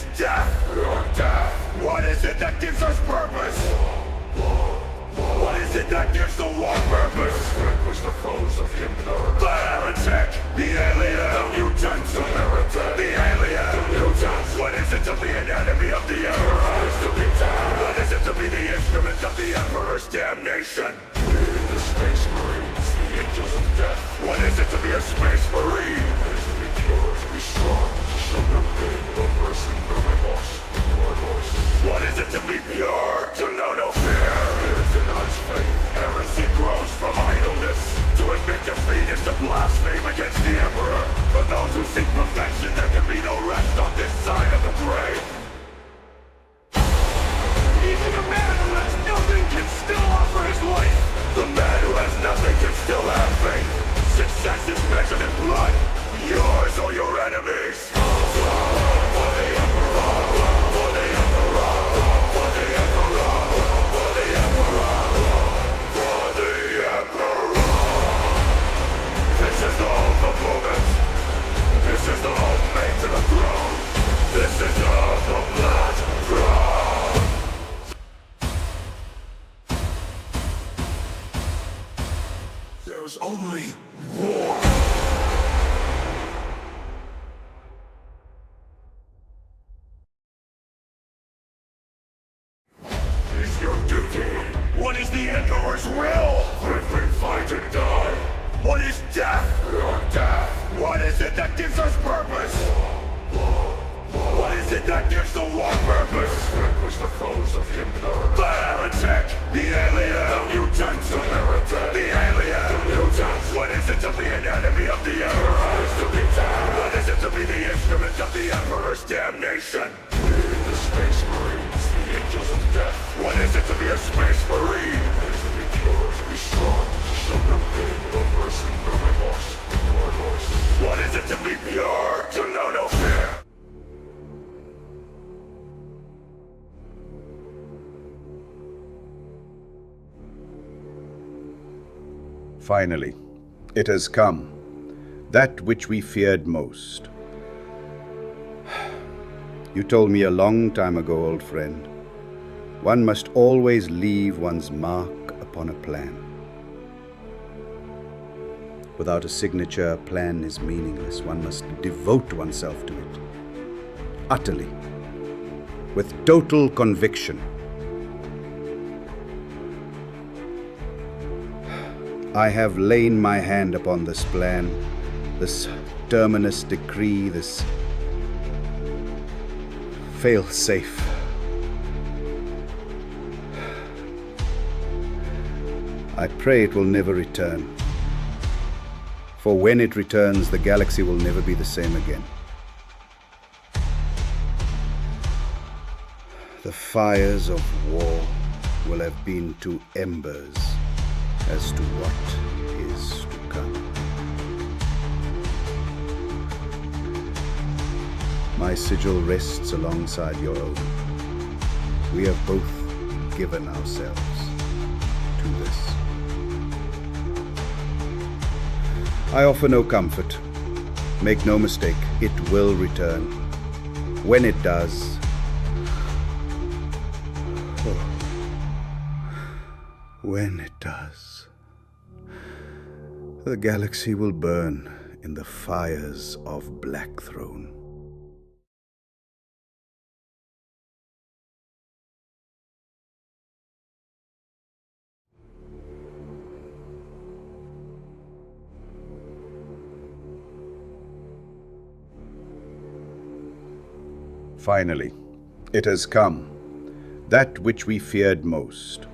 is death? What is it that gives us purpose? What is it that gives the war purpose? Vanquish the foes of Himmler. The heretic, the alien, the mutant, the heretic, the alien, the mutant. What is it to be an enemy of the Emperor? Is to be dead. What is it to be the instrument of the Emperor's damnation? The Space Marines, the angels of death. What is it to be a Space Marine? It is to be pure, to be strong, to show no pain, no mercy, no remorse, no remorse. What is it to be pure, to know no fear? It denies faith, heresy grows from idleness. To admit defeat is to blaspheme against the Emperor. For those who seek perfection, there can be no rest on this side of the grave. Even a man who has nothing can still offer his life. The man who has nothing can still have faith. Success is measured in blood, yours or your enemies. For the Emperor, for the Emperor, for the Emperor, for the Emperor, for the Emperor. This is all the moment. This is the hope made to the throne. This is all the Blackthrone. There's only war. Is your duty? What is the Emperor's will? Live and fight and die. What is death? Death. What is it that gives us purpose? What is it that gives the war purpose? Vanquish the foes of Himmler. The heretic, the alien, the mutant, the heretic, the alien, the mutant. What is it to be an enemy of the Emperor? Is to be dead. What is it to be the instrument of the Emperor's damnation? The Space Marines, the angels of death. What is it to be a Space Marine? It is to be pure, to be strong, to show no pain, no mercy, no remorse, no remorse. What is it to be pure, to know no fear? Finally, it has come, that which we feared most. You told me a long time ago, old friend, one must always leave one's mark upon a plan. Without a signature, a plan is meaningless. One must devote oneself to it, utterly, with total conviction. I have lain my hand upon this plan, this terminus decree, this fail-safe. I pray it will never return, for when it returns, the galaxy will never be the same again. The fires of war will have been to embers as to what is to come. My sigil rests alongside your own. We have both given ourselves to this. I offer no comfort. Make no mistake, it will return. When it does, when it does, the galaxy will burn in the fires of Blackthrone. Finally, it has come, that which we feared most.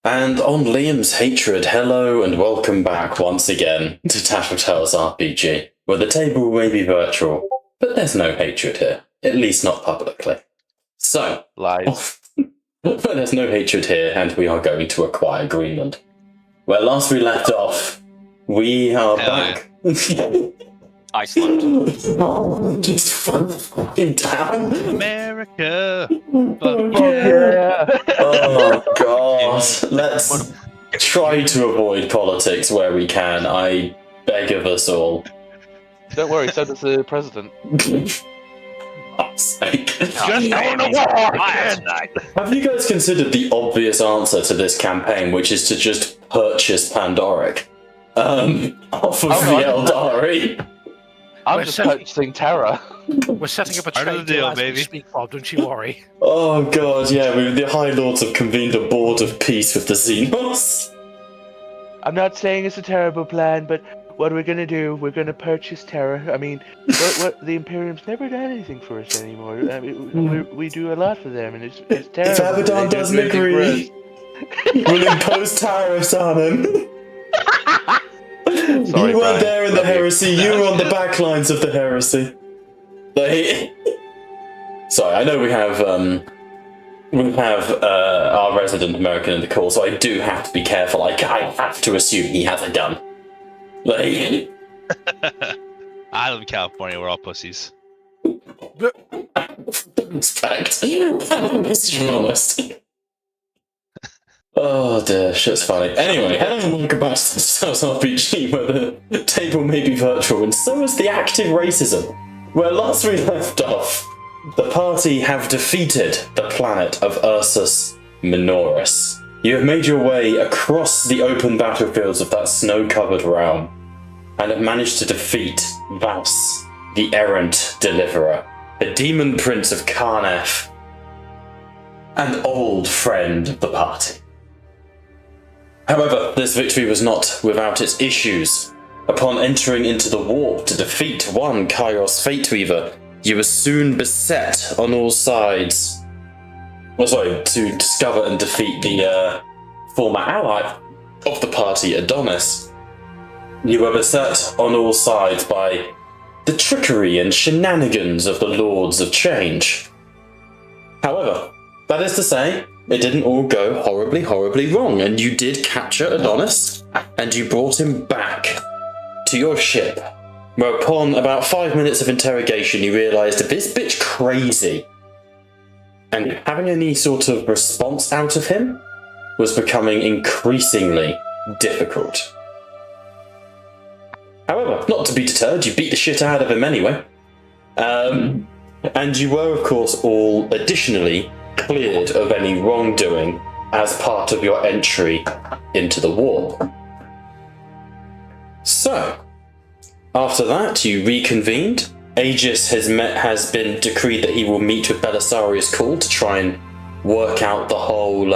And on Liam's hatred, hello and welcome back once again to Tattletales RPG, where the table may be virtual, but there's no hatred here, at least not publicly. So, Lies. but there's no hatred here, and we are going to acquire Greenland. Where last we left off, we are back. Iceland. Just fucking down. America. Yeah. Oh god. Let's try to avoid politics where we can. I beg of us all. Don't worry, so does the president. fuck's sake. Just going to war, man. Have you guys considered the obvious answer to this campaign, which is to just purchase Pandoric? Off of the Eldari? I'm We're just setting- purchasing terror. We're setting up a Part of trade the deal, deal as we baby. speak, Bob, don't you worry. Oh god, yeah, the High Lords have convened a board of peace with the Xenos. I'm not saying it's a terrible plan, but what are we gonna do? We're gonna purchase terror. I mean, what the Imperium's never done anything for us anymore. I mean, we do a lot for them, and it's terrible. If Abaddon They doesn't do anything for agree, we'll impose tariffs on him. Sorry, You weren't Brian. there in the Love you. heresy, you were on the back lines of the heresy. Sorry, I know we have our resident American in the call, so I do have to be careful. I have to assume he has a gun. I live in California. We're all pussies. Respect. Mr. Honest. Oh dear, shit's funny. Anyway, hello and welcome back to the South RPG, where the table may be virtual, and so is the active racism. Where last we left off, the party have defeated the planet of Ursus Minoris. You have made your way across the open battlefields of that snow-covered realm, and have managed to defeat Vaus, the errant deliverer, the demon prince of Karnef, an old friend of the party. However, this victory was not without its issues. Upon entering into the warp to defeat one Kairos Fateweaver, you were soon beset on all sides. To discover and defeat the former ally of the party, Adonis. You were beset on all sides by the trickery and shenanigans of the Lords of Change. However, that is to say, it didn't all go horribly, horribly wrong, and you did capture Adonis, and you brought him back to your ship, where upon about 5 minutes of interrogation you realised that this bitch crazy, and having any sort of response out of him was becoming increasingly difficult. However, not to be deterred, you beat the shit out of him anyway. And you were, of course, all additionally cleared of any wrongdoing as part of your entry into the war. So, after that, you reconvened. Aegis has been decreed that he will meet with Belisarius Call to try and work out the whole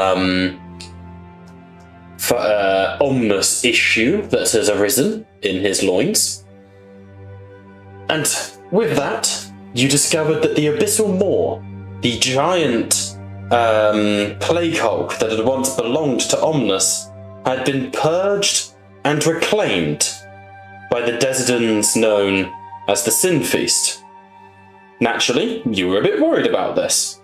ominous issue that has arisen in his loins. And with that, you discovered that the Abyssal Maw, the giant plague hulk that had once belonged to Omnus, had been purged and reclaimed by the Desidans known as the Sin Feast. Naturally, you were a bit worried about this.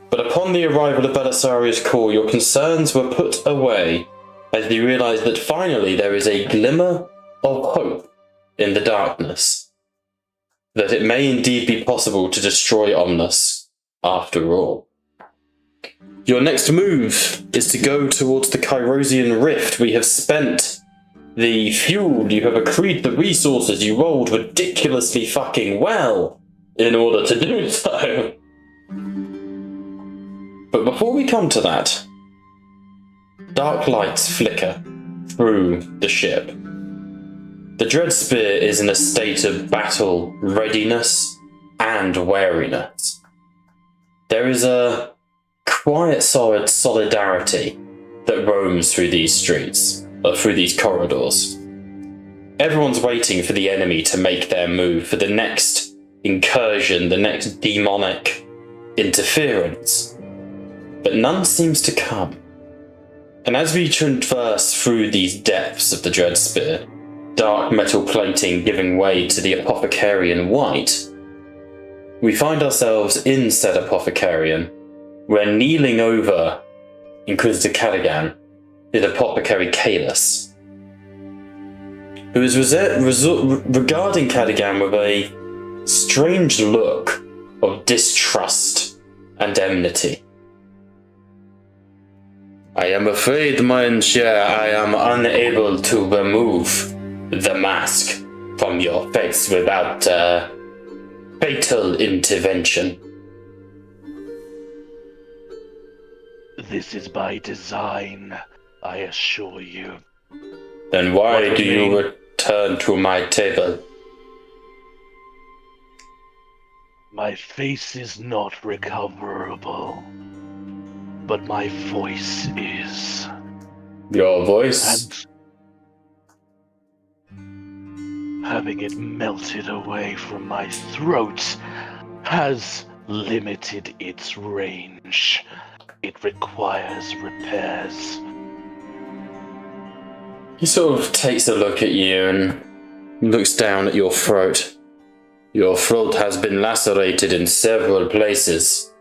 But upon the arrival of Belisarius Call, your concerns were put away as you realised that finally there is a glimmer of hope in the darkness. That it may indeed be possible to destroy Omnus after all. Your next move is to go towards the Kyrosian Rift. We have spent the fuel, you have accrued the resources, you rolled ridiculously fucking well in order to do so. But before we come to that, dark lights flicker through the ship. The Dreadspear is in a state of battle readiness and wariness. There is a quiet, solid solidarity that roams through these streets, or through these corridors. Everyone's waiting for the enemy to make their move, for the next incursion, the next demonic interference. But none seems to come. And as we traverse through these depths of the Dreadspear, dark metal plating giving way to the Apothecarian white, we find ourselves in said Apothecarian, where kneeling over Inquisitor Cadigan is Apothecary Kalis, who is regarding Cadigan with a strange look of distrust and enmity. I am afraid, Monsieur, I am unable to remove the mask from your face without fatal intervention. This is by design, I assure you. Then why What do you remain- return to my table? My face is not recoverable, but my voice is. Your voice? And having it melted away from my throat has limited its range. It requires repairs. He sort of takes a look at you and looks down at your throat. Your throat has been lacerated in several places.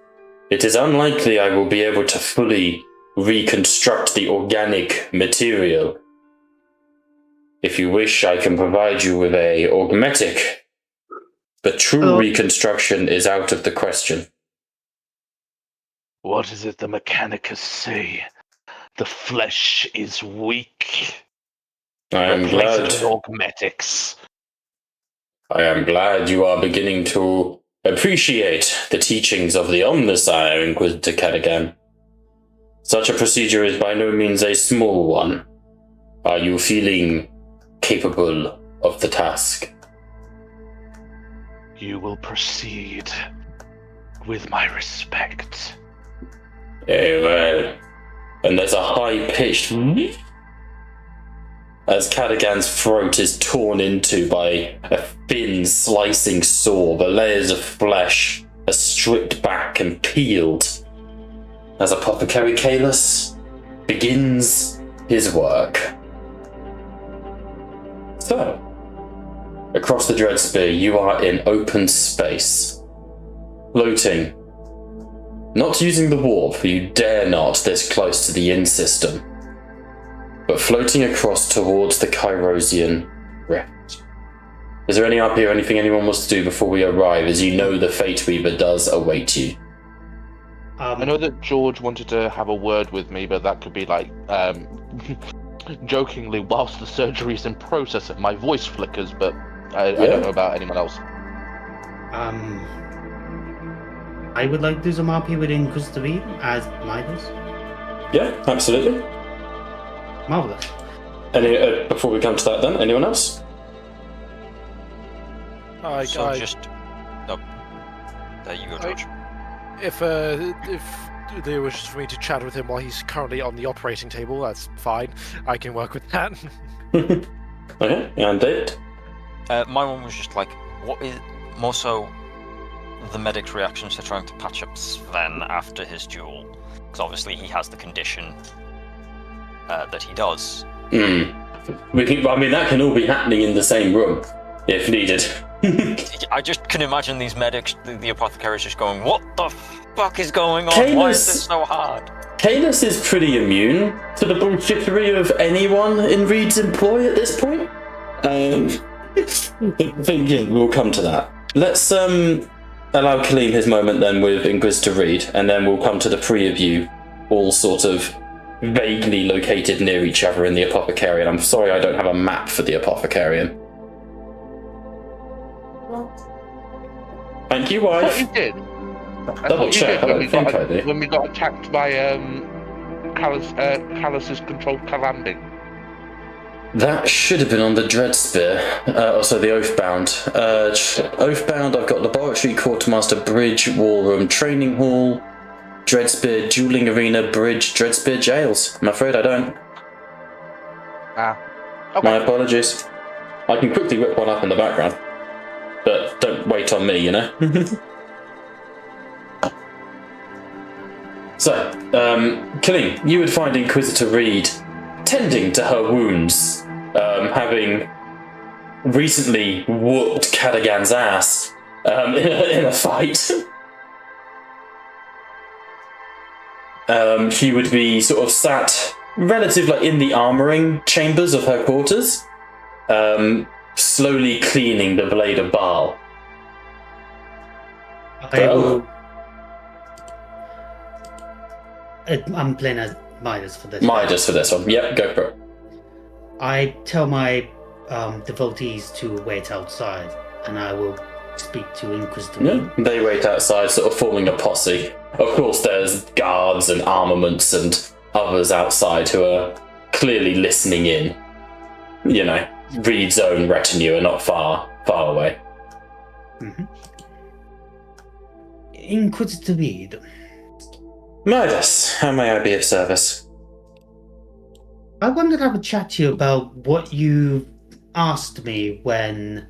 It is unlikely I will be able to fully reconstruct the organic material. If you wish, I can provide you with a augmetic, but true reconstruction is out of the question. What is it the Mechanicus say? The flesh is weak. I am Replace glad. it with augmetics. I am glad you are beginning to appreciate the teachings of the Omnissiah, Inquisitor Cadigan. Such a procedure is by no means a small one. Are you feeling capable of the task? You will proceed with my respect. Very well. And there's a high-pitched as Cadigan's throat is torn into by a thin, slicing saw. The layers of flesh are stripped back and peeled as Apothecary Kalis begins his work. So, across the Dreadspear, you are in open space, floating. Not using the warp, for you dare not this close to the inn system, but floating across towards the Kyrosian Rift. Is there any RP or anything anyone wants to do before we arrive, as you know the Fate Weaver does await you? I know that George wanted to have a word with me, but that could be like, jokingly, whilst the surgery is in process, if my voice flickers, but I don't know about anyone else. I would like to do some RP with Inquisitor Reed as Midas. Yeah, absolutely. Marvelous. Any, before we come to that then, anyone else? I, Just. No. There you go, George. if there was just for me to chat with him while he's currently on the operating table, that's fine. I can work with that. Okay, and David? My one was just like, what is more so the medic's reactions to trying to patch up Sven after his duel? Because obviously he has the condition that he does. That can all be happening in the same room, if needed. I just can imagine these medics, the apothecaries, just going, "What the fuck is going on? Why is this so hard?" Kalis is pretty immune to the bullshittery of anyone in Reed's employ at this point. We'll come to that. Let's allow Kaleem his moment then with Inquisitor Reed, and then we'll come to the three of you, all sort of vaguely located near each other in the Apothecarian. I'm sorry I don't have a map for the Apothecarian. Thank you, I thought wife. you did. Double check, I don't think I do. When we got attacked by Callus's controlled Calambi. That should have been on the Dreadspear, also the Oathbound. Oathbound, I've got Laboratory, Quartermaster, Bridge, War Room, Training Hall, Dreadspear, Dueling Arena, Bridge, Dreadspear, Jails. I'm afraid I don't. Okay. My apologies. I can quickly whip one up in the background, but don't wait on me, you know? So, Kaleem, you would find Inquisitor Reed tending to her wounds, having recently whooped Cadigan's ass in a fight. She would be sort of sat relatively in the armoring chambers of her quarters, slowly cleaning the blade of Baal. I'm playing as Midas for this. Midas for this one. Yep, go for it. I tell my devotees to wait outside, and I will speak to Inquisitor. No, they wait outside, sort of forming a posse. Of course, there's guards and armaments and others outside who are clearly listening in. You know, Reed's own retinue are not far away. Mm-hmm. Inquisitor Reed. Midas, how may I be of service? I wanted to have a chat to you about what you asked me when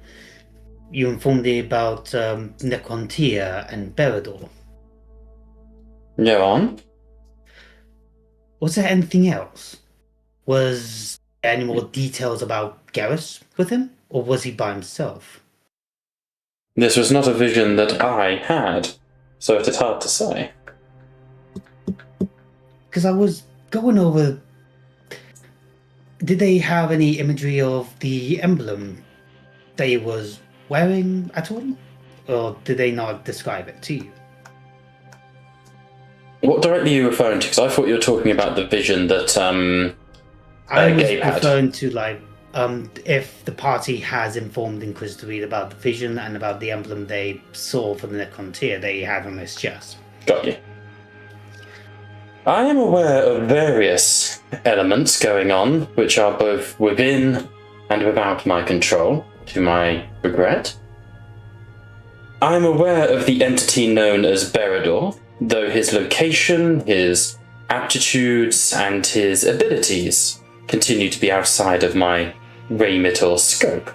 you informed me about Necrontia and Berador. Go on. Was there anything else? Was there any more details about Garrus with him? Or was he by himself? This was not a vision that I had, so it is hard to say. Because I was going over... Did they have any imagery of the emblem that he was wearing at all? Or did they not describe it to you? What directly are you referring to? Because I thought you were talking about the vision that I was Gabe had. referring to, like, if the party has informed Inquisitor Reed about the vision and about the emblem they saw for the Necrontia they had on his chest. Got you. I am aware of various elements going on, which are both within and without my control, to my regret. I am aware of the entity known as Berador, though his location, his aptitudes, and his abilities continue to be outside of my remit or scope.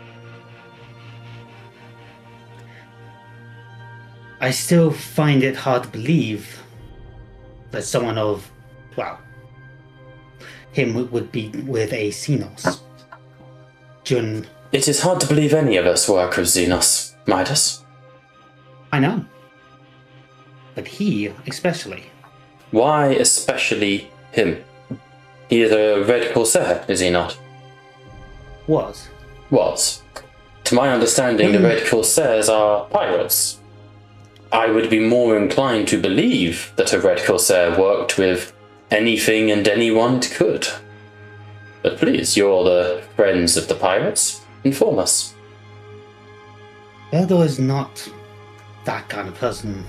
I still find it hard to believe that someone of, well, him would be with a Xenos. Jun, It is hard to believe any of us work with Xenos, Midas. I know. But he, especially. Why especially him? He is a Red Corsair, is he not? Was. Was. To my understanding, the Red Corsairs are pirates. I would be more inclined to believe that a Red Corsair worked with anything and anyone it could. But please, you're the friends of the pirates. Inform us. Berador is not that kind of person.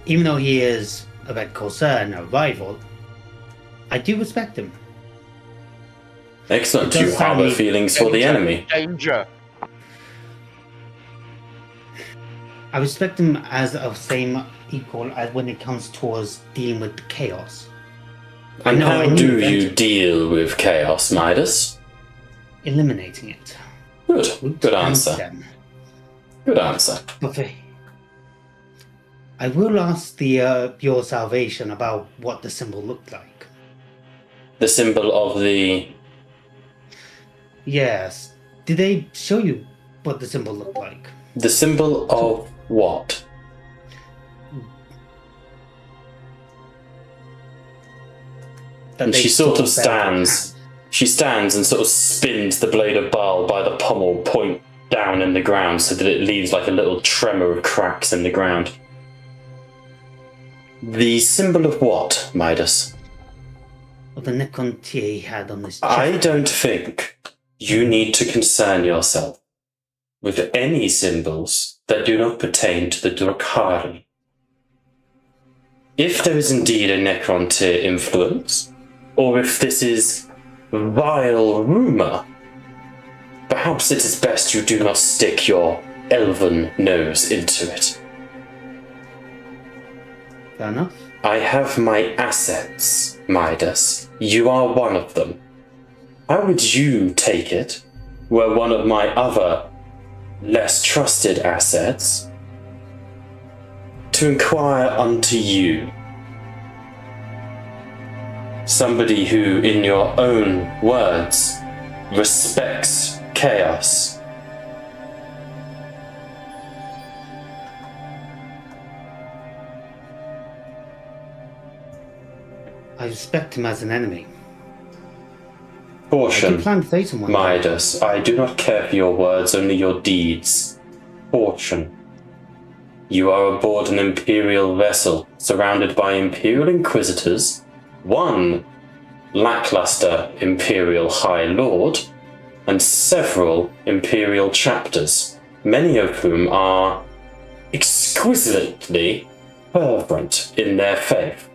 Even though he is a Red Corsair and a rival, I do respect him. Excellent. It does You harbour sound- feelings for the enemy. Danger. I respect him as of same equal as when it comes towards dealing with chaos. And know I how knew do you eventually. deal with chaos, Midas? Eliminating it. Good. Root Good and answer. stem. Good answer. Okay. I will ask the Pure Salvation about what the symbol looked like. The symbol of the... Yes. Did they show you what the symbol looked like? The symbol of what? That And they she sort of saw Berador stands. She stands and sort of spins the blade of Baal by the pommel point down in the ground so that it leaves like a little tremor of cracks in the ground. The symbol of what, Midas? had. Of the Necrontia he had on his chest. I don't think you need to concern yourself with any symbols that do not pertain to the Drukhari. If there is indeed a Necrontyr influence, or if this is vile rumour, perhaps it is best you do not stick your elven nose into it. Fair enough. I have my assets, Midas. You are one of them. How would you take it were one of my other, less trusted assets to inquire unto you? Somebody who, in your own words, respects chaos. I respect him as an enemy. I do Caution, plan to face him one day. Midas. I do not care for your words, only your deeds. Caution. You are aboard an Imperial vessel, surrounded by Imperial Inquisitors, one lackluster Imperial High Lord, and several Imperial chapters, many of whom are exquisitely fervent in their faith.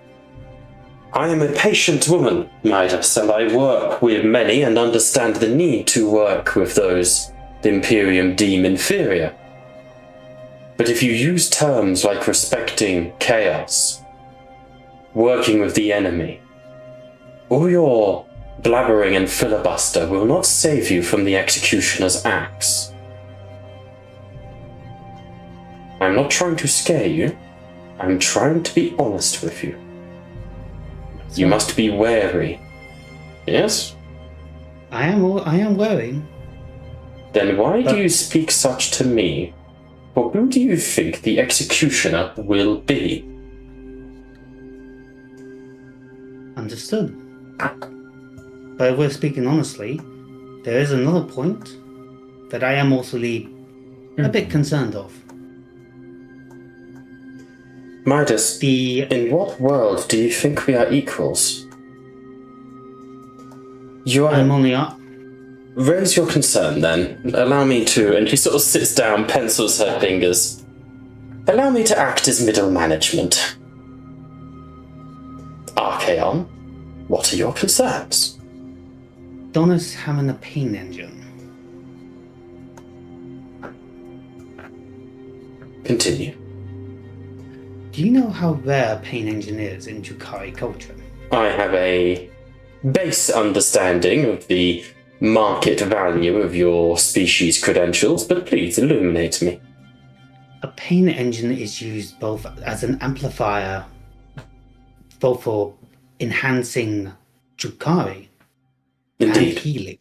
I am a patient woman, Midas, and I work with many and understand the need to work with those the Imperium deem inferior. But if you use terms like respecting chaos, working with the enemy, all your blabbering and filibuster will not save you from the executioner's axe. I'm not trying to scare you. I'm trying to be honest with you. You must be wary. Yes? I am worrying. Then why do you speak such to me? For who do you think the executioner will be? Understood. But if we're speaking honestly, there is another point that I am also a bit concerned of. Midas, in what world do you think we are equals? I'm only up. Raise your concern then. Allow me to, and she sort of sits down, pencils her fingers. Allow me to act as middle management. Archaon, what are your concerns? Donis having a pain engine. Continue. Do you know how rare a pain engine is in Jukai culture? I have a base understanding of the market value of your species credentials, but please illuminate me. A pain engine is used both as an amplifier, both for enhancing Jukai and Indeed. healing.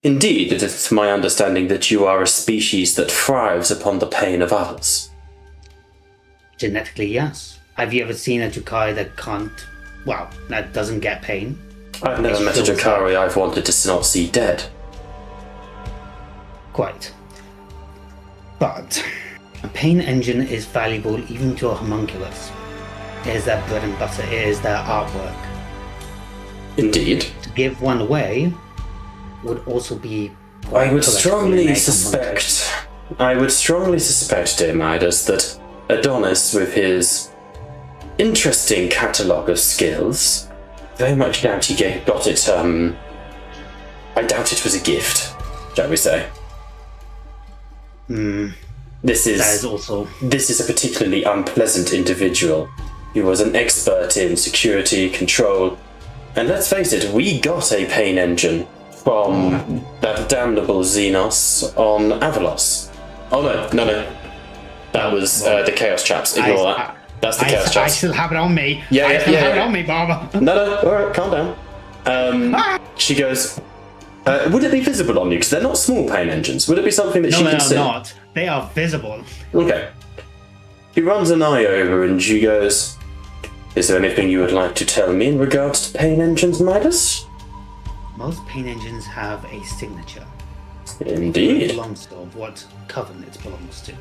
Indeed, it is my understanding that you are a species that thrives upon the pain of others. Genetically, yes. Have you ever seen a Jukai that doesn't get pain? I've never met a Drakari I've wanted to not see dead. Quite. But a pain engine is valuable even to a homunculus. It is their bread and butter, it is their artwork. Indeed. To give one away would also be... I would strongly suspect, dear Midas, that Adonis, with his interesting catalogue of skills, very much doubt he got it, I doubt it was a gift, shall we say. This is a particularly unpleasant individual. He was an expert in security, control, and let's face it, we got a pain engine from that damnable Xenos on Avalos. Oh no. That was the Chaos chaps. Ignore that. That's the Chaos chaps. I still have it on me. Yeah. have it on me, Barbara. No, alright, calm down. She goes, would it be visible on you? Because they're not small pain engines. Would it be something that she can see? No, they're not. They are visible. Okay. He runs an eye over and she goes, is there anything you would like to tell me in regards to pain engines, Midas? Most pain engines have a signature. Indeed. It belongs to what coven it belongs to.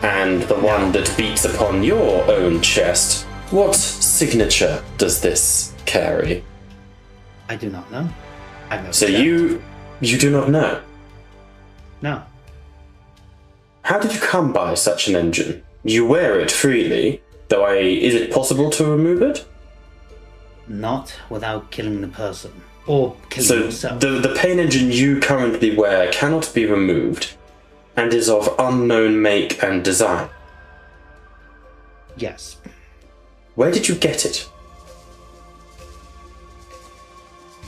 And the one that beats upon your own chest, what signature does this carry? I do not know. I've never So checked. you do not know? No. How did you come by such an engine? You wear it freely, though is it possible to remove it? Not without killing the person. Or killing So yourself. the pain engine you currently wear cannot be removed, and is of unknown make and design. Yes. Where did you get it?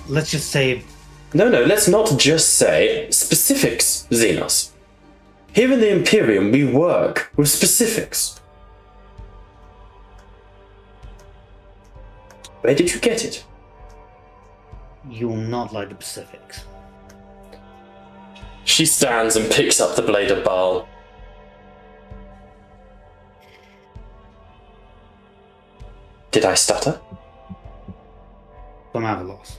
Let's just say... No, let's not just say specifics, Xenos. Here in the Imperium, we work with specifics. Where did you get it? You'll not like the Pacifics. She stands and picks up the blade of Baal. Did I stutter? From Avalos.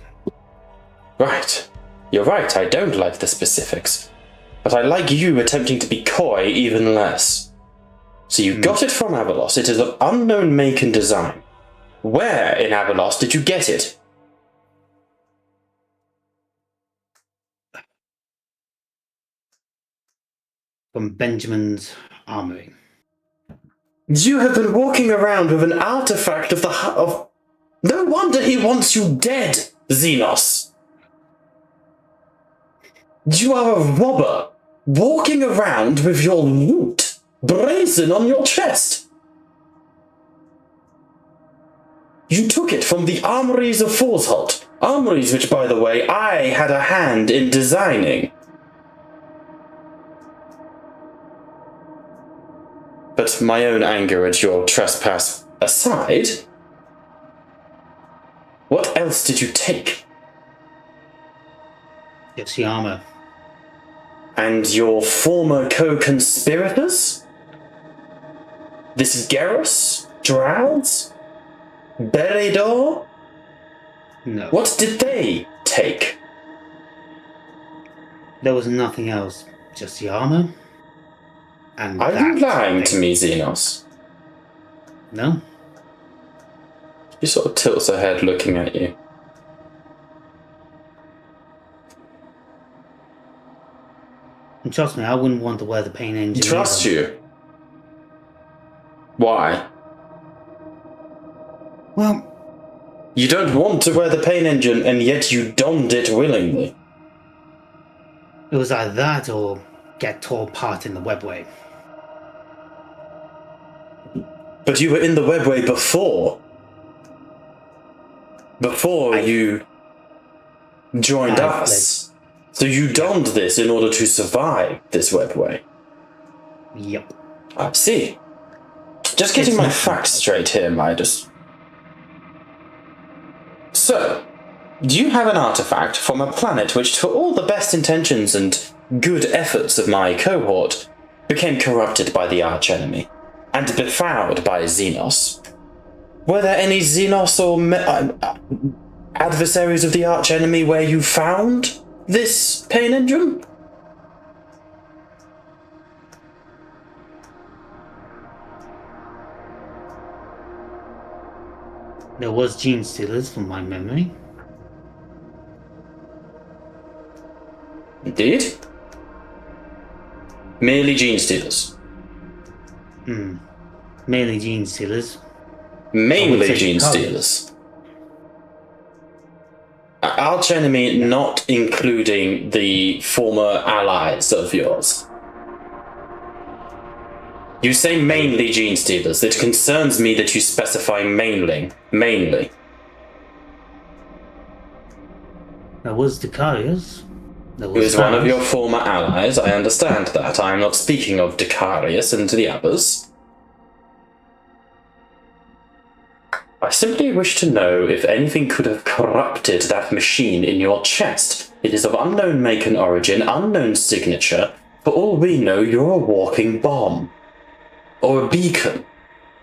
Right. You're right, I don't like the specifics. But I like you attempting to be coy even less. So you got it from Avalos. It is of unknown make and design. Where in Avalos did you get it? from Benjamin's armory. You have been walking around with an artifact of the of. No wonder he wants you dead, Xenos. You are a robber, walking around with your loot brazen on your chest. You took it from the armories of Forsholt, armories which, by the way, I had a hand in designing. But my own anger at your trespass aside, what else did you take? Just the armor. And your former co-conspirators? This Garrus? Drowds? Beredor? No. What did they take? There was nothing else. Just the armor. And Are you lying to me, Xenos? No. She sort of tilts her head looking at you. And trust me, I wouldn't want to wear the pain engine. Trust either. you? Why? Well, You don't want to wear the pain engine, and yet you donned it willingly. it was either that or get torn apart in the webway. But you were in the webway before. Before you joined us. So you donned this in order to survive this webway. Yep. I see. Just getting my facts straight here, Midas. So, you have an artifact from a planet which, for all the best intentions and good efforts of my cohort, became corrupted by the archenemy and befouled by Xenos. Were there any Xenos or adversaries of the archenemy where you found this pain engine? There was gene stealers from my memory. Indeed. Merely gene stealers. Mainly gene stealers. Mainly say gene colours. stealers. Archenemy not including the former allies of yours. You say mainly gene stealers. It concerns me that you specify mainly. Mainly. There was Dicarius. There Who was is one of Thanos. your former allies, I understand that. I am not speaking of Dicarius and the others. I simply wish to know if anything could have corrupted that machine in your chest. It is of unknown make and origin, unknown signature. For all we know, you're a walking bomb. Or a beacon.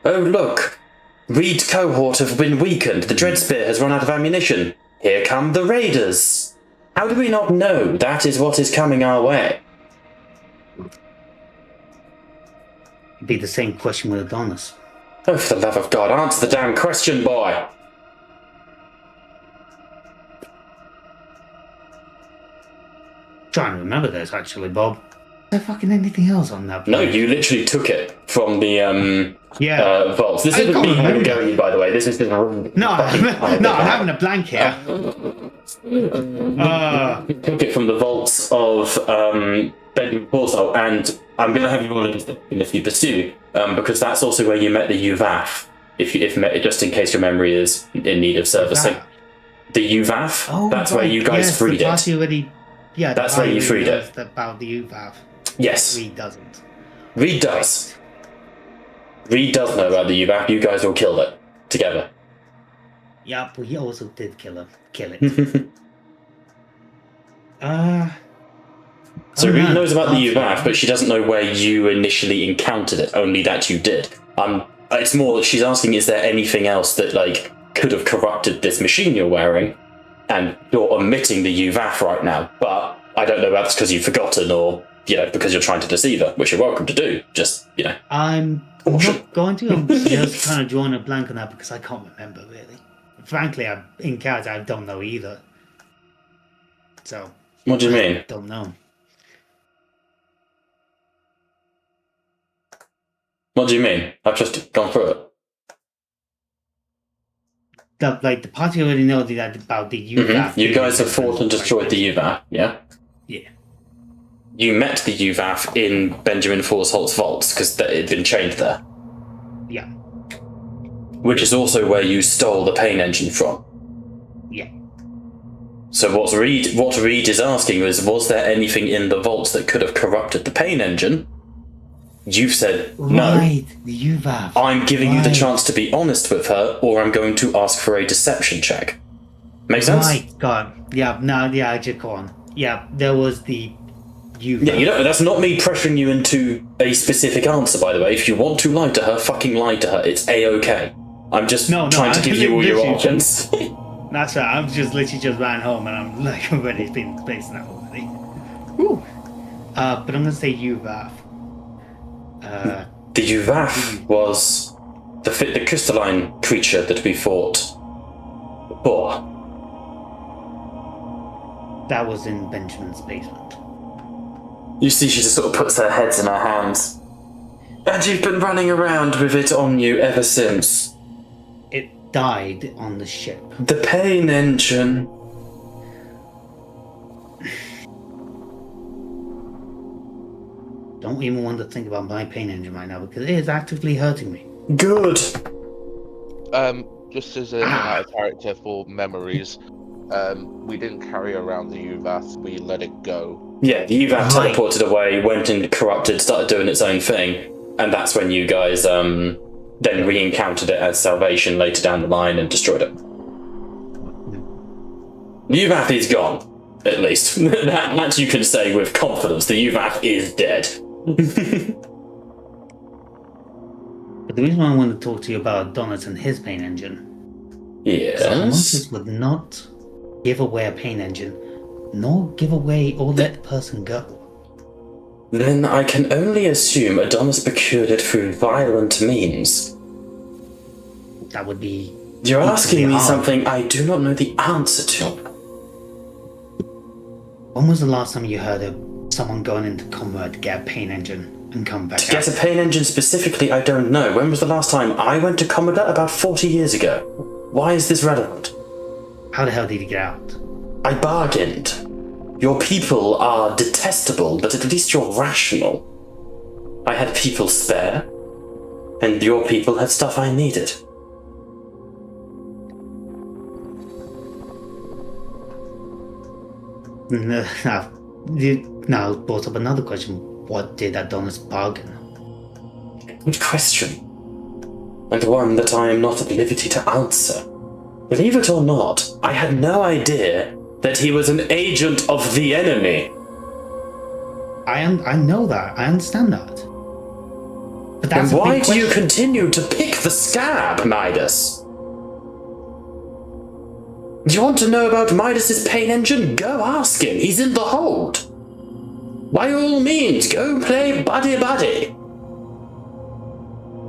Oh look, Reed's cohort have been weakened. The Dreadspear has run out of ammunition. Here come the raiders. How do we not know that is what is coming our way? It'd be the same question with Adonis. Oh, for the love of God, answer the damn question, boy! Trying to remember this actually, Bob. Is there fucking anything else on that? No, you literally took it from the vaults. This I isn't can't me remember. handing you, by the way. This is just No, I'm having a blank here. took it from the vaults of Benjamin Portal, and I'm going to have you all if you pursue, because that's also where you met the UVAF. Just in case your memory is in need of servicing. that? The UVAF. Oh, that's where you guys yes, freed the it. party already. Yeah, the That's where you party freed knows it. About the UVAV. Yes. Reed doesn't. Reed does. Reed does know about the UVAF. You guys all killed it together. Yeah, but he also did kill it. So Oh, Reed no, knows about the that's UVAF, but she doesn't know where you initially encountered it, only that you did. It's more, she's asking, is there anything else that, could have corrupted this machine you're wearing? And you're omitting the UVAF right now, but I don't know if that's because you've forgotten or, because you're trying to deceive her, which you're welcome to do, just, I'm not going to. I'm just kind of drawing a blank on that because I can't remember, really. Frankly, in character, I don't know either. So. What do you mean? Don't know. What do you mean? I've just gone through it. The party already know that about the UVAF. You guys have fought and destroyed the UVAF, yeah? Yeah. You met the UVAF in Benjamin Forsholt's vaults, because it had been chained there. Yeah. Which is also where you stole the pain engine from. Yeah. So what Reed is asking is, was there anything in the vaults that could have corrupted the pain engine? You've said no. Right, the UVAF. I'm giving you the chance to be honest with her, or I'm going to ask for a deception check. Make sense? Right, God. Yeah, no, yeah, just go on. Yeah, there was the UVAF. Yeah, you know, that's not me pressuring you into a specific answer, by the way. If you want to lie to her, fucking lie to her. It's A-okay. I'm just trying to give you all your options. That's right, I'm just literally just ran home and I'm like already been in place now already. Whew. But I'm gonna say UVAF. The UVAF was the crystalline creature that we fought before. That was in Benjamin's basement. You see, she just sort of puts her heads in her hands. And you've been running around with it on you ever since. It died on the ship. The pain engine. Don't even want to think about my pain engine right now because it is actively hurting me. Good. Just as an out of character for memories, we didn't carry around the UVAS, we let it go. Yeah, the UVAC teleported away, went and corrupted, started doing its own thing, and that's when you guys then re-encountered it as Salvation later down the line and destroyed it. The UVAC is gone, at least. that you can say with confidence. The UVAC is dead. But the reason why I want to talk to you about Donut and his pain engine. Yes. Monsters would not give away a pain engine, nor give away or let the person go. Then I can only assume Adonis procured it through violent means. That would be... You're asking me something I do not know the answer to. When was the last time you heard of someone going into combat to get a pain engine and come back To get a pain engine specifically, I don't know. When was the last time I went to combat? About 40 years ago. Why is this relevant? How the hell did you get out? I bargained. Your people are detestable, but at least you're rational. I had people spare, and your people had stuff I needed. You now brought up another question. What did Adonis bargain? Good question. And one that I am not at liberty to answer. Believe it or not, I had no idea that he was an agent of the enemy. I know that. I understand that. But that's Then a why big do you question. continue to pick the scab, Midas? Do you want to know about Midas's pain engine? Go ask him. He's in the hold. By all means, go play buddy-buddy.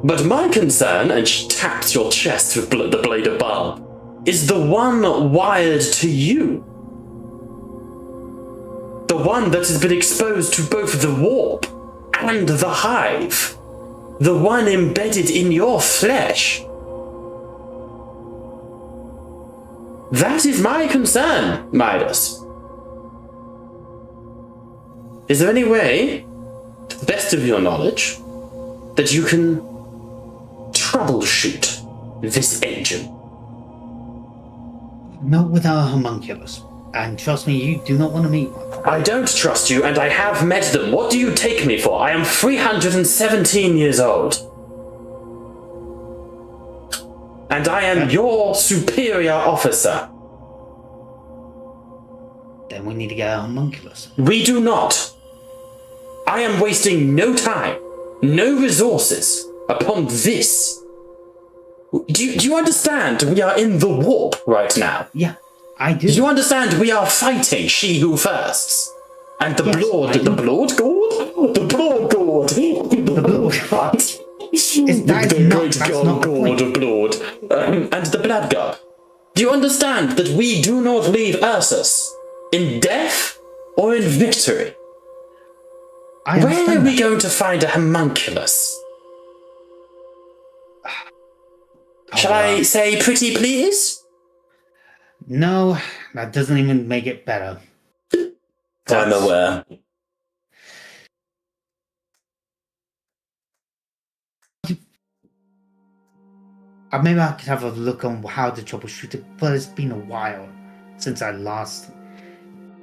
But my concern, and she taps your chest with the blade of barb, is the one wired to you. The one that has been exposed to both the warp and the hive. The one embedded in your flesh. That is my concern, Midas. Is there any way, to the best of your knowledge, that you can troubleshoot this engine? Not without a homunculus. And trust me, you do not want to meet one. I don't trust you, and I have met them. What do you take me for? I am 317 years old. And I am your superior officer. Then we need to get a homunculus. We do not. I am wasting no time, no resources upon this. Do you understand? We are in the warp right now. Yeah, I do. Do you understand? We are fighting She Who Firsts. And the Yes, Blood... I do. The Blood God? The Blood God. The Blood God. The great god of blood. And the blood god. Do you understand that we do not leave Ursus in death or in victory? I Where understand are we that. going to find a homunculus? Shall I say pretty please? No, that doesn't even make it better. I'm aware. Maybe I could have a look on how to troubleshoot it, but it's been a while since I last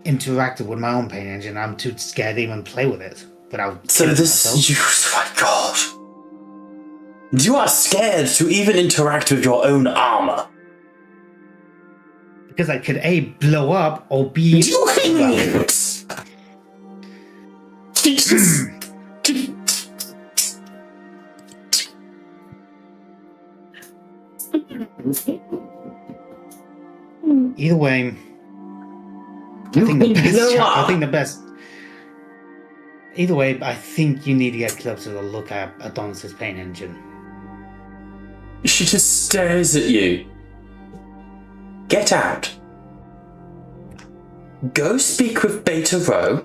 interacted with my own paint engine. I'm too scared to even play with it without So killing this, myself. my God. You are scared to even interact with your own armor. Because I could A, blow up, or B... Jesus. Either way, I think the best... Either way, I think you need to get closer to look at Adonis's paint engine. She just stares at you. Get out. Go speak with Beta Rho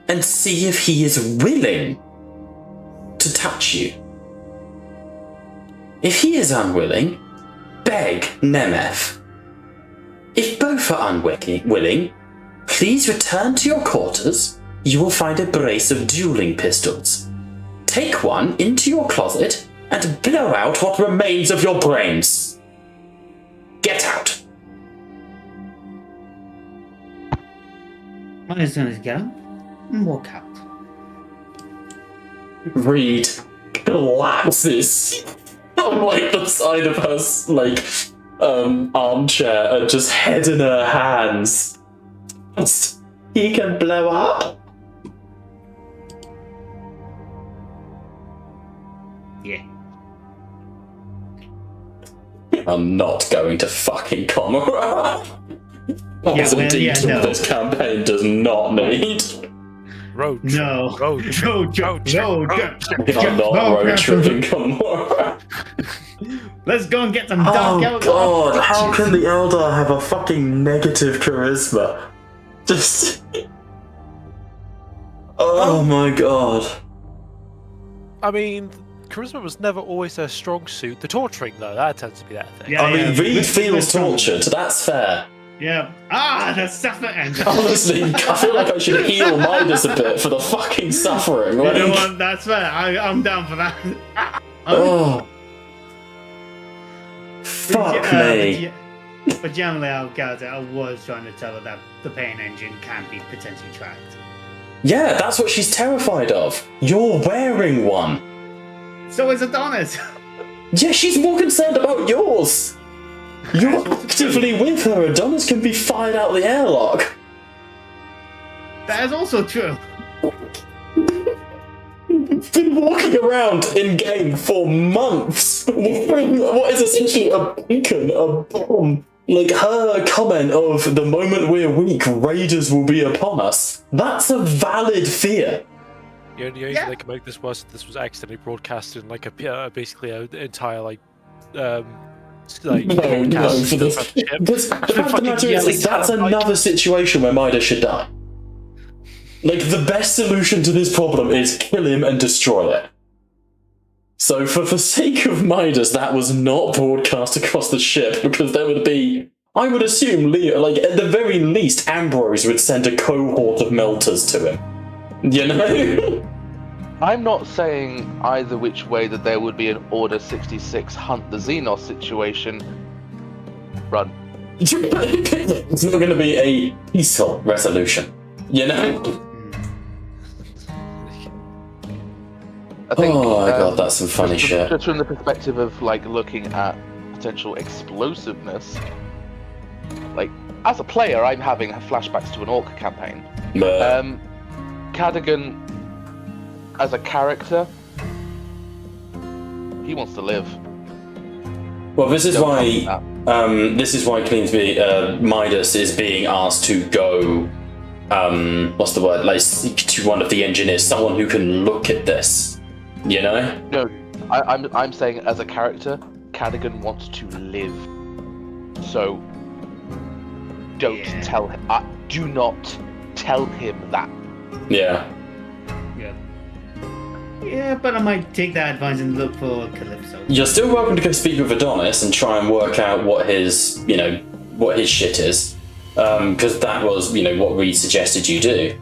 and see if he is willing to touch you. If he is unwilling, beg Nemeth. If both are unwilling, please return to your quarters. You will find a brace of dueling pistols. Take one into your closet and blow out what remains of your brains. Get out. As soon as you get up and walk out. Reed collapses on like the side of her armchair and just head in her hands. He can blow up. Yeah. I'm not going to fucking Commonwealth. This campaign does not need. Road trip. No. Road trip. Road trip. I'm not road tripping Commonwealth. Let's go and get some Dark Elder. Oh God, how can the Elder have a fucking negative charisma? Just... Oh my God. I mean, charisma was never always their strong suit. The torturing, though, that tends to be their thing. Yeah, I mean, Reed let's feels go. tortured, that's fair. Yeah. The suffer engine. Honestly, I feel like I should heal Midas a bit for the fucking suffering. You Like... know what? That's fair. I'm down for that. Oh. Fuck me. But generally, I was trying to tell her that the pain engine can be potentially tracked. Yeah, that's what she's terrified of. You're wearing one. So is Adonis. Yeah, she's more concerned about yours. You're actively with her. Adonis can be fired out the airlock. That is also true. You've been walking around in-game for months. What is essentially a beacon, a bomb. Like her comment of the moment we're weak, raiders will be upon us. That's a valid fear. The only way they can make this was this was accidentally broadcasted in like basically an entire like No, for this. The fact of the matter is that's another situation where Midas should die. Like, the best solution to this problem is kill him and destroy it. So, for the sake of Midas, that was not broadcast across the ship, because there would be... I would assume, like, at the very least, Ambrose would send a cohort of melters to him. You know? I'm not saying either which way that there would be an Order 66 Hunt the Xenos situation. Run. It's not going to be a peaceful resolution. You know? I think, oh my god, that's some funny shit. Just from the perspective of like looking at potential explosiveness, like as a player, I'm having flashbacks to an Orc campaign. Cadogan, as a character, he wants to live. Well, this is why Cleansby, Midas is being asked to go. What's the word? Like, to one of the engineers, someone who can look at this. You know? No, I'm saying as a character, Cadogan wants to live. So don't tell him. Do not tell him that. Yeah. Yeah. Yeah, but I might take that advice and look for Calypso. You're still welcome to go speak with Adonis and try and work out what his, what his shit is. Because that was, what Reed suggested you do.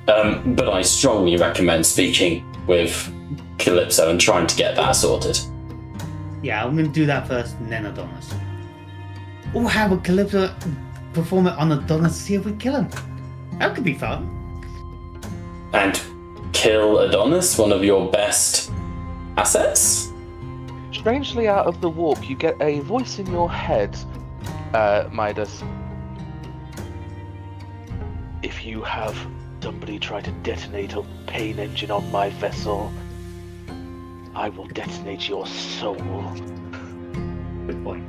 But I strongly recommend speaking with Calypso and trying to get that sorted. Yeah, I'm gonna do that first and then Adonis. Or have a Calypso perform it on Adonis to see if we kill him. That could be fun. And kill Adonis, one of your best assets? Strangely, out of the warp, you get a voice in your head, Midas. If you have somebody try to detonate a pain engine on my vessel, I will detonate your soul. Good point.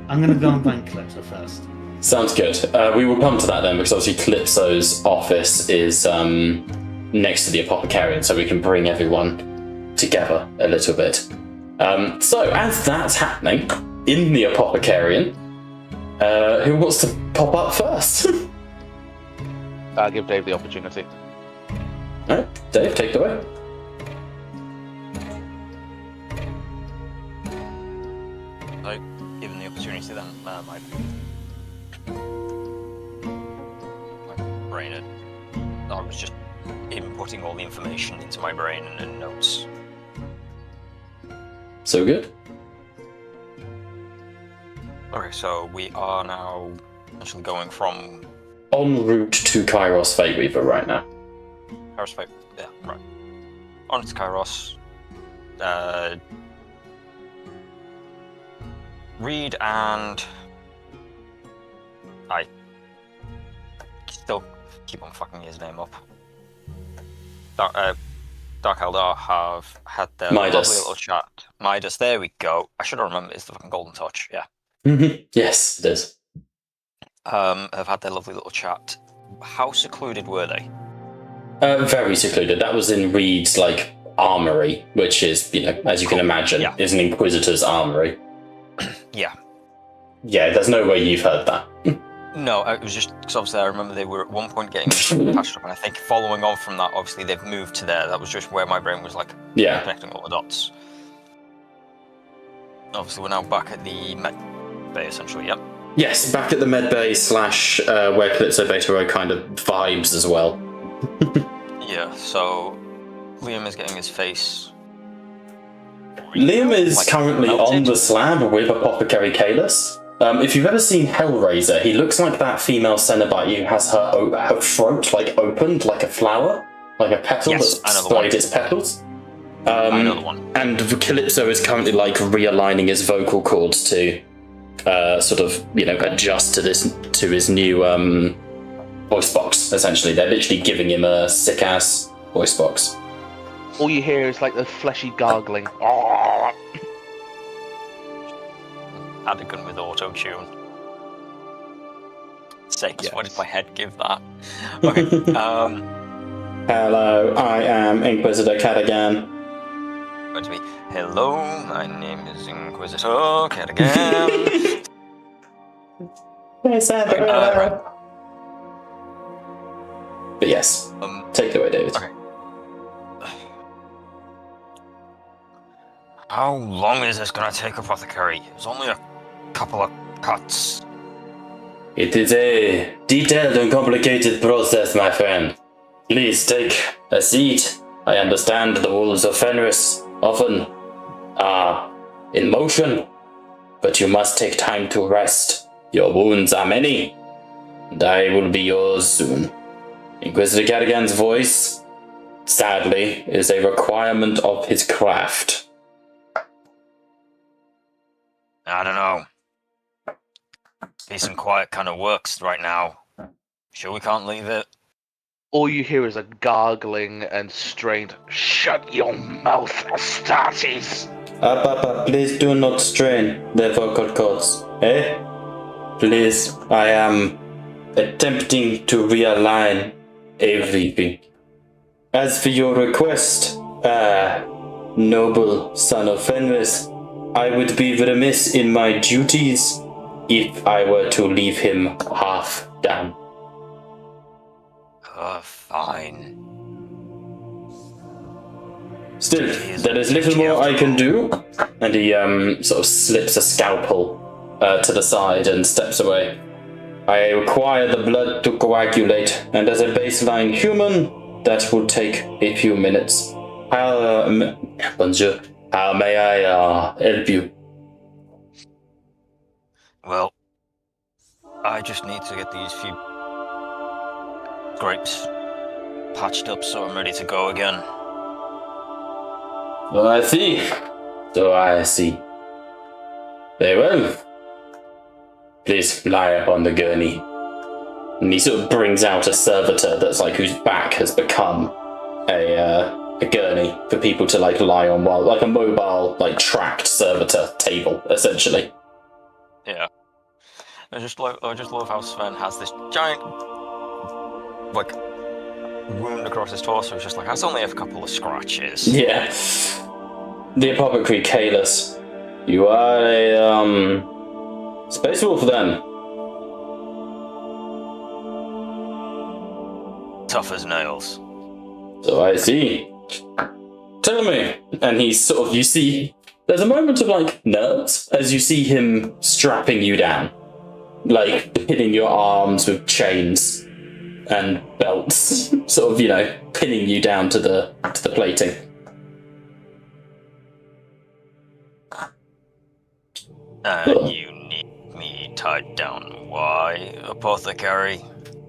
I'm gonna go and find Calypso first. Sounds good. We will come to that then, because obviously Calypso's office is next to the Apothecarian, so we can bring everyone together a little bit. So, as that's happening in the Apothecarian, who wants to pop up first? I'll give Dave the opportunity. Alright, Dave, take it away. So, given the opportunity, then my brain had, I was just inputting all the information into my brain and notes. So good. Okay, so we are now actually going from En route to Kairos Fateweaver right now. Kairos, yeah, right. On to Kairos. Reed and I still keep on fucking his name up. Dark Eldar have had their Midas. lovely little chat. Midas, there we go. I should have remembered it's the fucking Golden Touch, yeah. Yes, it is. Have had their lovely little chat. How secluded were they? Very secluded. That was in Reed's, armory, which is, as you can imagine, Yeah. is an Inquisitor's armory. Yeah. Yeah, there's no way you've heard that. No, it was just because obviously I remember they were at one point getting patched up, and I think following on from that, obviously they've moved to there. That was just where my brain was Yeah. connecting all the dots. Obviously, we're now back at the med bay, essentially. Yep. Yes, back at the medbay / where Calypso Beta Row kind of vibes as well. Yeah. So Liam is getting his face. Liam is currently melted. on the slab with Apothecary Kalis. If you've ever seen Hellraiser, he looks like that female Cenobite who has her throat opened like a flower, like a petal Yes, that's I know the one. sprayed its petals. I know the one. And Calypso is currently realigning his vocal cords to adjust to his new voice box. Essentially, they're literally giving him a sick ass voice box. All you hear is the fleshy gargling. Adigan with auto-tune. Sakes, Yes. what did my head give that? Okay. Hello, I am Inquisitor Cadigan. Going to be, hello, my name is Inquisitor Cadigan. Right. But yes, take it away, David. Okay. How long is this going to take, Apothecary? It's only a couple of cuts. It is a detailed and complicated process, my friend. Please take a seat. I understand the walls of Fenris often are in motion, but you must take time to rest. Your wounds are many, and I will be yours soon. Inquisitor Cadigan's voice, sadly, is a requirement of his craft. I don't know. Peace and quiet kind of works right now. Sure we can't leave it? All you hear is a gargling and strained, "Shut your mouth, Astartes!" Up, please do not strain the vocal cords, eh? Please, I am attempting to realign everything. As for your request, noble son of Fenris, I would be remiss in my duties if I were to leave him half done. Fine. Still, there is little more I can do. And he sort of slips a scalpel to the side and steps away. I require the blood to coagulate, and as a baseline human, that will take a few minutes. Bonjour. How may I help you? Well, I just need to get these few grapes patched up so I'm ready to go again. Oh, I see. So I see. Very well. Please lie upon the gurney. And he sort of brings out a servitor that's like whose back has become a gurney for people to like lie on while like a mobile like tracked servitor table essentially. Yeah. I just love how Sven has this giant like wound across his torso. It's just like, that's only a couple of scratches. Yeah. The apothecary Kalis. You are a space wolf then. Tough as nails. So I see. Tell me. And he's sort of, you see, there's a moment of like nerves as you see him strapping you down. Like pinning your arms with chains and belts. Sort of, you know, pinning you down to the plating. You need me tied down. Why, apothecary?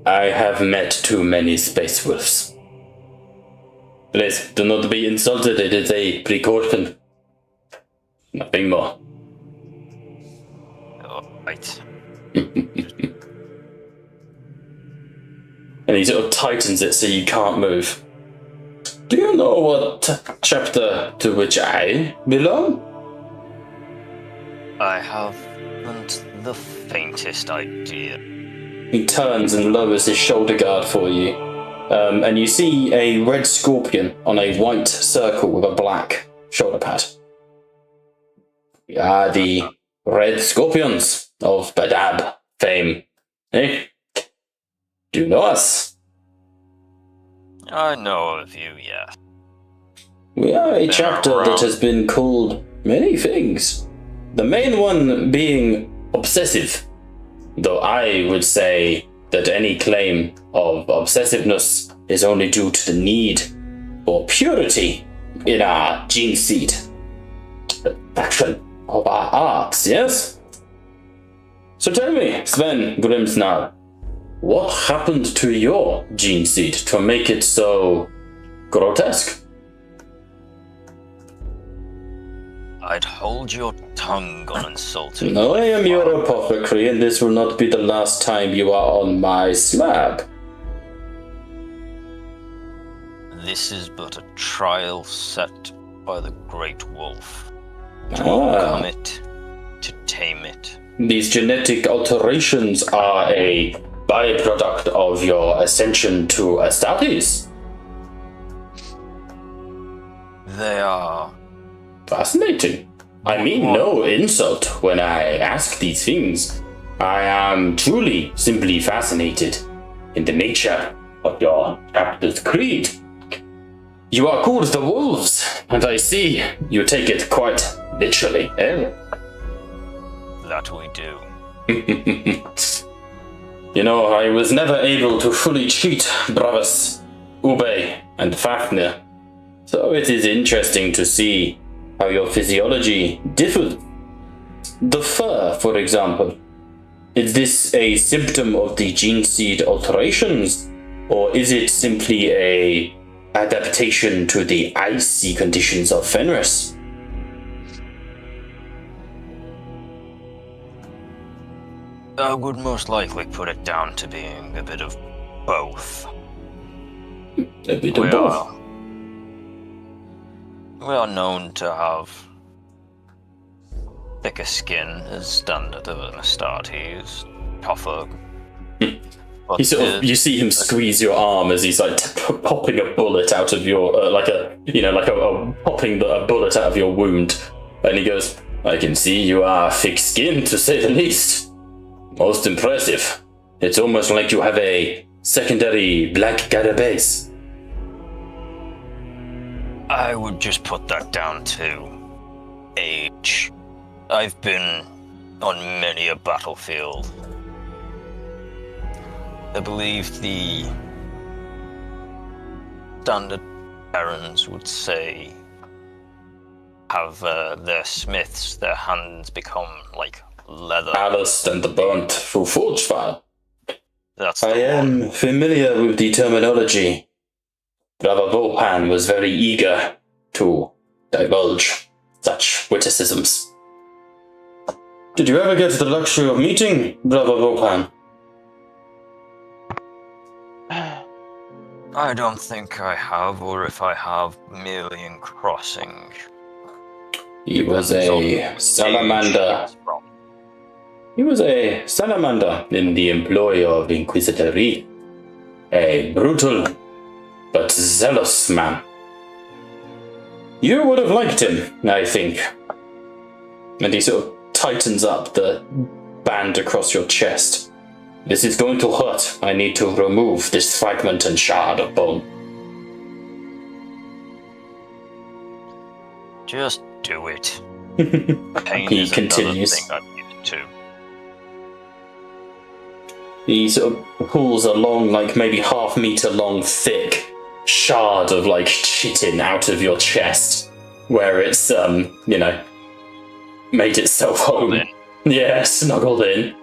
I have met too many space wolves. Please, do not be insulted. It is a precaution. Nothing more. Alright. And he sort of tightens it so you can't move. Do you know what chapter to which I belong? I haven't the faintest idea. He turns and lowers his shoulder guard for you. And you see a red scorpion on a white circle with a black shoulder pad. We are the Red Scorpions of Badab fame. Eh? Do you know us? I know of you, yeah. We are a chapter that has been called many things. The main one being obsessive. Though I would say that any claim of obsessiveness is only due to the need for purity in our gene seed. The passion of our arts, yes? So tell me, Sven Grimsnar, what happened to your gene seed to make it so grotesque? I'd hold your tongue on insulting. No, I am your apothecary, and this will not be the last time you are on my slab. This is but a trial set by the Great Wolf. To overcome it, to tame it. These genetic alterations are a byproduct of your ascension to Astartes. They are. Fascinating. I mean no insult when I ask these things. I am truly simply fascinated in the nature of your chapter's creed. You are called the Wolves, and I see you take it quite literally, eh? That we do. You know, I was never able to fully cheat Bravas, Ube, and Fafnir, so it is interesting to see how your physiology differs. The fur, for example. Is this a symptom of the gene seed alterations, or is it simply a adaptation to the icy conditions of Fenris? I would most likely put it down to being a bit of both. A bit of both. We are known to have thicker skin as standard of an Astartes, tougher. He sort of, you see him squeeze your arm as he's like popping a bullet out of your, popping a bullet out of your wound. And he goes, I can see you are thick-skinned to say the least. Most impressive. It's almost like you have a secondary black carapace. I would just put that down to age. I've been on many a battlefield. I believe the standard Terrans would say have their smiths, their hands become like leather. Calloused and burnt through forge fire. That's I the one. am familiar with the terminology. Brother Bopan was very eager to divulge such witticisms. Did you ever get the luxury of meeting Brother Bopan? I don't think I have, or if I have, merely in crossing. He was a salamander. He was a salamander in the employ of Inquisitory. A brutal but zealous man. You would have liked him, I think. And he sort of tightens up the band across your chest. This is going to hurt. I need to remove this fragment and shard of bone. Just do it. Pain He is continues. another thing I'm used to. He sort of pulls a long, like maybe half-meter long, thick shard of like chitin out of your chest, where it's made itself home. In. Yeah, snuggled in.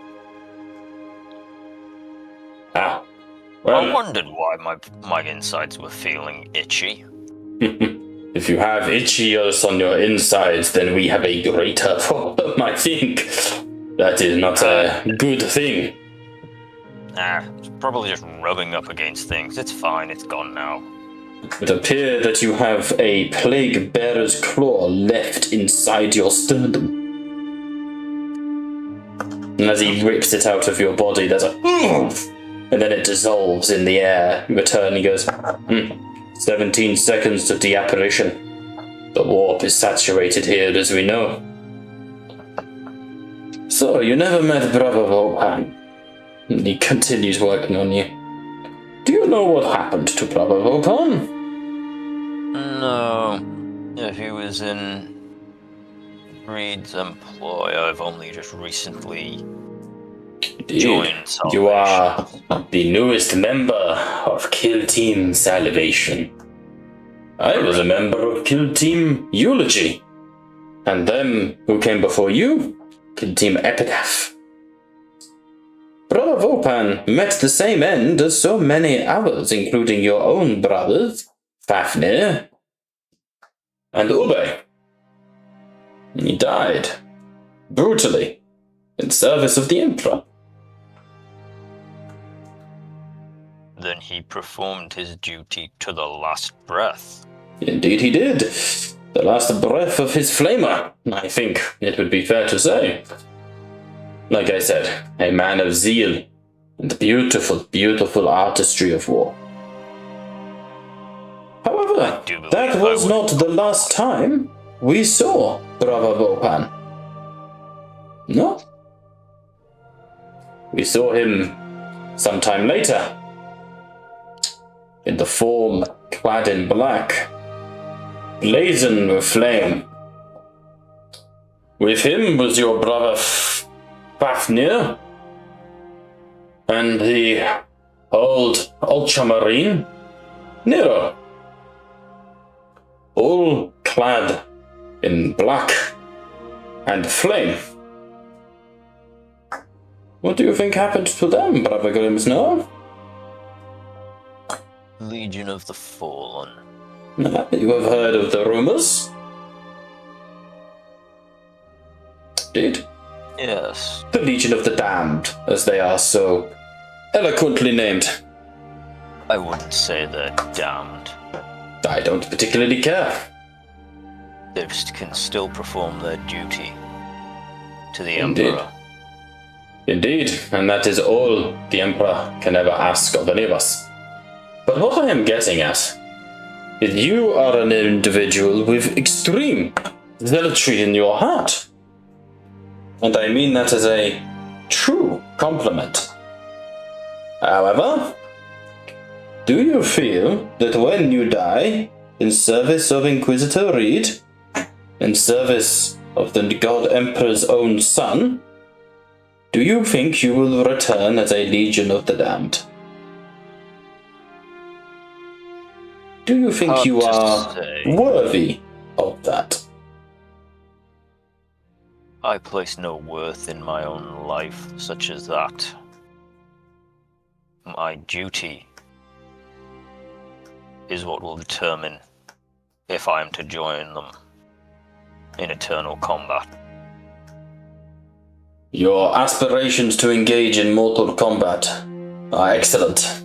Ah, well. I wondered why my insides were feeling itchy. If you have itchiers on your insides, then we have a greater problem, I think. That is not a good thing. It's probably just rubbing up against things. It's fine, it's gone now. It would appear that you have a plague bearer's claw left inside your sternum. And as he rips it out of your body, there's a and then it dissolves in the air. In return, he goes, 17 seconds to deapparition. The warp is saturated here, as we know. So, you never met Brother Vopan. And he continues working on you. Do you know what happened to Brother Vopan? No. If he was in Reed's employ, I've only just recently joined Salvation. You are the newest member of Kill Team Salvation. I was a member of Kill Team Eulogy. And them who came before you, Kill Team Epitaph. Brother Vopan met the same end as so many others, including your own brothers, Fafnir and Ube. And he died, brutally, in service of the Emperor. Then he performed his duty to the last breath. Indeed he did. The last breath of his flamer, I think it would be fair to say. Like I said, a man of zeal and beautiful, beautiful artistry of war. However, that was not the last time we saw Brother Vopan. No. We saw him sometime later, in the form clad in black, blazing with flame. With him was your brother Fafnir, and the old ultramarine Nero, all clad in black and flame. What do you think happened to them, Brother Grimsnow? Legion of the Fallen. You have heard of the rumors? Did? Yes. The Legion of the Damned, as they are so eloquently named. I wouldn't say they're damned. I don't particularly care. They can still perform their duty to the Indeed. Emperor. Indeed, and that is all the Emperor can ever ask of any of us. But what I am getting at is you are an individual with extreme zealotry in your heart. And I mean that as a true compliment. However, do you feel that when you die, in service of Inquisitor Reed, in service of the God Emperor's own son, do you think you will return as a Legion of the Damned? Do you think Hard you to are say. worthy of that? I place no worth in my own life such as that. My duty is what will determine if I am to join them in eternal combat. Your aspirations to engage in mortal combat are excellent.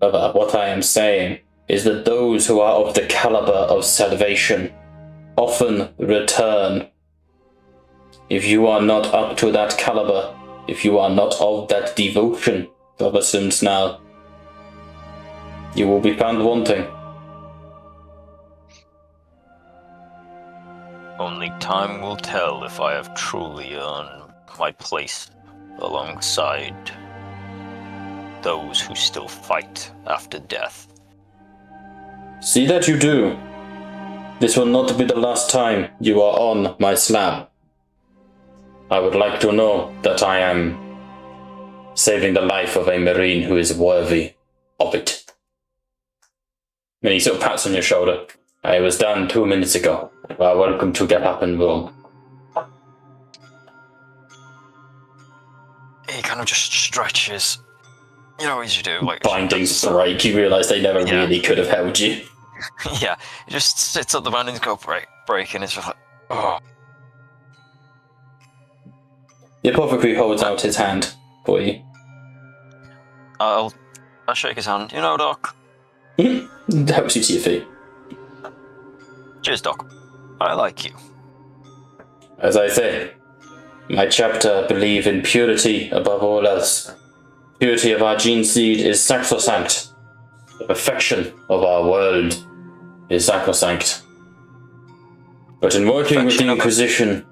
However, what I am saying is that those who are of the caliber of salvation often return. If you are not up to that caliber, if you are not of that devotion, Brother Simsnal, you will be found wanting. Only time will tell if I have truly earned my place alongside those who still fight after death. See that you do. This will not be the last time you are on my slab. I would like to know that I am saving the life of a Marine who is worthy of it. And he sort of pats on your shoulder. I was done 2 minutes ago. Well, welcome to Get Up and Roll. He kind of just stretches. You know, as you do, like Bindings break. You realise they never really could have held you. Yeah, he just sits up the bindings, go break, and it's just like, oh. The apothecary holds out his hand for you. I'll shake his hand. You know, Doc. Helps you to your feet. Cheers, Doc. I like you. As I say, my chapter believe in purity above all else. Purity of our gene seed is sacrosanct. The perfection of our world is sacrosanct. But in working with the Inquisition,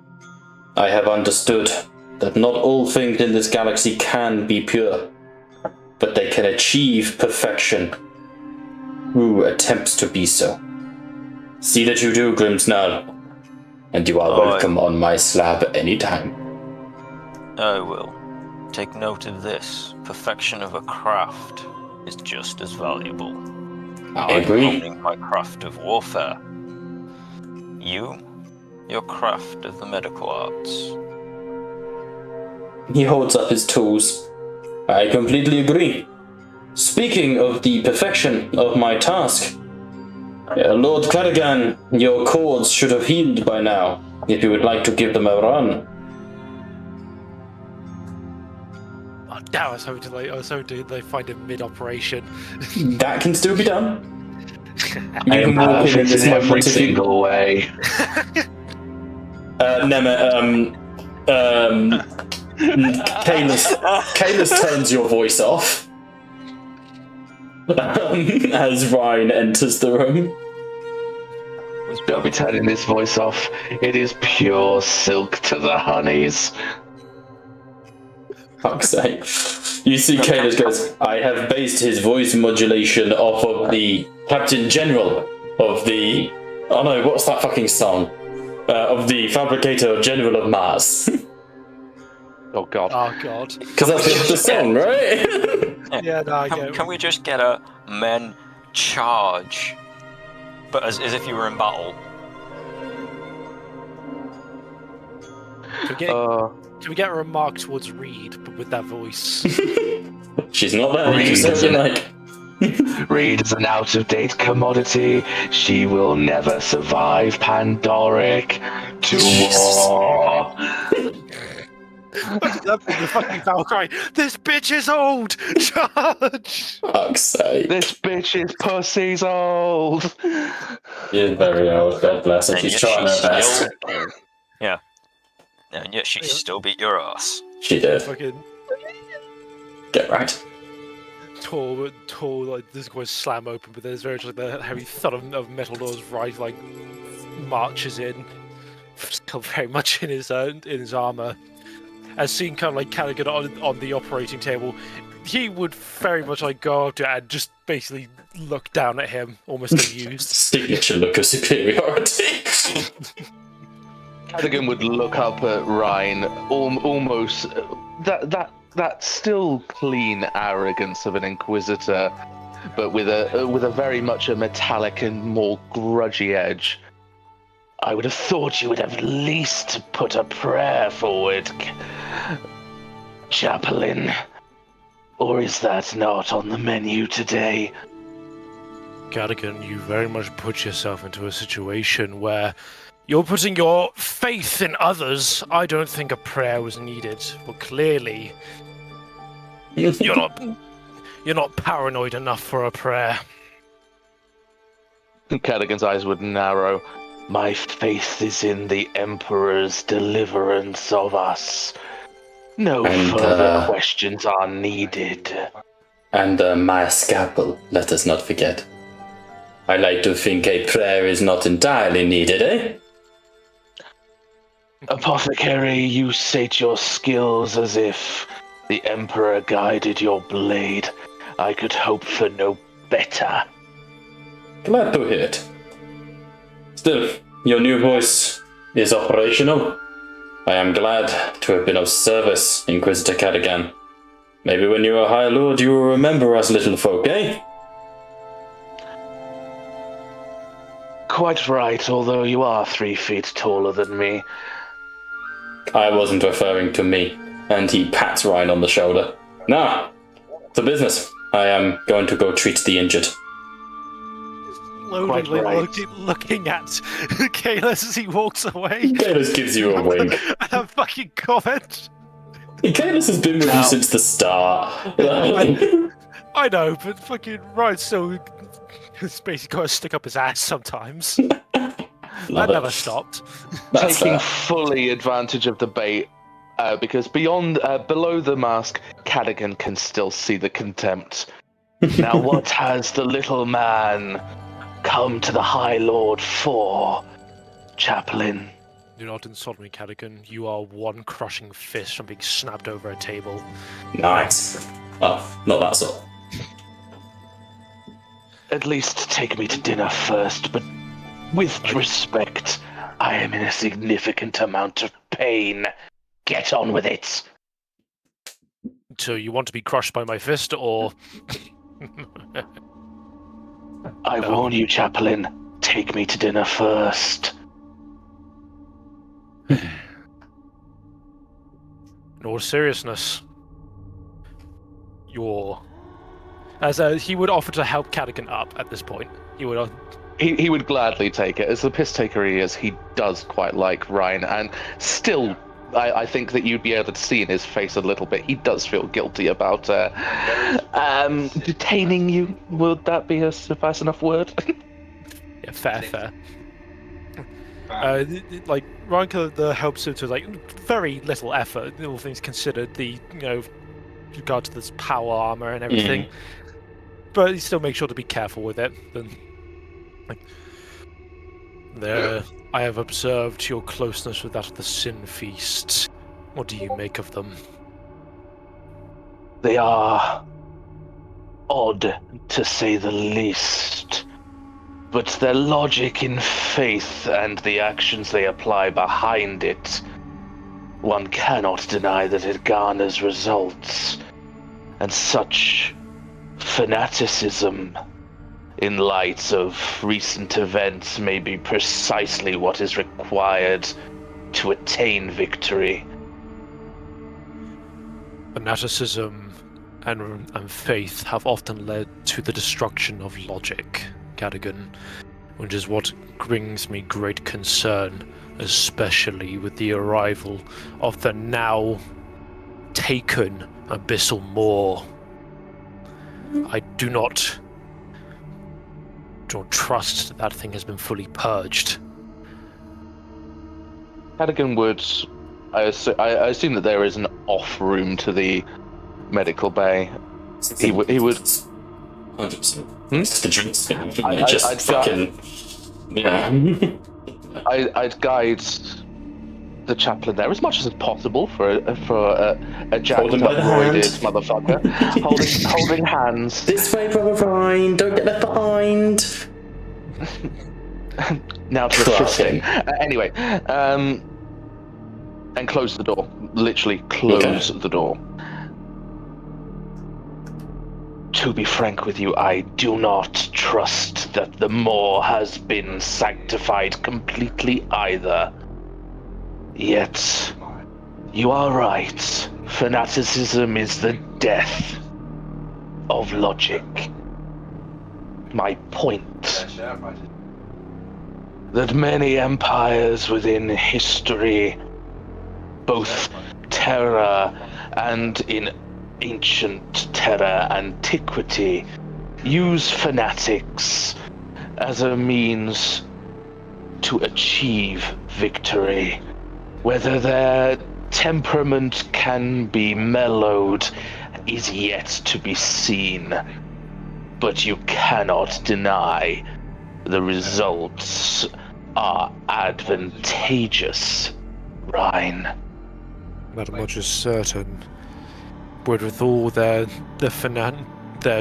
I have understood that not all things in this galaxy can be pure, but they can achieve perfection through attempts to be so. See that you do, Grimsnarl, and you are welcome on my slab anytime. I will. Take note of this. Perfection of a craft is just as valuable. I agree. Honing my craft of warfare. Your craft of the medical arts. He holds up his tools. I completely agree. Speaking of the perfection of my task, Lord Clarigan, your cords should have healed by now, if you would like to give them a run. Oh, damn, I was hoping they find him mid-operation. That can still be done. You I am can walk in perfect this in every moment if you... single way. Kalis turns your voice off as Ryan enters the room. Don't be turning this voice off. It is pure silk to the honeys. Fuck's sake. You see Kalis goes, I have based his voice modulation off of the Captain General of the... Oh no, what's that fucking song? Of the Fabricator General of Mars. Oh god. Oh god. Because that's the song, right? Yeah, no, I get it. Can we just get a men charge? But as if you were in battle. Can we get a remark towards Reed, but with that voice? She's not there. Reed You is said like... Reed is an out-of-date commodity. She will never survive Pandoric to war. The fucking battle cry. This bitch is old. Charge! Fuck's sake. This bitch's pussy's old. She's very old, God bless her. And She's yet trying her best. Yeah. And yet she still beat your ass. She did. Fucking Get right. tall, like this goes slam open, but there's very much like the heavy thud of metal doors right, like marches in, still very much in his armor. As seen kind of like Callaghan on the operating table, he would very much like go up to and just basically look down at him, almost amused. Signature look of superiority. Cadigan would look up at Ryan, almost that still clean arrogance of an inquisitor, but with a very much a metallic and more grudgy edge. I would have thought you would have at least put a prayer forward, Chaplain. Or is that not on the menu today? Cadigan, you very much put yourself into a situation where you're putting your faith in others. I don't think a prayer was needed, but clearly you're not paranoid enough for a prayer. Cadigan's eyes would narrow. My faith is in the Emperor's deliverance of us. No further questions are needed. And my scalpel, let us not forget. I like to think a prayer is not entirely needed, eh? Apothecary, you sate your skills as if the Emperor guided your blade. I could hope for no better. Glad to hear it. Still, your new voice is operational. I am glad to have been of service, Inquisitor Cadigan. Maybe when you are High Lord you will remember us little folk, eh? Quite right, although you are 3 feet taller than me. I wasn't referring to me. And he pats Ryan on the shoulder. Now, to business. I am going to go treat the injured. Slowly right. looking at Kalis as he walks away. Kalis gives you a wink. And a fucking comment. Kalis has been with you since the start. I know, but fucking Ryan still has basically got to stick up his ass sometimes. That never stopped. That's Taking fair. fully advantage of the bait, because below the mask, Cadigan can still see the contempt. Now what has the little man come to the High Lord for, Chaplain? Do not insult me, Cadigan. You are one crushing fist from being snapped over a table. Nice. Oh, not that sort. At least take me to dinner first, but with respect, I am in a significant amount of pain. Get on with it. So you want to be crushed by my fist, or... I warn you, Chaplain, take me to dinner first. In all seriousness, he would offer to help Cadigan up at this point. He would. He would gladly take it. As the piss taker he is, he does quite like Ryan, and still, I think that you'd be able to see in his face a little bit. He does feel guilty about detaining you. Would that be a suffice enough word? Yeah, fair. Like Ryan kind of helps him to very little effort, all things considered. Regard to this power armor and everything, but he still makes sure to be careful with it. I have observed your closeness with that of the Sin Feast. What do you make of them? They are odd, to say the least. But their logic in faith and the actions they apply behind it, one cannot deny that it garners results. And such fanaticism in light of recent events may be precisely what is required to attain victory. Fanaticism and faith have often led to the destruction of logic, Cadigan, which is what brings me great concern, especially with the arrival of the now taken Abyssal Maw. I do not trust that thing has been fully purged. Cadigan would... I assume that there is an off room to the medical bay. He would... 100%. It's the drinks. I'd guide the chaplain there as much as possible for a jacked Hold him by up the hand. roided motherfucker. holding hands. This way, brother Ryan. Don't get left behind. Now to the Crush fisting. him. Anyway, and close the door. Literally close the door. To be frank with you, I do not trust that the Maw has been sanctified completely either. Yet, you are right. Fanaticism is the death of logic. My point. That many empires within history, both Terra and in ancient Terra antiquity, use fanatics as a means to achieve victory. Whether their temperament can be mellowed is yet to be seen, but you cannot deny the results are advantageous, Rhine. That much is certain. But with all their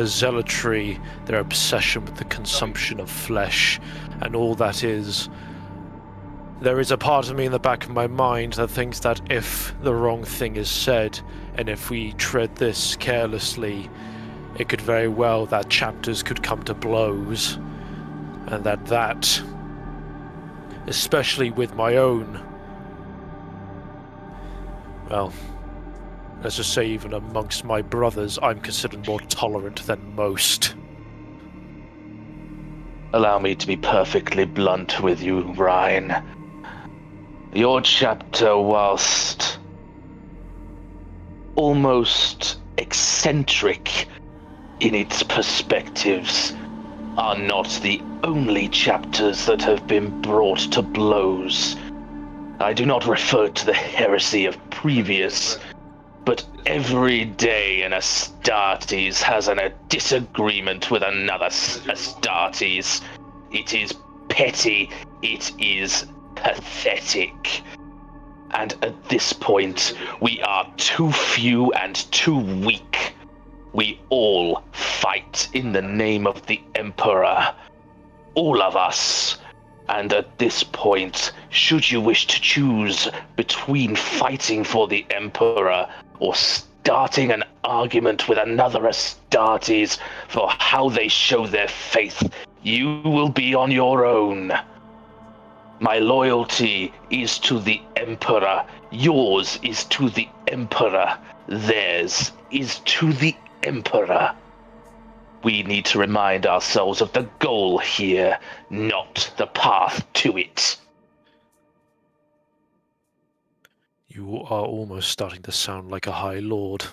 zealotry, their obsession with the consumption of flesh, and all that is, there is a part of me in the back of my mind that thinks that if the wrong thing is said, and if we tread this carelessly, it could very well that chapters could come to blows, and that, especially with my own, well, let's just say even amongst my brothers, I'm considered more tolerant than most. Allow me to be perfectly blunt with you, Rhine. Your chapter, whilst almost eccentric in its perspectives, are not the only chapters that have been brought to blows. I do not refer to the heresy of previous, but every day an Astartes has a disagreement with another Astartes. It is petty, it is pathetic. And at this point, we are too few and too weak. We all fight in the name of the Emperor. All of us. And at this point, should you wish to choose between fighting for the Emperor or starting an argument with another Astartes for how they show their faith, you will be on your own. My loyalty is to the Emperor. Yours is to the Emperor. Theirs is to the Emperor. We need to remind ourselves of the goal here, not the path to it. You are almost starting to sound like a High Lord.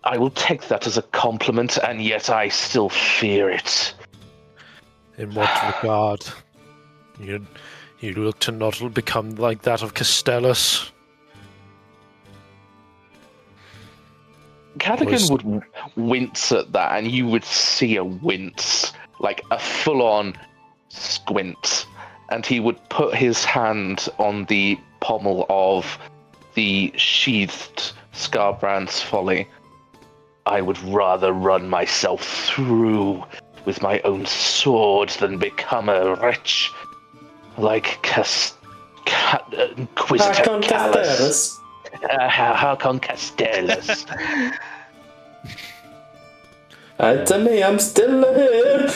I will take that as a compliment, and yet I still fear it. In what regard? You look to not become like that of Castellus? Cadigan would wince at that, and you would see a wince, like a full-on squint, and he would put his hand on the pommel of the sheathed Scarbrand's Folly. I would rather run myself through with my own sword than become a wretch like Inquisitor Callus. Hakon Castellus. To me, I'm still here.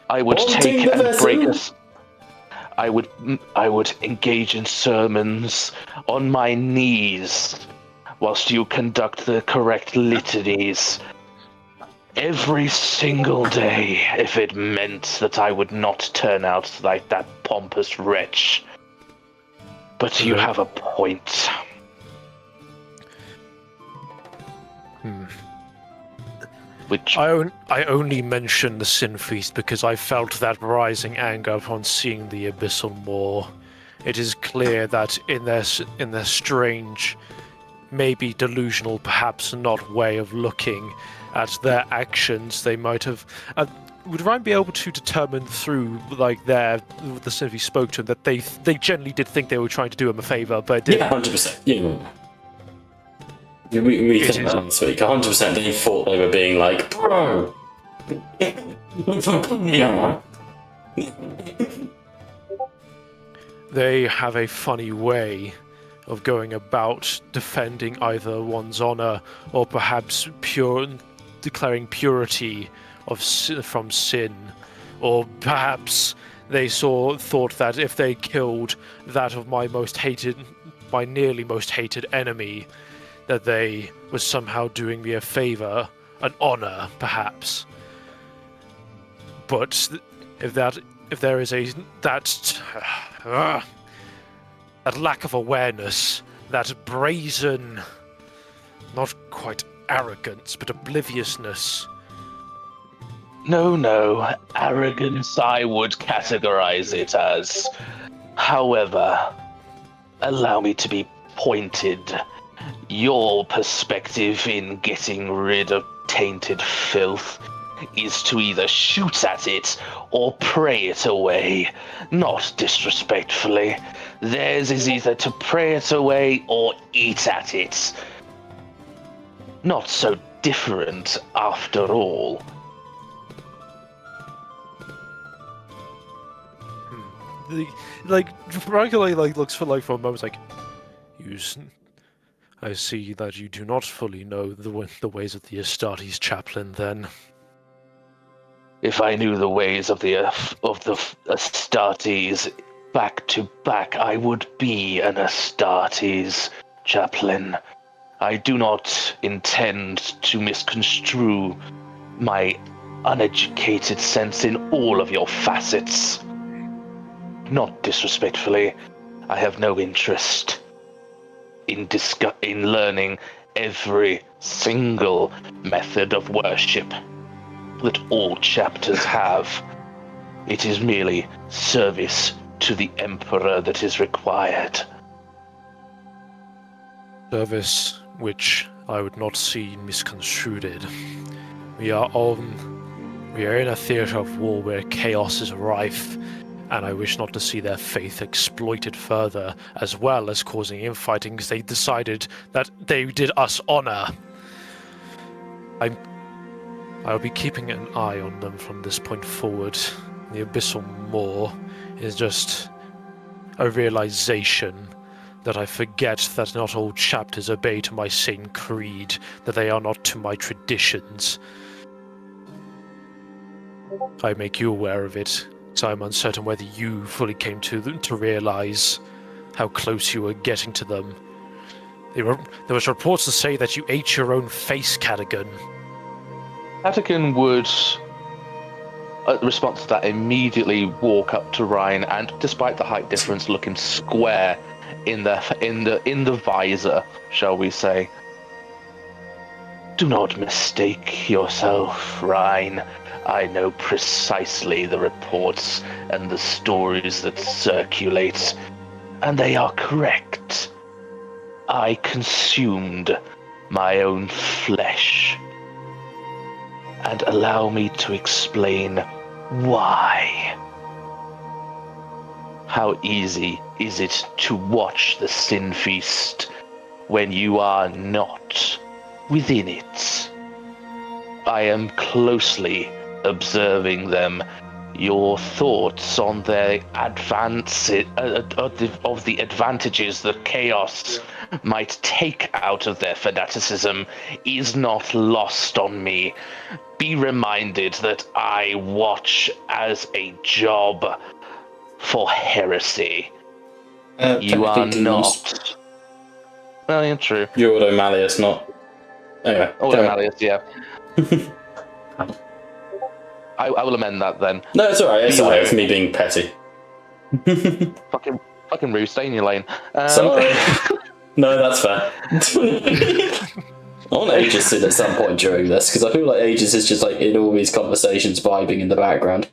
I would take and break us. I would engage in sermons on my knees whilst you conduct the correct litanies every single day if it meant that I would not turn out like that pompous wretch. But you have a point. Which I only mentioned the Sin Feast because I felt that rising anger upon seeing the Abyssal Maw. It is clear that in their strange, maybe delusional, perhaps not way of looking at their actions, they might have. would Ryan be able to determine through the stuff he spoke to him that they generally did think they were trying to do him a favor, but Yeah, 100%. Yeah. We think that last week. 100% they thought they were being like, bro. Yeah. They have a funny way of going about defending either one's honor or perhaps declaring purity from sin, or perhaps they thought that if they killed that of my nearly most hated enemy, that they were somehow doing me a favor, an honor, perhaps. But if there is that lack of awareness, that brazen, not quite arrogance, but obliviousness. No, arrogance I would categorize it as. However, allow me to be pointed. Your perspective in getting rid of tainted filth is to either shoot at it or pray it away. Not disrespectfully. Theirs is either to pray it away or eat at it. Not so different after all. Regularly looks for a moment I see that you do not fully know the ways of the Astartes chaplain, then. If I knew the ways of the Astartes back to back, I would be an Astartes chaplain. I do not intend to misconstrue my uneducated sense in all of your facets. Not disrespectfully, I have no interest in learning every single method of worship that all chapters have. It is merely service to the Emperor that is required. Service which I would not see misconstrued. We are in a theatre of war where chaos is rife, and I wish not to see their faith exploited further, as well as causing infighting, because they decided that they did us honor. I'll be keeping an eye on them from this point forward. The Abyssal Maw is just a realization that I forget that not all chapters obey to my same creed, that they are not to my traditions. I make you aware of it, so I'm uncertain whether you fully came to realize how close you were getting to them. There was reports to say that you ate your own face, Cadogan. Cadogan would, in response to that, immediately walk up to Ryan and, despite the height difference, look him square in the visor, shall we say. Do not mistake yourself, Ryan. I know precisely the reports and the stories that circulate, and they are correct. I consumed my own flesh. And allow me to explain why. How easy is it to watch the Sin Feast when you are not within it? I am closely observing them. Your thoughts on their of the advantages that chaos might take out of their fanaticism is not lost on me. Be reminded that I watch as a job for heresy. You are not. Well, yeah, true. You're Auto Malleus, not. Anyway. Auto Malleus, yeah. I will amend that then. No, it's alright. It's alright. It's me being petty. Fucking rude. Stay in your lane. No, that's fair. I want Aegis in at some point during this, because I feel like Aegis is just in all these conversations vibing in the background.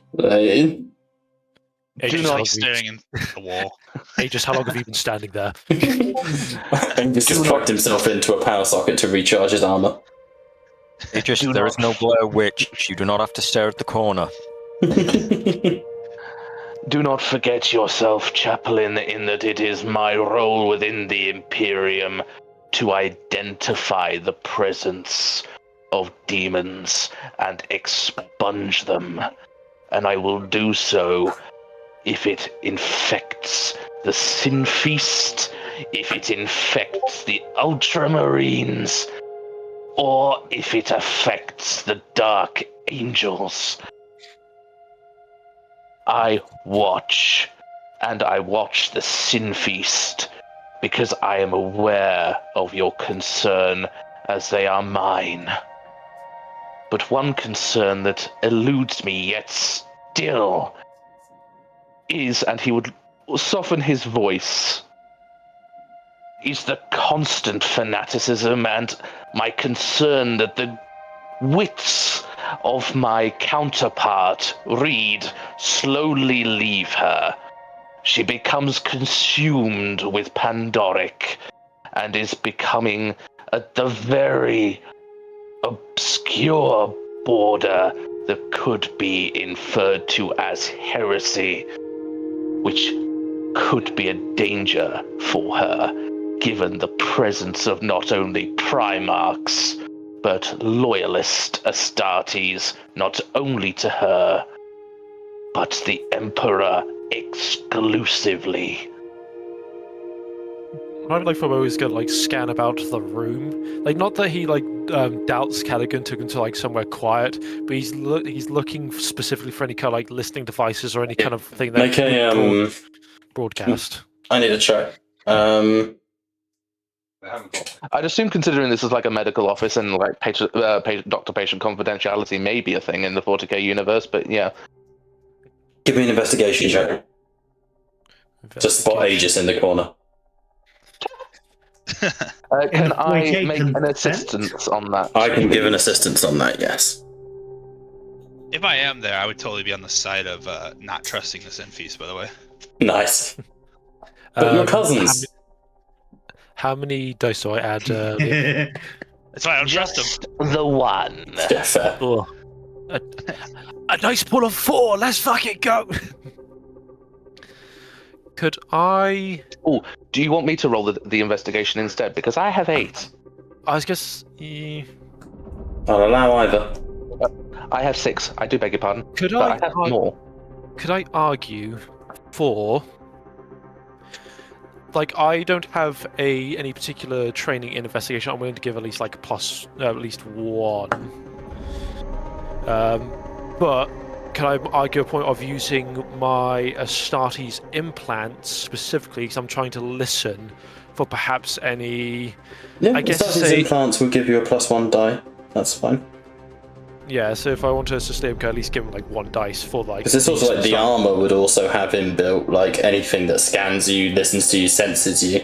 Aegis like staring in the wall. Aegis, how long have you been standing there? Aegis just plugged himself into a power socket to recharge his armor. There is no Blair Witch. You do not have to stare at the corner. Do not forget yourself, Chaplain, in that it is my role within the Imperium to identify the presence of demons and expunge them. And I will do so if it infects the Sin Feast, if it infects the Ultramarines, or if it affects the Dark Angels. I watch, and I watch the Sin Feast, because I am aware of your concern as they are mine. But one concern that eludes me yet still is, and he would soften his voice, is the constant fanaticism and my concern that the wits of my counterpart, Reed, slowly leave her. She becomes consumed with Pandoric and is becoming at the very obscure border that could be inferred to as heresy, which could be a danger for her, given the presence of not only Primarchs, but loyalist Astartes, not only to her, but the Emperor exclusively. I would like for always gonna scan about the room. Not that he doubts Callaghan took him to somewhere quiet, but he's looking specifically for any kind of listening devices or any kind of thing that Make a broadcast. I need to check. I'd assume, considering this is a medical office and doctor-patient confidentiality may be a thing in the 40k universe, but yeah. Give me an investigation check. Just spot Aegis in the corner. Can I make an assistance on that? I can give an assistance on that, yes. If I am there, I would totally be on the side of not trusting the Sin Feast, by the way. Nice. But your cousins. How many dice do I add? That's why I don't trust them. The one. Yeah, fair. Oh, a nice pull of 4. Let's fucking go. Could I? Oh, do you want me to roll the investigation instead? Because I have 8. I guess. I'll allow either. I have 6. I do beg your pardon. Could but I have more. Could I argue for? I don't have any particular training in investigation. I'm willing to give at least at least 1. But can I argue a point of using my Astartes implants specifically because I'm trying to listen for perhaps any... Yeah, I guess Astartes implants will give you a +1 die. That's fine. Yeah, so if I want to sustain him, can I at least give him 1 dice for Because it's also the armor would also have inbuilt anything that scans you, listens to you, senses you.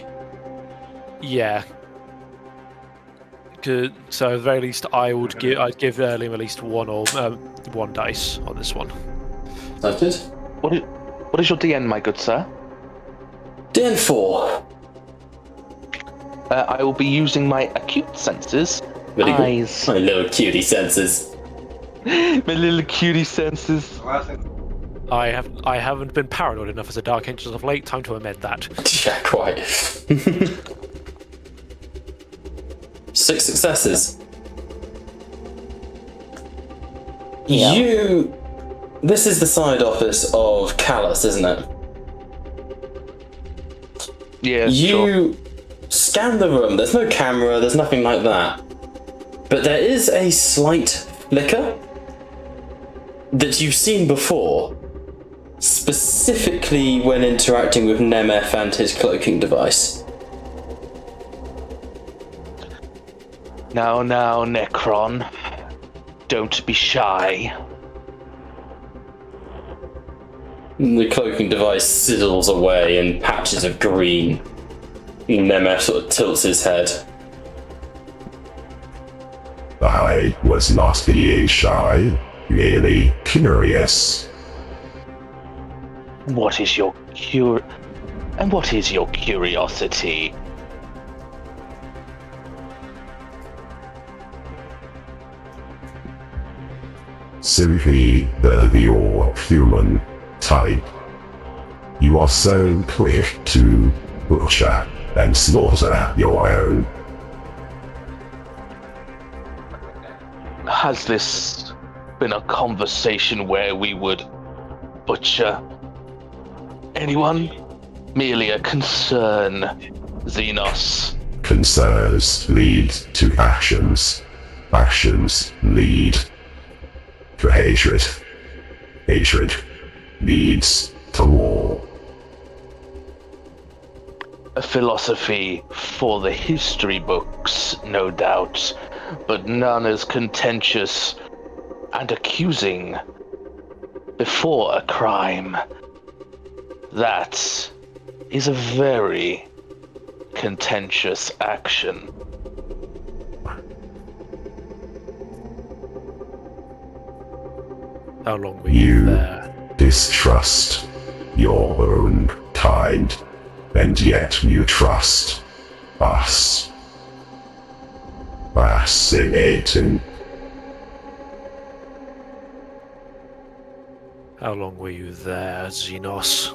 Yeah. Good. So at the very least, I'd give Liam at least 1 dice on this one. Sounds good. What is your DN, my good sir? DN 4. I will be using my acute senses. Very Eyes. good. My little cutie senses. My little cutie senses. I haven't been paranoid enough as a Dark Angel of late. Time to amend that. Yeah, quite. 6 successes. Yeah. This is the side office of Callus, isn't it? Yeah, You scan the room. There's no camera. There's nothing like that. But there is a slight flicker that you've seen before, specifically when interacting with Nemeth and his cloaking device. Now, Necron. Don't be shy. The cloaking device sizzles away in patches of green. Nemeth sort of tilts his head. I was not being shy, merely curious. What is your curiosity? simply that your human type. You are so quick to butcher and slaughter your own. Has this been a conversation where we would butcher anyone? Merely a concern, Xenos. Concerns lead to actions. Actions lead to hatred. Hatred leads to war. A philosophy for the history books, no doubt, but none as contentious and accusing before a crime. That is a very contentious action. How long were you there? Distrust your own kind, and yet you trust us. Fascinating. How long were you there, Xenos?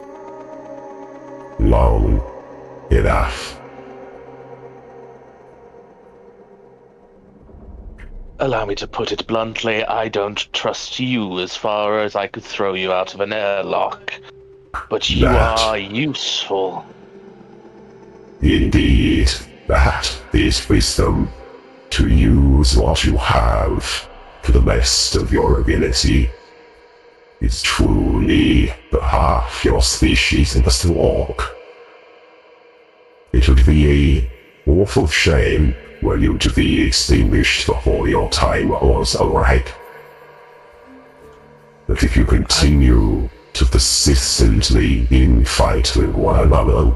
Long enough. Allow me to put it bluntly, I don't trust you as far as I could throw you out of an airlock. But you are useful. Indeed, that is wisdom. To use what you have to the best of your ability is truly the path your species must walk. It would be an awful shame were you to be extinguished before your time was ripe. But if you continue to persistently infight with one another,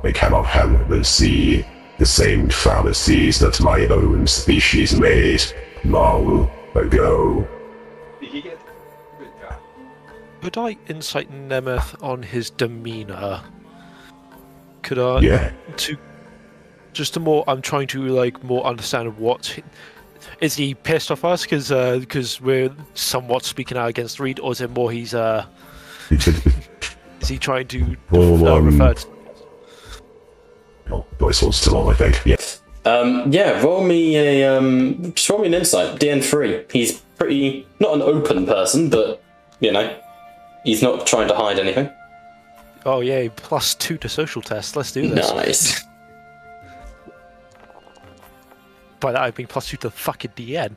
I cannot help but see the same fallacies that my own species made long ago. Could I insight Nemeth on his demeanor? Could I? Yeah. I'm trying to more understand what. Is he pissed off us because we're somewhat speaking out against Reed, or is it more is he trying to refer to? Oh, voice was still on, I think. Yeah. Roll me an insight. DN3. He's pretty not an open person, but he's not trying to hide anything. Oh yay! +2 to social test. Let's do this. Nice. By that I mean +2 to fucking DN.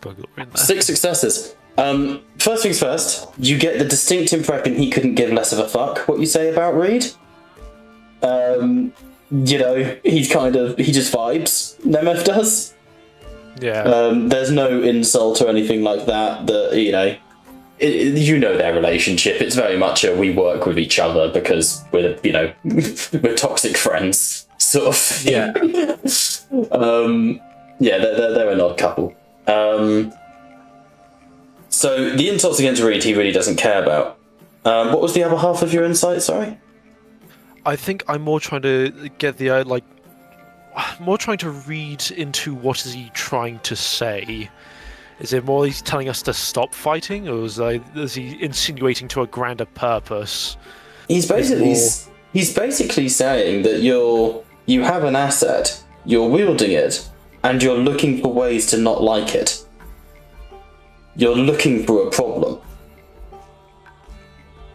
Burglar in there. 6 successes. First things first, you get the distinct impression he couldn't give less of a fuck what you say about Reed. He just vibes. Nemeth does. Yeah. There's no insult or anything like that. Their relationship. It's very much a we work with each other because we're we're toxic friends sort of thing. Yeah. They're an odd couple. So the insults against Reed, he really doesn't care about. What was the other half of your insight? Sorry. I think I'm more trying to get the more trying to read into what is he trying to say. Is it more he's telling us to stop fighting, or is he insinuating to a grander purpose? He's basically saying that you have an asset, you're wielding it, and you're looking for ways to not like it. You're looking for a problem.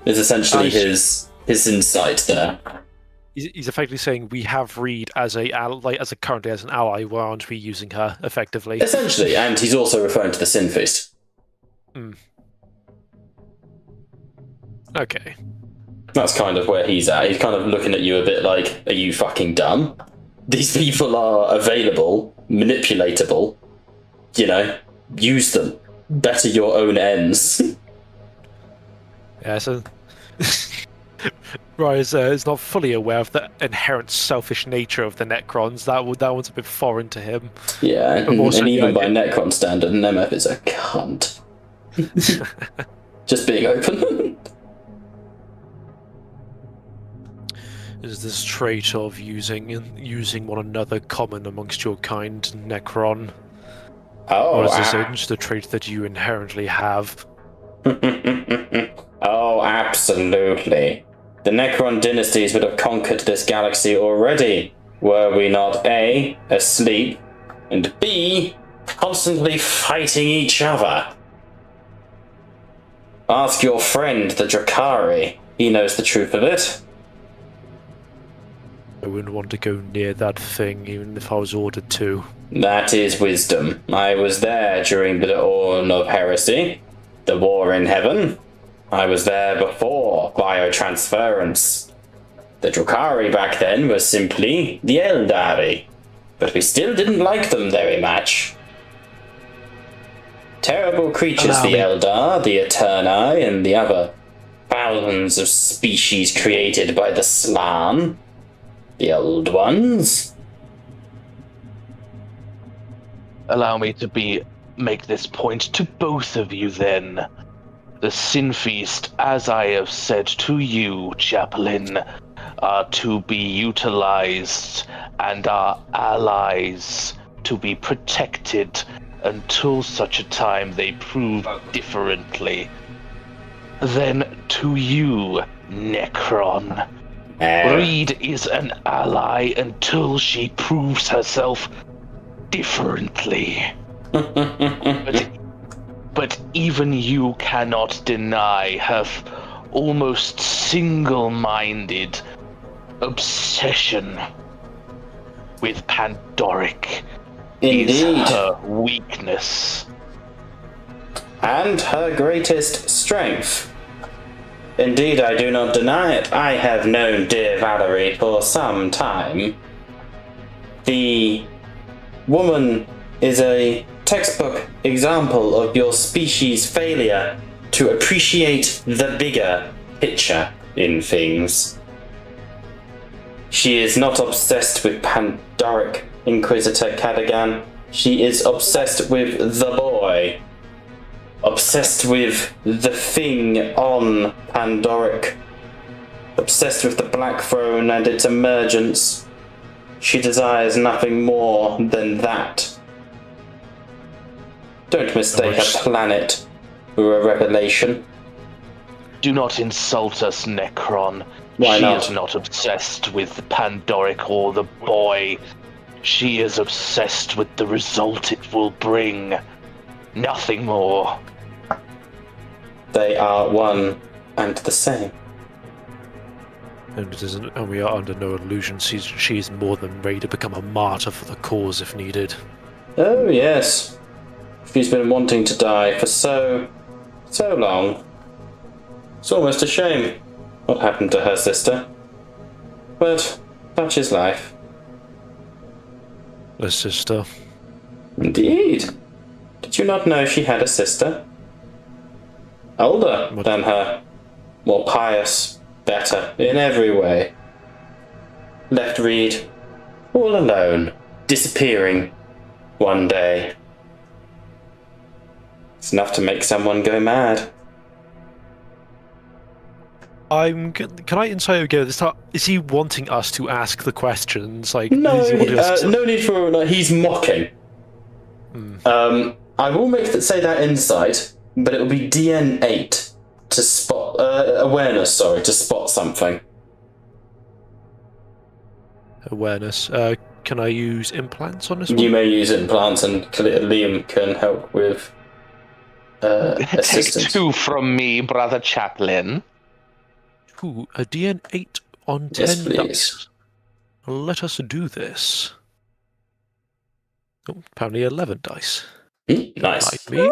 Is essentially his insight there. He's effectively saying we have Reed currently as an ally. Why aren't we using her effectively? Essentially, and he's also referring to the Sin Feast. Okay. That's kind of where he's at. He's kind of looking at you a bit like, are you fucking dumb? These people are available, manipulatable. Use them. Better your own ends. Yeah, so Rise is not fully aware of the inherent selfish nature of the Necrons. That one's a bit foreign to him. Yeah, and even by Necron standard, Nemeth is a cunt. Just being open. Is this trait of using one another common amongst your kind, Necron? Oh, Or is this just a trait that you inherently have? Oh, absolutely. The Necron dynasties would have conquered this galaxy already, were we not A, asleep, and B, constantly fighting each other. Ask your friend, the Drakari. He knows the truth of it. I wouldn't want to go near that thing, even if I was ordered to. That is wisdom. I was there during the dawn of heresy, the war in heaven. I was there before biotransference. The Drakari back then was simply the Eldari, but we still didn't like them very much. Terrible creatures, the Eldar, the Eterni, and the other thousands of species created by the Slan. The Old Ones. Allow me to make this point to both of you then. The Sin Feast, as I have said to you, Chaplain, are to be utilized and our allies to be protected until such a time they prove differently. Then to you, Necron. Reed is an ally until she proves herself differently. But even you cannot deny her almost single-minded obsession with Pandoric. Indeed. Is her weakness. And her greatest strength. Indeed, I do not deny it. I have known dear Valerie for some time. The woman is a textbook example of your species' failure to appreciate the bigger picture in things. She is not obsessed with Pandoric, Inquisitor Cadigan. She is obsessed with the boy. Obsessed with the thing on Pandoric. Obsessed with the Blackthrone and its emergence. She desires nothing more than that. Don't mistake a planet for a revelation. Do not insult us, Necron. Why she not? is not obsessed with Pandoric or the boy. She is obsessed with the result it will bring. Nothing more. They are one and the same. And we are under no illusion she's more than ready to become a martyr for the cause if needed. Oh, yes. She's been wanting to die for so long. It's almost a shame what happened to her sister. But such is life. A sister. Indeed. Did you not know she had a sister? Older than her. More pious. Better in every way. Left Reed all alone. Disappearing one day. It's enough to make someone go mad. Can I insight again? Is he wanting us to ask the questions? Like, No, is he wanting us to... no need for. No, he's mocking. I will say that insight, but it will be DN8 to spot awareness. Sorry, to spot something. Awareness. Can I use implants on this one? You may use implants, and Liam can help with assistance. Take 2 from me, Brother Chaplain. Ooh, a DN8 on 10 Yes, please. dice. Let us do this. Oh, apparently 11 dice. Nice. Lie to me.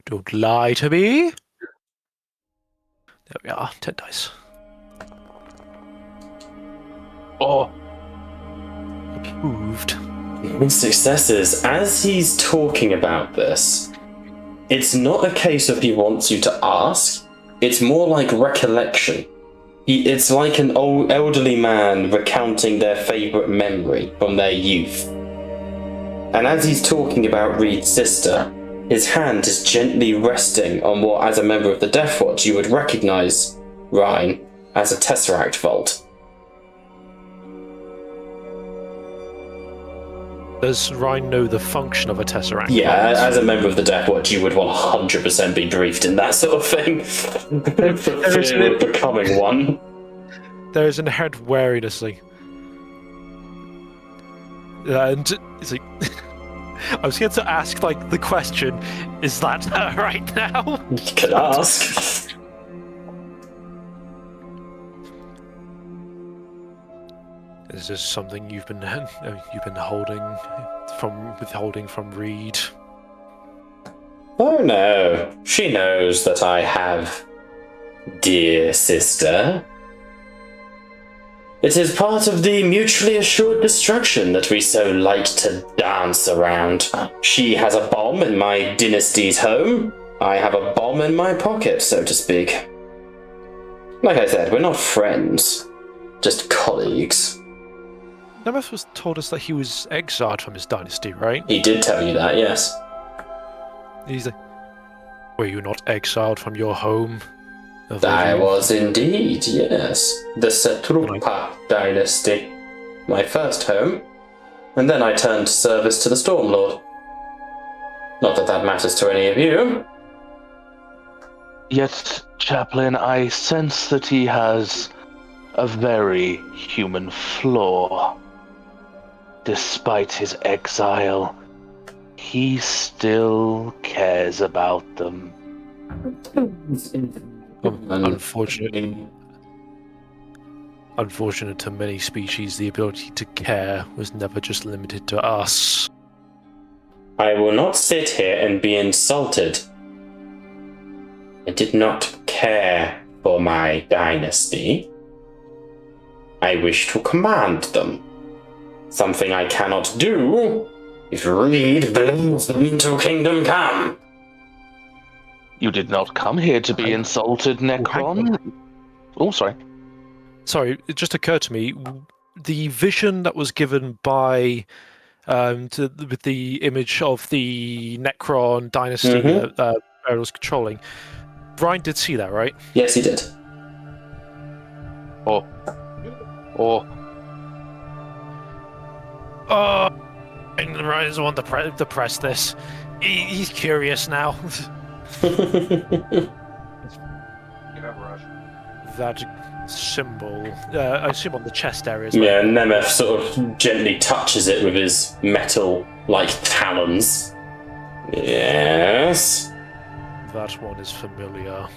Don't lie to me. There we are, 10 dice. Oh, Approved. Successes. As he's talking about this, it's not a case of he wants you to ask. It's more like recollection. It's like an old elderly man recounting their favourite memory from their youth. And as he's talking about Reed's sister, his hand is gently resting on what, as a member of the Death Watch, you would recognise, Ryan, as a Tesseract vault. Does Ryan know the function of a tesseract? Yeah, as a member of the Death Watch, you would 100% be briefed in that sort of thing. For fear of becoming one. There is an inherent wariness, like, and it's like, I was here to ask, like, the question: is that right now? You could ask. Is this something you've been withholding from Reed? Oh no, she knows that I have, dear sister. It is part of the mutually assured destruction that we so like to dance around. She has a bomb in my dynasty's home. I have a bomb in my pocket, so to speak. Like I said, we're not friends, just colleagues. Nemeth was told us that he was exiled from his dynasty, right? He did tell you that, yes. He's like, were you not exiled from your home? I was indeed, yes. The Setrupa dynasty. My first home. And then I turned to service to the Stormlord. Not that that matters to any of you. Yet, Chaplain, I sense that he has a very human flaw. Despite his exile, he still cares about them. Unfortunate to many species, the ability to care was never just limited to us. I will not sit here and be insulted. I did not care for my dynasty. I wish to command them. Something I cannot do if Reed brings them to Kingdom Come. You did not come here to be insulted, Necron. Oh, sorry. Sorry, it just occurred to me, the vision that was given by with the image of the Necron dynasty that was controlling. Brian did see that, right? Yes, he did. Oh, Ryan's the one to press this. He's curious now. That symbol, I assume on the chest area as well. Yeah, Nemeth sort of gently touches it with his metal-like talons. Yes? That one is familiar.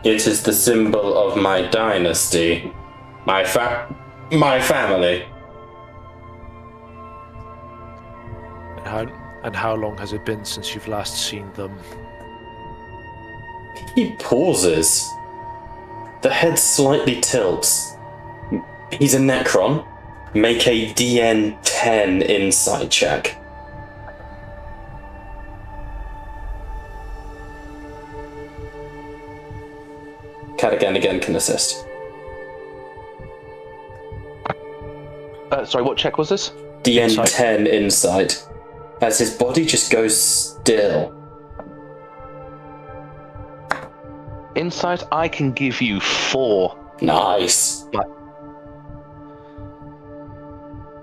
It is the symbol of my dynasty. My family. And how long has it been since you've last seen them? He pauses. The head slightly tilts. He's a Necron. Make a DN 10 insight check. Cadigan again can assist. sorry, what check was this? DN 10 insight. As his body just goes still. Insight, I can give you 4. Nice.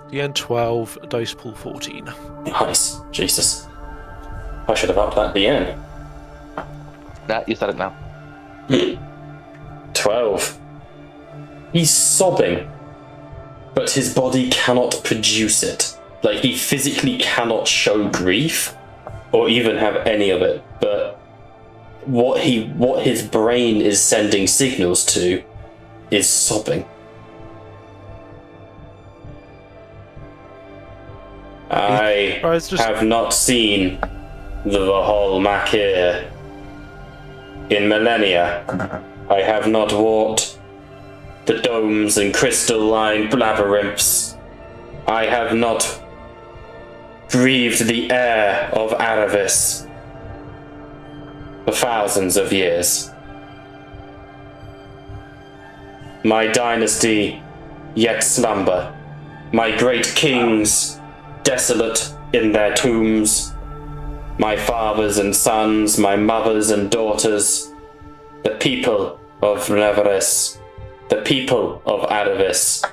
DN 12, dice pool 14. Nice. Jesus. I should have upped that DN. Nah, you said it now. 12. He's sobbing, but his body cannot produce it. Like, he physically cannot show grief, or even have any of it, but what his brain is sending signals to is sobbing. I have not seen the Vahol Makir in millennia. I have not walked the domes and crystal-lined labyrinths. I have not breathed the air of Aravis for thousands of years. My dynasty yet slumber. My great kings desolate in their tombs. My fathers and sons, my mothers and daughters. The people of Neveris, the people of Aravis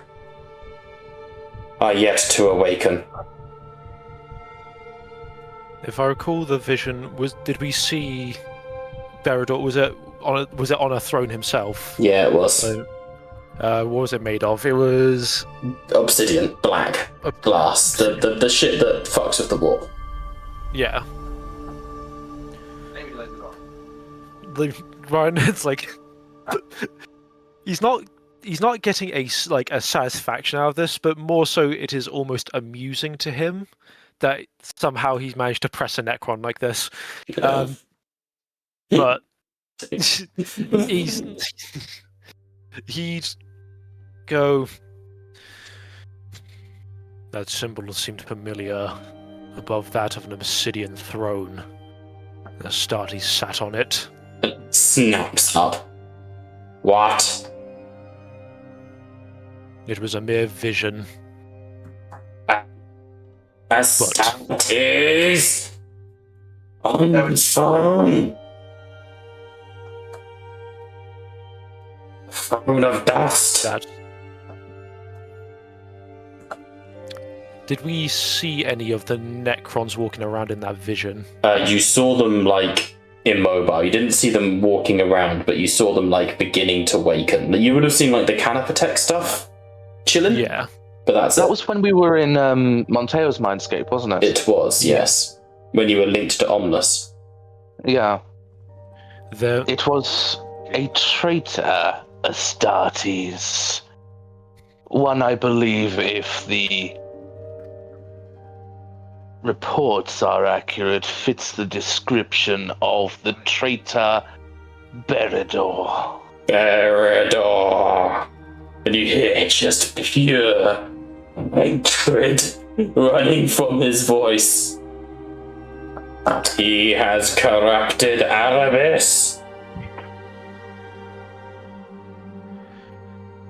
are yet to awaken. If I recall the vision, did we see Berador? Was it on a throne himself? Yeah, it was. So, what was it made of? It was Obsidian, black, glass, the shit that fucks with the warp. yeah. Ryan, it's like he's not getting a satisfaction out of this, but more so it is almost amusing to him that somehow he's managed to press a Necron like this. But he'd go. That symbol seemed familiar, above that of an obsidian throne. Astartes sat on it. Snaps up. What? It was a mere vision. Astartes on the throne. Throne of dust. Did we see any of the Necrons walking around in that vision? You saw them immobile. You didn't see them walking around, but you saw them beginning to waken. You would have seen the Canopatech stuff chilling. Yeah. But that was when we were in Monteo's Mindscape, wasn't it? It was, yes. When you were linked to Omnus. Yeah. It was a traitor, Astartes. One, I believe, if the reports are accurate, fits the description of the traitor Berador. Berador. And you hear just pure hatred running from his voice. But he has corrupted Arabis.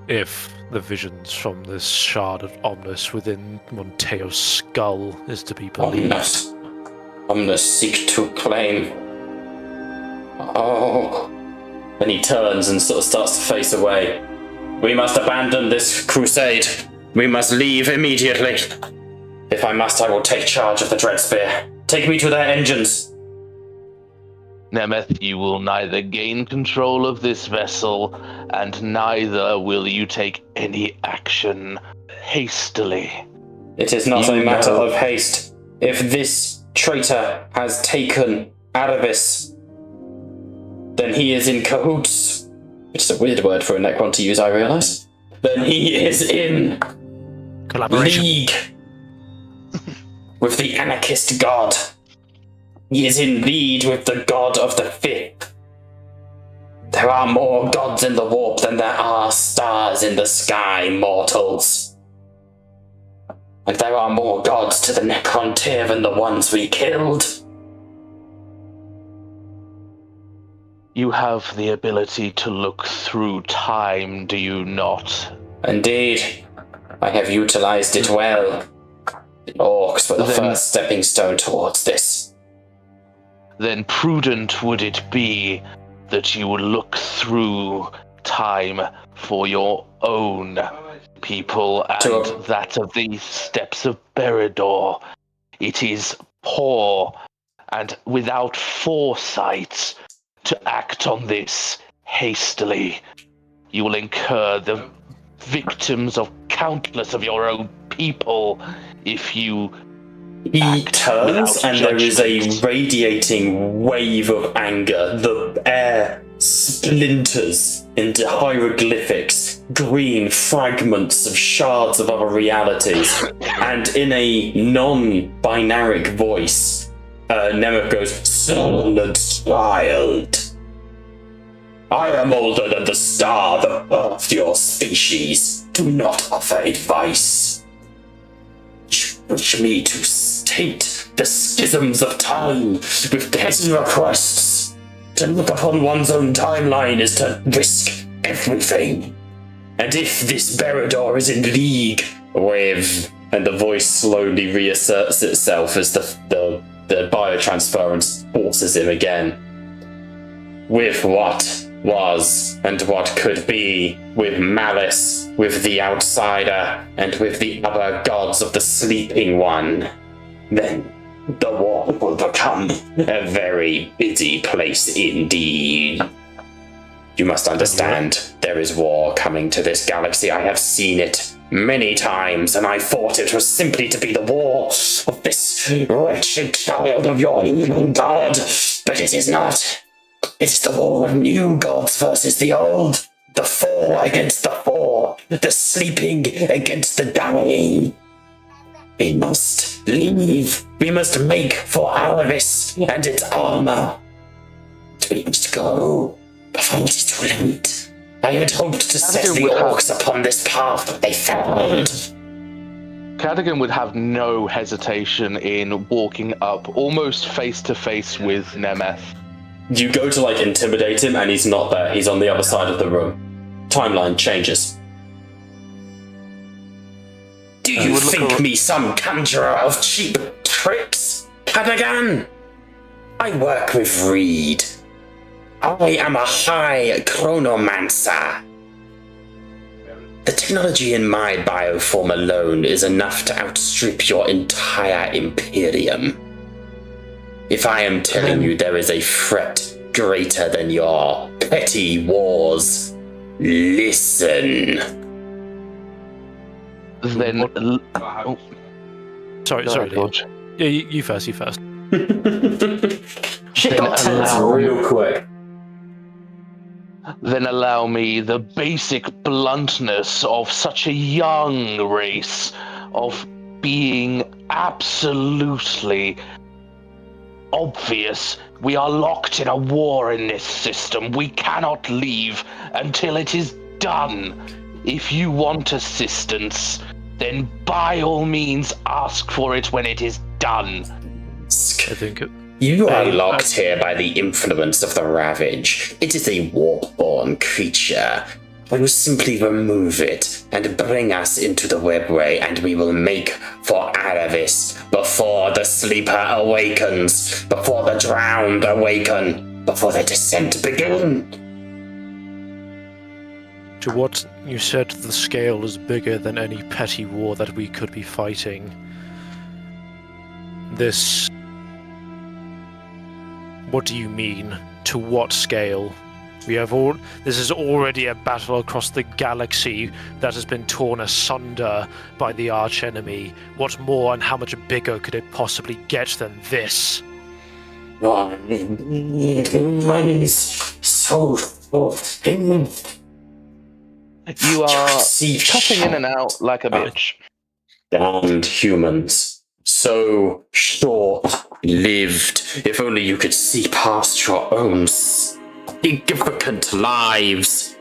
If the visions from this shard of Omnus within Monteo's skull is to be believed. Omnus seek to claim. Oh. And he turns and sort of starts to face away. We must abandon this crusade. We must leave immediately. If I must, I will take charge of the Dreadspear. Take me to their engines. Nemeth, you will neither gain control of this vessel, and neither will you take any action hastily. It is not a matter of haste. If this traitor has taken Arabis, then he is in cahoots. Which is a weird word for a Necron to use, I realise. Then he is in collaboration league with the anarchist god. He is in league with the god of the fifth. There are more gods in the warp than there are stars in the sky, mortals. And there are more gods to the Necron tier than the ones we killed. You have the ability to look through time, do you not? Indeed. I have utilized it well. The orcs were the first stepping stone towards this. Then prudent would it be that you would look through time for your own people and that of the steps of Berador. It is poor and without foresight to act on this hastily. You will incur the victims of countless of your own people if you He turns and there is a radiating wave of anger. The air splinters into hieroglyphics, green fragments of shards of other realities, and in a non-binaric voice, Nemeth goes, "Son and child, I am older than the star that birthed your species. Do not offer advice. Wish me to state the schisms of time with petty requests. To look upon one's own timeline is to risk everything. And if this Berador is in league with..." And the voice slowly reasserts itself as the biotransference forces him again. "With what was and what could be, with malice, with the outsider, and with the other gods of the sleeping one, then The warp will become a very busy place indeed. You must understand, there is war coming to this galaxy. I have seen it many times, and I thought it was simply to be the war of this wretched child of your evil god. But it is not. It is the war of new gods versus the old. The four against the four. The sleeping against the dying. We must leave. We must make for Aravis and its armor. We must go before it is too late. I had hoped to set the orcs upon this path, but they failed. Cadogan would have no hesitation in walking up almost face to face with Nemeth. You go to intimidate him, and he's not there. He's on the other side of the room. Timeline changes. Do you think me some conjurer of cheap tricks, Cadogan? I work with Reed. I am a high chronomancer. The technology in my bioform alone is enough to outstrip your entire Imperium. If I am telling you there is a threat greater than your petty wars, listen. Then... Sorry, George. Yeah, you first. Shit got tense real quick. Then allow me the basic bluntness of such a young race, of being absolutely obvious. We are locked in a war in this system. We cannot leave until it is done. If you want assistance, then by all means ask for it when it is done. I think You are locked here by the influence of the Ravage. It is a warp-born creature. We will simply remove it and bring us into the webway, and we will make for Aravis before the sleeper awakens, before the drowned awaken, before the descent begin. To what you said, the scale is bigger than any petty war that we could be fighting. This... What do you mean? To what scale? This is already a battle across the galaxy that has been torn asunder by the archenemy. What more and how much bigger could it possibly get than this? You are cutting in and out like a bitch. Damned humans. So short-lived. If only you could see past your own significant lives.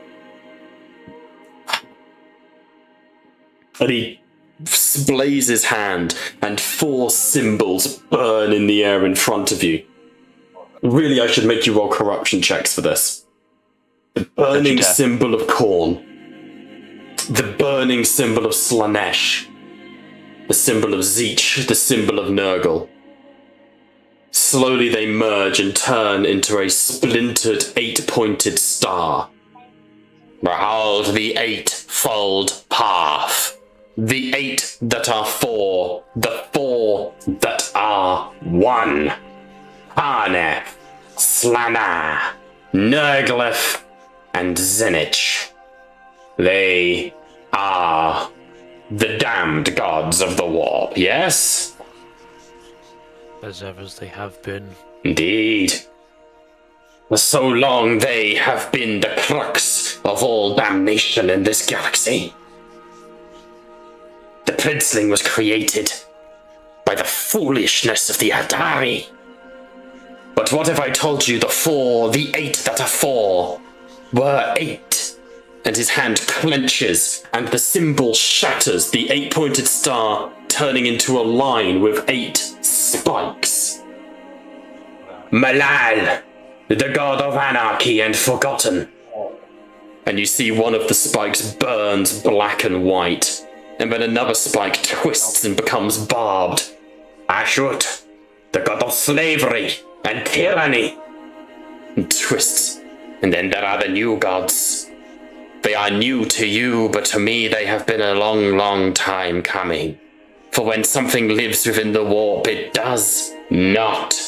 And he displays his hand, and 4 symbols burn in the air in front of you. Really, I should make you roll corruption checks for this. The burning symbol of Khorne. The burning symbol of Slanesh. The symbol of Zeech. The symbol of Nurgle. Slowly they merge and turn into a splintered 8-pointed star. Behold the 8-fold path. The 8 that are 4. The 4 that are 1. Harnef, Slana, Nurglef, and Zenich. They are the damned gods of the warp, yes? As ever as they have been. Indeed. For so long they have been the crux of all damnation in this galaxy. The Princeling was created by the foolishness of the Adari. But what if I told you the 8 that are 4 were 8? And his hand clenches, and the symbol shatters, the 8-pointed star turning into a line with 8 spikes. Malal, the god of anarchy and forgotten. And you see one of the spikes burns black and white, and then another spike twists and becomes barbed. Ashut, the god of slavery and tyranny. And twists. And then there are the new gods. They are new to you, but to me they have been a long, long time coming. For when something lives within the warp, it does not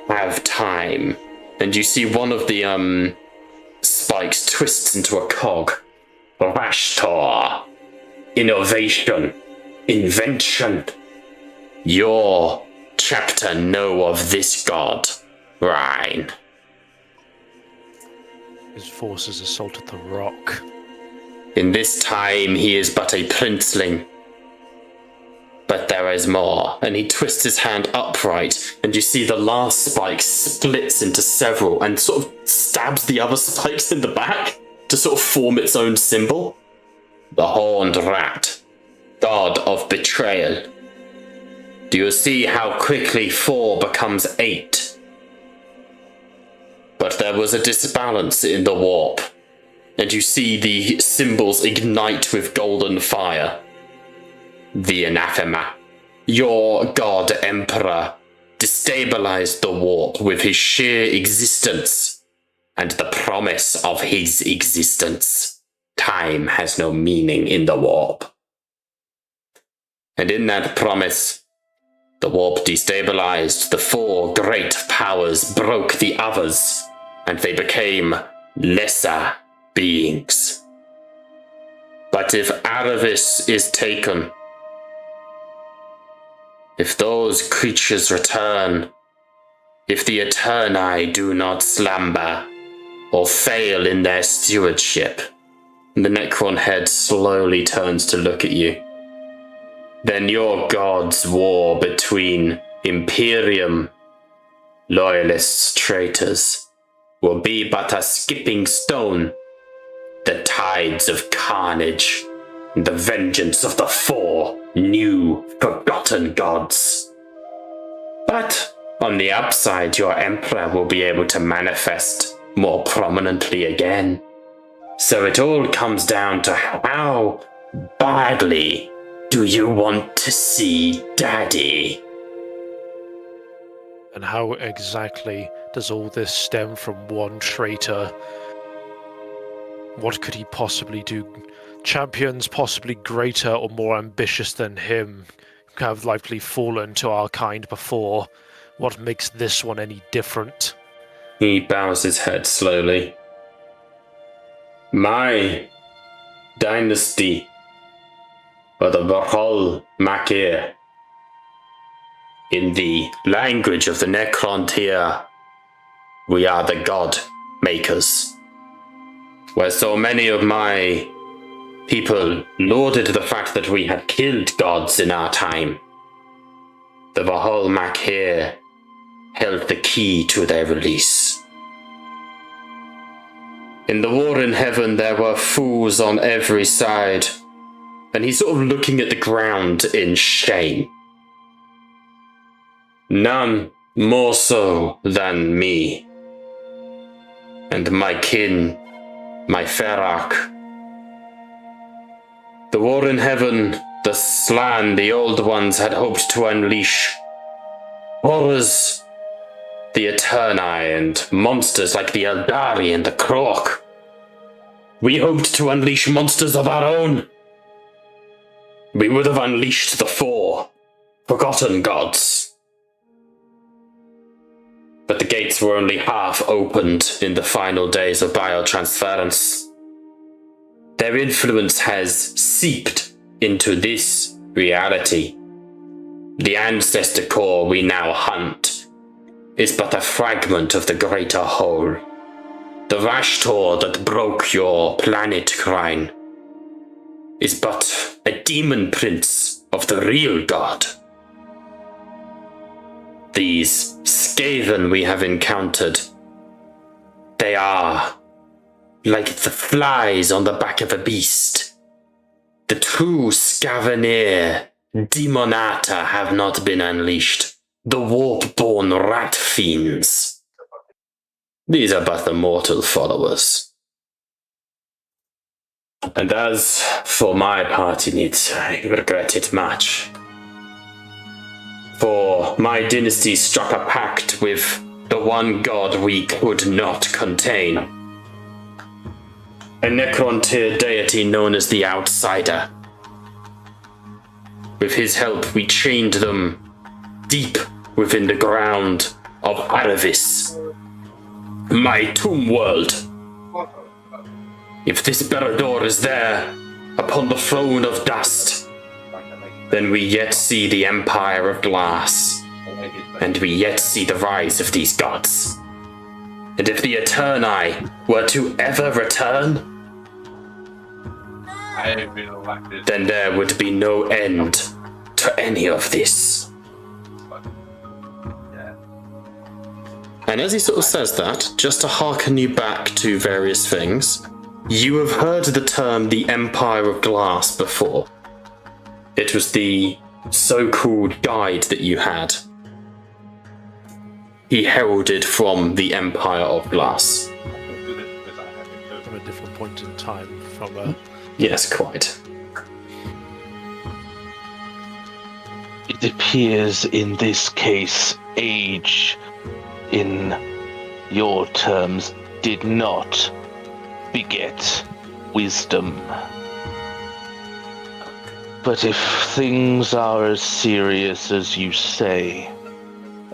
have time. And you see one of the spikes twists into a cog. Rashtor. Innovation. Invention. Your chapter know of this god, Rhine. His forces assaulted the rock. In this time he is but a princeling. But there is more. And he twists his hand upright, and you see the last spike splits into several and sort of stabs the other spikes in the back to sort of form its own symbol. The horned rat, god of betrayal. Do you see how quickly 4 becomes 8? But there was a disbalance in the warp, and you see the symbols ignite with golden fire. The anathema, your god emperor, destabilized the warp with his sheer existence and the promise of his existence. Time has no meaning in the warp. And in that promise, the warp destabilized, the 4 great powers broke the others, and they became lesser beings. But if Aravis is taken, if those creatures return, if the Eterni do not slumber, or fail in their stewardship, the Necron head slowly turns to look at you. Then your god's war between Imperium, loyalists, traitors, will be but a skipping stone. The tides of carnage, the vengeance of the 4 new, forgotten gods. But on the upside, your emperor will be able to manifest more prominently again. So it all comes down to how badly do you want to see Daddy? And how exactly does all this stem from one traitor? What could he possibly do? Champions possibly greater or more ambitious than him have likely fallen to our kind before. What makes this one any different? He bows his head slowly. My dynasty, or the Bahal Makir, in the language of the Necrontyr, we are the god makers. Where so many of my people lauded the fact that we had killed gods in our time, the Bahal Makir held the key to their release. In the war in heaven, there were fools on every side, and he's sort of looking at the ground in shame. None more so than me, and my kin, my Ferak. The war in heaven, the Slan, the old ones had hoped to unleash horrors, the Eterni, and monsters like the Eldari and the Krok. We hoped to unleash monsters of our own. We would have unleashed the 4 forgotten gods. But the gates were only half opened in the final days of biotransference. Their influence has seeped into this reality. The ancestor core we now hunt is but a fragment of the greater whole. The Rashtor that broke your planet, Krine, is but a demon prince of the real god. These Skaven we have encountered, they are like the flies on the back of a beast. The true Scaveneer Demonata have not been unleashed. The warp-born rat fiends. These are but the mortal followers. And as for my part in it, I regret it much. For my dynasty struck a pact with the one god we could not contain. A Necrontyr deity known as the Outsider. With his help, we chained them deep within the ground of Aravis, my tomb world. If this Berador is there, upon the throne of dust, then we yet see the Empire of Glass, and we yet see the rise of these gods. And if the Eterni were to ever return, then there would be no end to any of this. And as he sort of says that, just to hearken you back to various things, you have heard the term the Empire of Glass before. It was the so-called guide that you had. He heralded from the Empire of Glass. From a different point in time, from a... Yes, quite. It appears in this case, age, in your terms, did not beget wisdom. But if things are as serious as you say,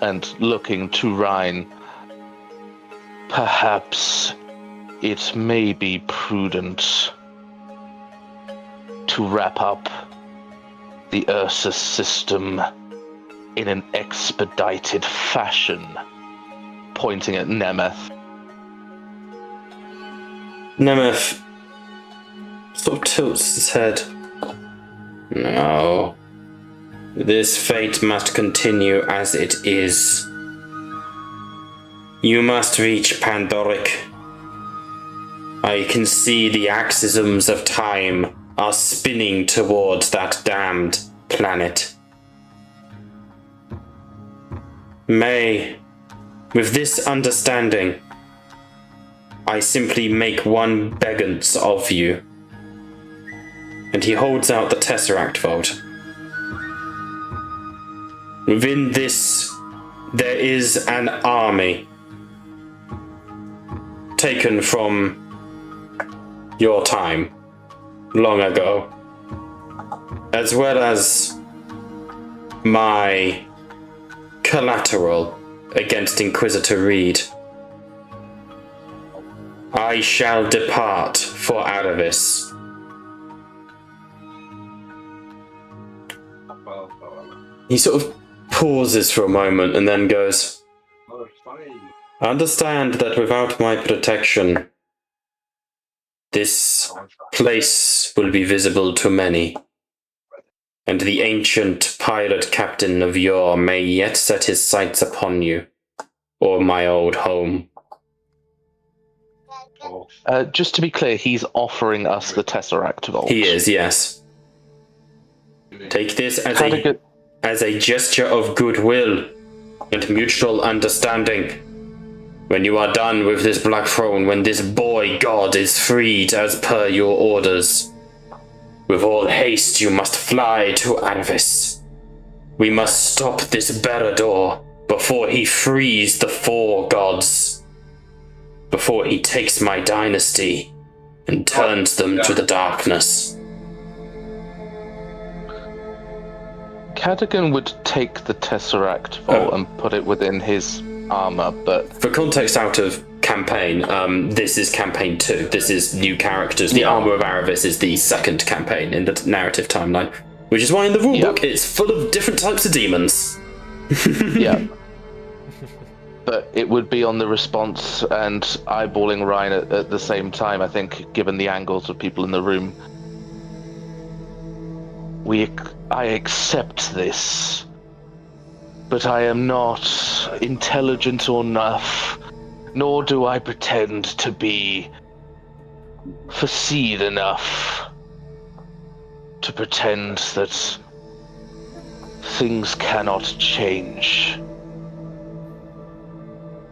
and looking to Rhine, perhaps it may be prudent to wrap up the Ursus system in an expedited fashion, pointing at Nemeth. Nemeth sort of tilts his head. No. This fate must continue as it is. You must reach Pandoric. I can see the axisms of time are spinning towards that damned planet. May, with this understanding, I simply make one beggance of you. And he holds out the Tesseract Vault. Within this, there is an army taken from your time, long ago, as well as my collateral against Inquisitor Reed. I shall depart for Aravis. He sort of pauses for a moment and then goes, understand that without my protection, this place will be visible to many, and the ancient pirate captain of yore may yet set his sights upon you, or my old home. Just to be clear, he's offering us the Tesseract Vault. He is, yes. Take this as a gesture of goodwill and mutual understanding. When you are done with this Blackthrone, when this boy god is freed as per your orders, with all haste you must fly to Aravis. We must stop this Berador before he frees the four gods, before he takes my dynasty and turns them to the darkness. Cadogan would take the Tesseract Vault and put it within his armor, but... For context out of campaign, this is campaign 2. This is new characters. The Armor of Aravis is the second campaign in the narrative timeline, which is why in the rulebook it's full of different types of demons. Yeah. But it would be on the response and eyeballing Ryan at the same time, I think, given the angles of people in the room. I accept this, but I am not intelligent enough, nor do I pretend to be foreseed enough to pretend that things cannot change.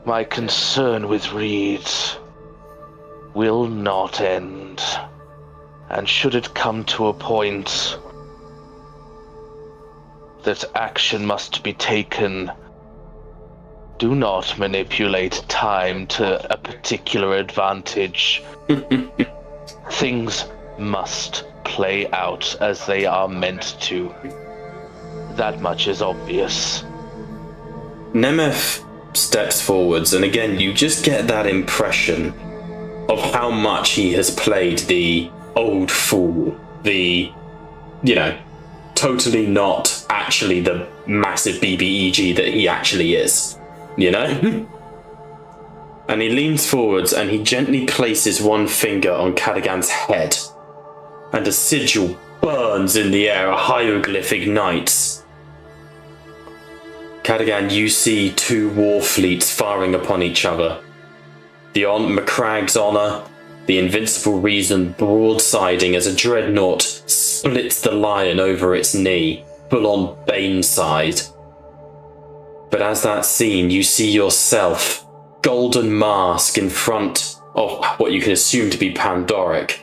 My concern with Reed will not end, and should it come to a point that action must be taken, do not manipulate time to a particular advantage. Things must play out as they are meant to. That much is obvious. Nemeth steps forwards, and again, you just get that impression of how much he has played the old fool, the, totally not actually the massive BBEG that he actually is, And he leans forwards and he gently places one finger on Cadigan's head, and a sigil burns in the air, a hieroglyph ignites. Cadigan, you see two war fleets firing upon each other. The McCragg's Honor, the Invincible Reason broadsiding as a dreadnought splits the lion over its knee, full on Bane side. But as that scene, you see yourself, golden mask in front of what you can assume to be Pandoric,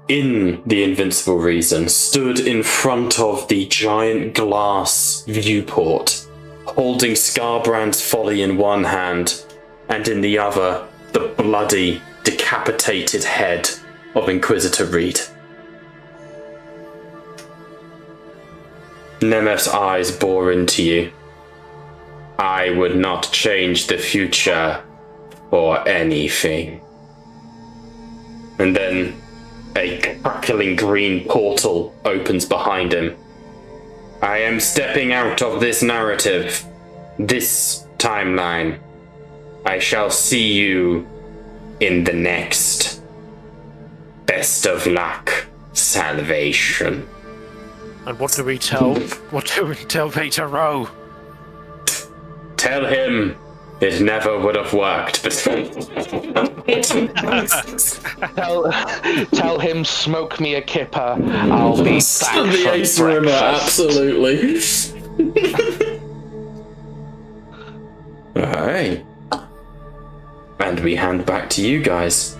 in the Invincible Reason, stood in front of the giant glass viewport, holding Scarbrand's Folly in one hand, and in the other, the bloody, decapitated head of Inquisitor Reed. Nemeth's eyes bore into you. I would not change the future for anything. And then a crackling green portal opens behind him. I am stepping out of this narrative, this timeline. I shall see you in the next. Best of luck, Salvation. And what do we tell Peter Rowe? Tell him it never would have worked, but Tell him, smoke me a kipper. I'll be back the for Ace Rimmer, breakfast. absolutely. Alright. And we hand back to you guys.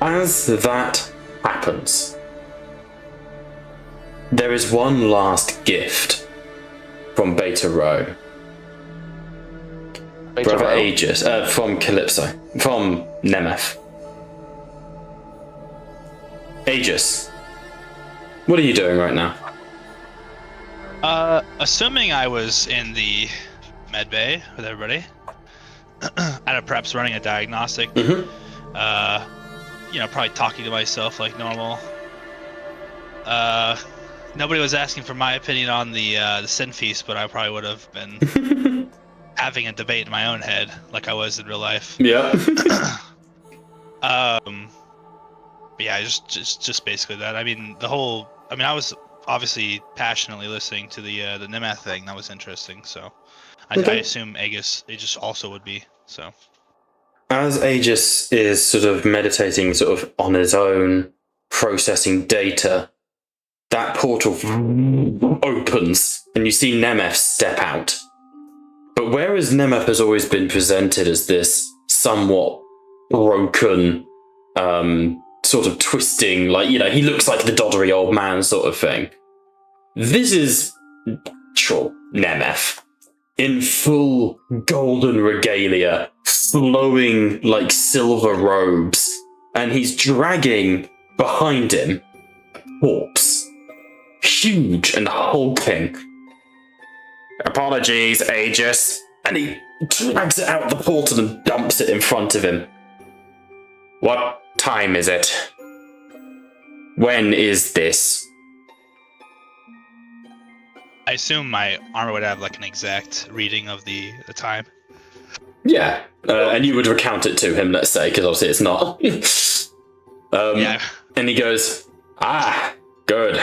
As that happens, there is one last gift from Beta Row. Brother Aegis, from Calypso, from Nemeth. Aegis, what are you doing right now? Assuming I was in the med bay with everybody, and perhaps running a diagnostic, probably talking to myself like normal. Nobody was asking for my opinion on the Sin Feast, but I probably would have been having a debate in my own head like I was in real life. Yeah. Yeah, just basically that. I mean, I was obviously passionately listening to the Nemeth thing. That was interesting. So I assume Aegis also would be. So as Aegis is sort of meditating sort of on his own, processing data, that portal opens and you see Nemeth step out. But whereas Nemeth has always been presented as this somewhat broken, sort of twisting, he looks like the doddery old man sort of thing. This is natural Nemeth, in full golden regalia, flowing like silver robes, and he's dragging behind him a corpse, huge and hulking. Apologies, Aegis. And he drags it out the portal and dumps it in front of him. What time is it? When is this? I assume my armor would have like an exact reading of the time. Yeah, and you would recount it to him, let's say, because obviously it's not. Yeah. And he goes, good.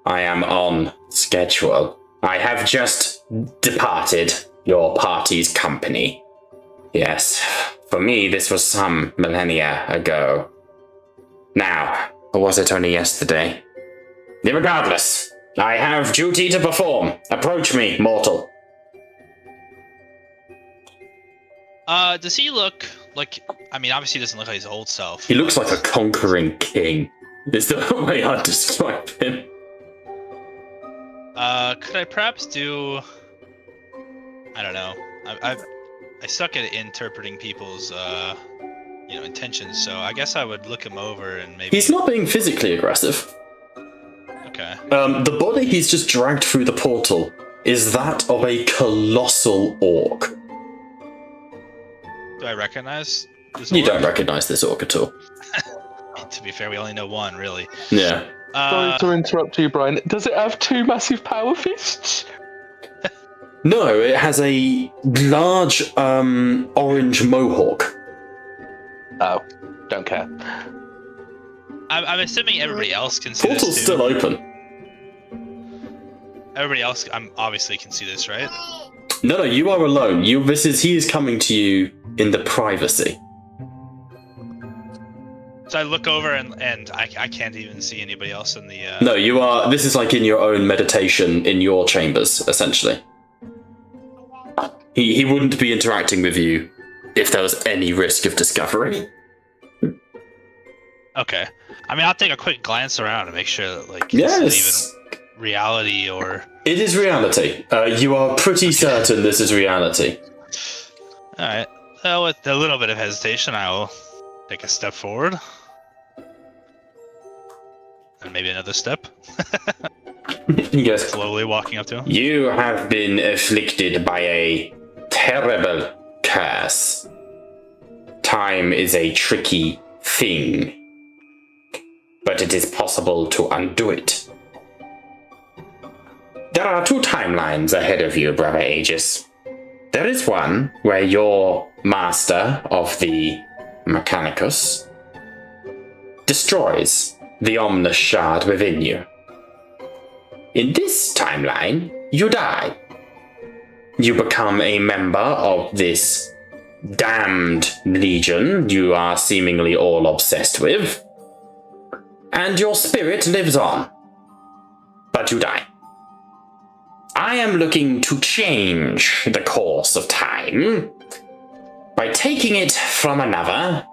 I am on schedule. I have just departed your party's company. Yes, for me this was some millennia ago. Now, or was it only yesterday? Regardless, I have duty to perform. Approach me, mortal. Does he look like... I mean, obviously he doesn't look like his old self. He looks like a conquering king. Is the way I'd describe him. Could I perhaps do... I don't know. I suck at interpreting people's, intentions, so I guess I would look him over and maybe... He's not being physically aggressive. Okay. The body he's just dragged through the portal is that of a colossal orc. Do I recognize this? You orc? don't recognize this orc at all. To be fair, we only know one, really. Yeah. Sorry to interrupt you, Brian. Does it have 2 massive power fists? No, it has a large orange mohawk. Oh, don't care. I'm assuming everybody else can see Portal's this too. still open. Everybody else, obviously can see this, right? No, you are alone. He is coming to you in the privacy. So I look over and I can't even see anybody else in the. No, you are. This is like in your own meditation in your chambers, essentially. He wouldn't be interacting with you if there was any risk of discovery. Okay. I mean, I'll take a quick glance around to make sure that, like, Yes. this is even reality or. It is reality. You are pretty certain this is reality. All right. Well, with a little bit of hesitation, I will take a step forward. And maybe another step. He goes, Slowly walking up to him. "You have been afflicted by a terrible curse. Time is a tricky thing, but it is possible to undo it. There are 2 timelines ahead of you, Brother Aegis. There is one where your master of the Mechanicus destroys the Omnis Shard within you. In this timeline, you die. You become a member of this damned legion you are seemingly all obsessed with, and your spirit lives on. But you die. I am looking to change the course of time by taking it from another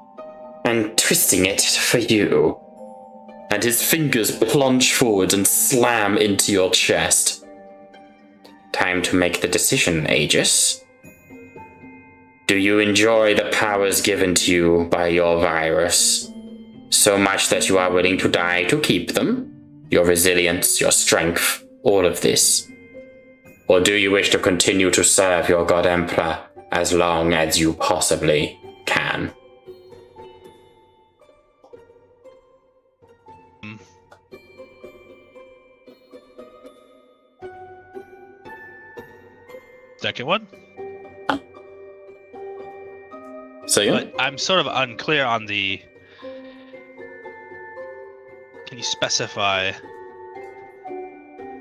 and twisting it for you." And his fingers plunge forward and slam into your chest. "Time to make the decision, Aegis. Do you enjoy the powers given to you by your virus so much that you are willing to die to keep them? Your resilience, your strength, all of this? Or do you wish to continue to serve your God Emperor as long as you possibly can?" Second one. So yeah. But I'm sort of unclear on the. Can you specify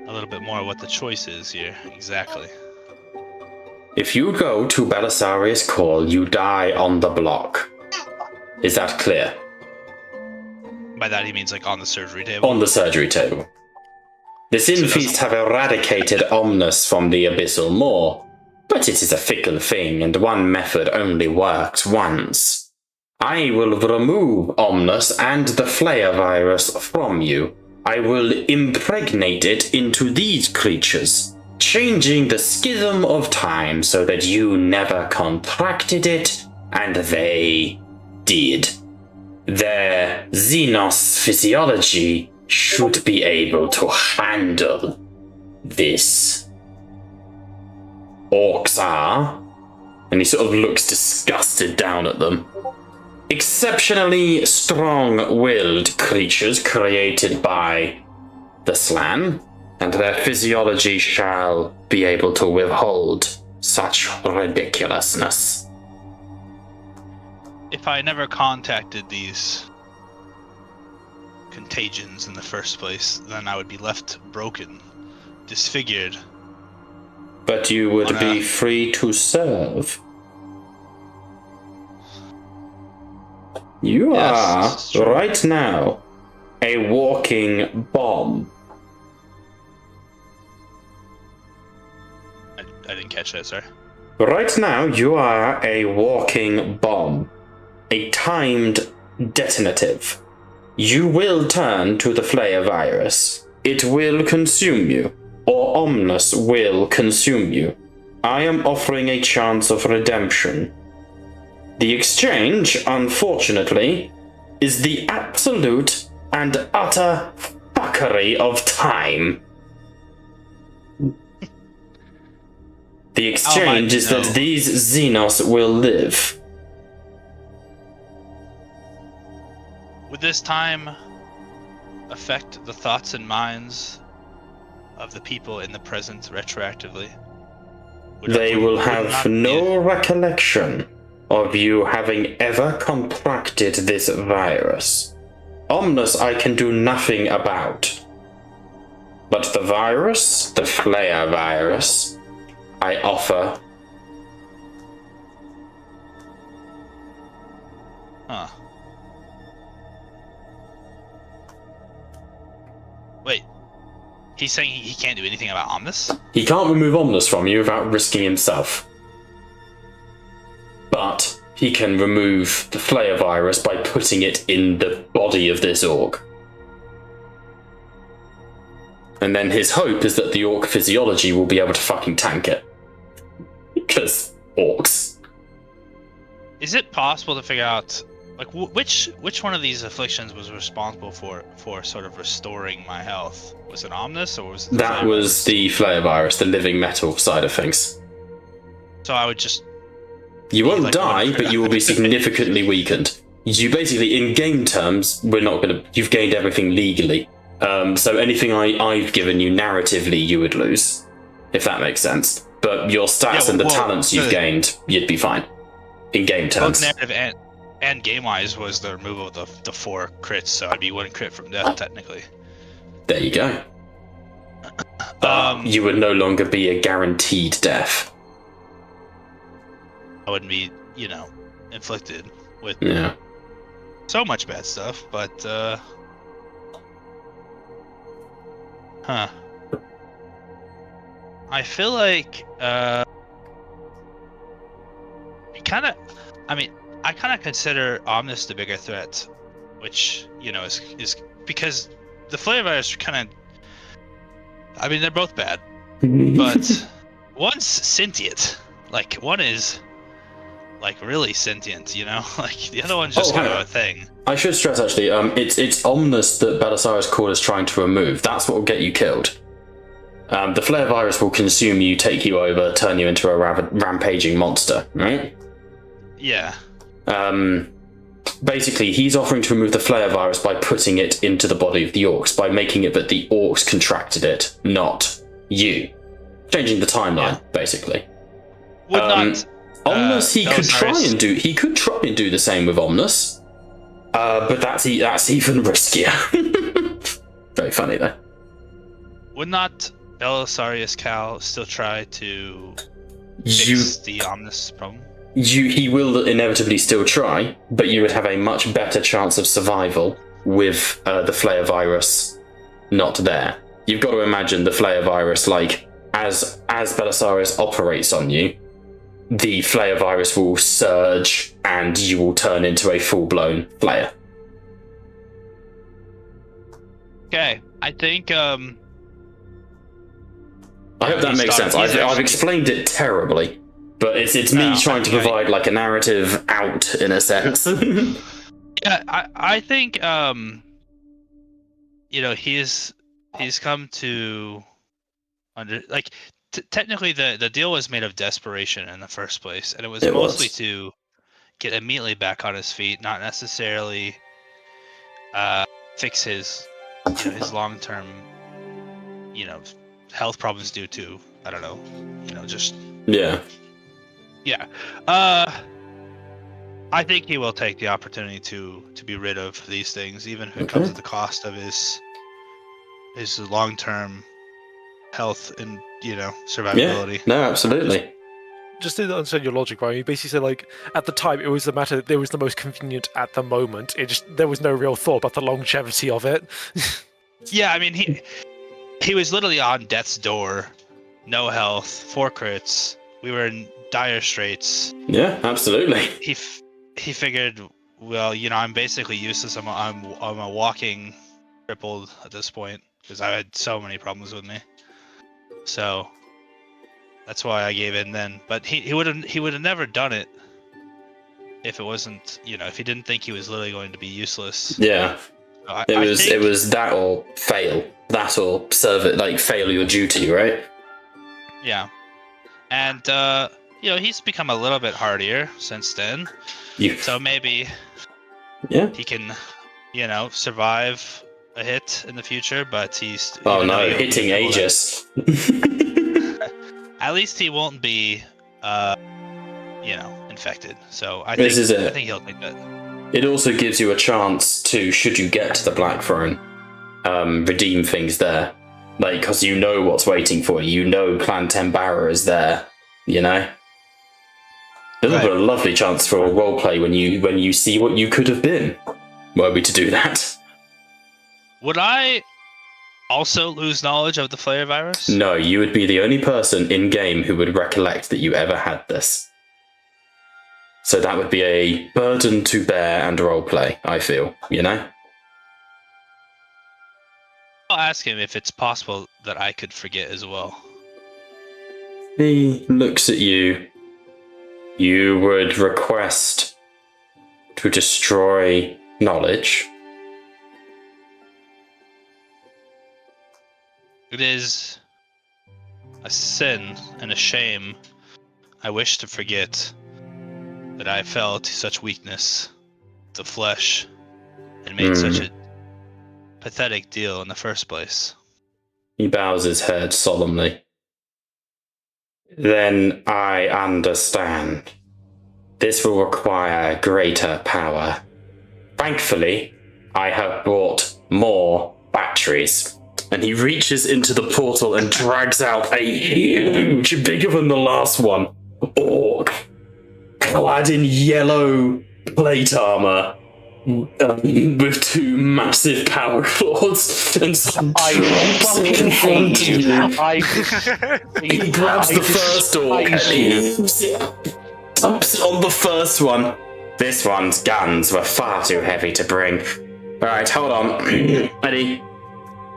a little bit more what the choice is here exactly? If you go to Belisarius' call, you die on the block. Is that clear? By that he means like on the surgery table. On the surgery table. The Sin Feast have eradicated Omnus from the Abyssal Maw, but it is a fickle thing, and one method only works once. I will remove Omnus and the Flayer virus from you. I will impregnate it into these creatures, changing the schism of time so that you never contracted it, and they did. Their Xenos physiology should be able to handle this. Orcs are, and he sort of looks disgusted down at them, exceptionally strong-willed creatures created by the Slan, and their physiology shall be able to withhold such ridiculousness. If I never contacted these contagions in the first place, then I would be left broken, disfigured. But you would be free to serve. You Yes, are, right now, a walking bomb. I didn't catch that, sir. Right now, you are a walking bomb. A timed detonative. You will turn to the Flayer virus. It will consume you, or Omnus will consume you. I am offering a chance of redemption. The exchange, unfortunately, is the absolute and utter fuckery of time. The exchange is that these Xenos will live. Would this time affect the thoughts and minds of the people in the present retroactively? They will have no recollection of you having ever contracted this virus. Omnus I can do nothing about. But the virus, the flare virus, I offer. Huh. Wait. He's saying he can't do anything about Omnus? He can't remove Omnus from you without risking himself. But he can remove the flare virus by putting it in the body of this orc. And then his hope is that the orc physiology will be able to fucking tank it. Because orcs. Is it possible to figure out, like, which one of these afflictions was responsible for sort of restoring my health? Was it Omnus, or was it that was the flare virus, the living metal side of things. So I would just... You won't die, but you will be significantly weakened. You basically, in game terms, you've gained everything legally. So anything I've given you narratively, you would lose. If that makes sense. But your stats and the talents you've gained, you'd be fine. In game terms. Both narrative and game-wise was the removal of the 4 crits, so I'd be 1 crit from death, technically. There you go. You would no longer be a guaranteed death. I wouldn't be, inflicted with so much bad stuff, but, huh. I feel like, I kind of consider Omnus the bigger threat, which, is because the flare virus kind of, they're both bad, but one's sentient. Like, one is, like, really sentient, Like, the other one's just kind of a thing. I should stress, actually, it's Omnus that Belisarius Cord is trying to remove. That's what will get you killed. The flare virus will consume you, take you over, turn you into a rampaging monster, right? Yeah. Basically, he's offering to remove the flare virus by putting it into the body of the orcs, by making it that the orcs contracted it, not you. Changing the timeline, basically. Would not... Omnus, he could try and do the same with Omnus, but that's even riskier. Very funny, though. Would not Belisarius Cal still try to fix the Omnus problem? He will inevitably still try, but you would have a much better chance of survival with the flare virus not there. You've got to imagine the flare virus, like, as Belisarius operates on you, the flare virus will surge and you will turn into a full-blown flare. Okay, I think, I hope that makes sense. I've explained it terribly, but it's me trying to provide, like, a narrative out, in a sense. Yeah, I think, he's come to technically the deal was made of desperation in the first place, and it was mostly to get immediately back on his feet, not necessarily fix his long-term health problems due to, I don't know, just yeah. I think he will take the opportunity to be rid of these things, even if it comes at the cost of his long-term health and survivability. Yeah, no, absolutely. Just to understand your logic, right? You basically said, like, at the time it was the matter that it was the most convenient at the moment. There was no real thought about the longevity of it. Yeah, he was literally on death's door, no health, 4 crits. We were in dire straits. Yeah, absolutely. He figured, well, I'm basically useless. I'm a walking crippled at this point because I had so many problems with me. So that's why I gave in then. But he would have never done it if it wasn't, if he didn't think he was literally going to be useless. Yeah. It was that or fail. That or serve it, like, fail your duty, right? Yeah. And he's become a little bit hardier since then. So maybe he can, survive a hit in the future. But he's hitting Aegis. At least he won't be, infected. So I think he'll take that. It also gives you a chance to, should you get to the Blackthrone, redeem things there. Like, because you know what's waiting for you. You know Clan Tembara is there, There's a lovely chance for a roleplay when you see what you could have been, were we to do that. Would I also lose knowledge of the flare virus? No, you would be the only person in-game who would recollect that you ever had this. So that would be a burden to bear and roleplay, I feel, I'll ask him if it's possible that I could forget as well. He looks at you. You would request to destroy knowledge. It is a sin and a shame. I wish to forget that I fell to such weakness, the flesh, and made such a pathetic deal in the first place. He bows his head solemnly. Then I understand. This will require greater power. Thankfully, I have brought more batteries. And he reaches into the portal and drags out a huge, bigger than the last one, orc, clad in yellow plate armor, with two massive power claws, and in front of you. He grabs the first orc and he dumps on the first one. This one's guns were far too heavy to bring. Alright, hold on. Ready?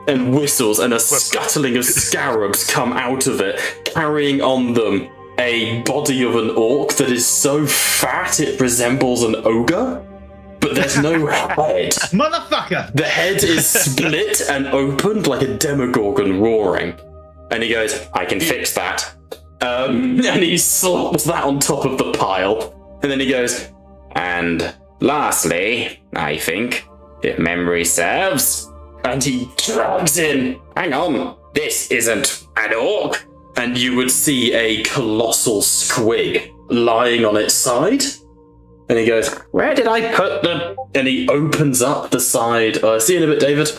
And whistles, and a scuttling of scarabs come out of it, carrying on them a body of an orc that is so fat it resembles an ogre, but there's no head. Motherfucker! The head is split and opened like a demogorgon roaring. And he goes, I can fix that. And he slaps that on top of the pile. And then he goes, and lastly, I think, if memory serves, and he drags in, hang on, this isn't an orc. And you would see a colossal squig lying on its side. And he goes, where did I put the... And he opens up the side. See you in a bit, David.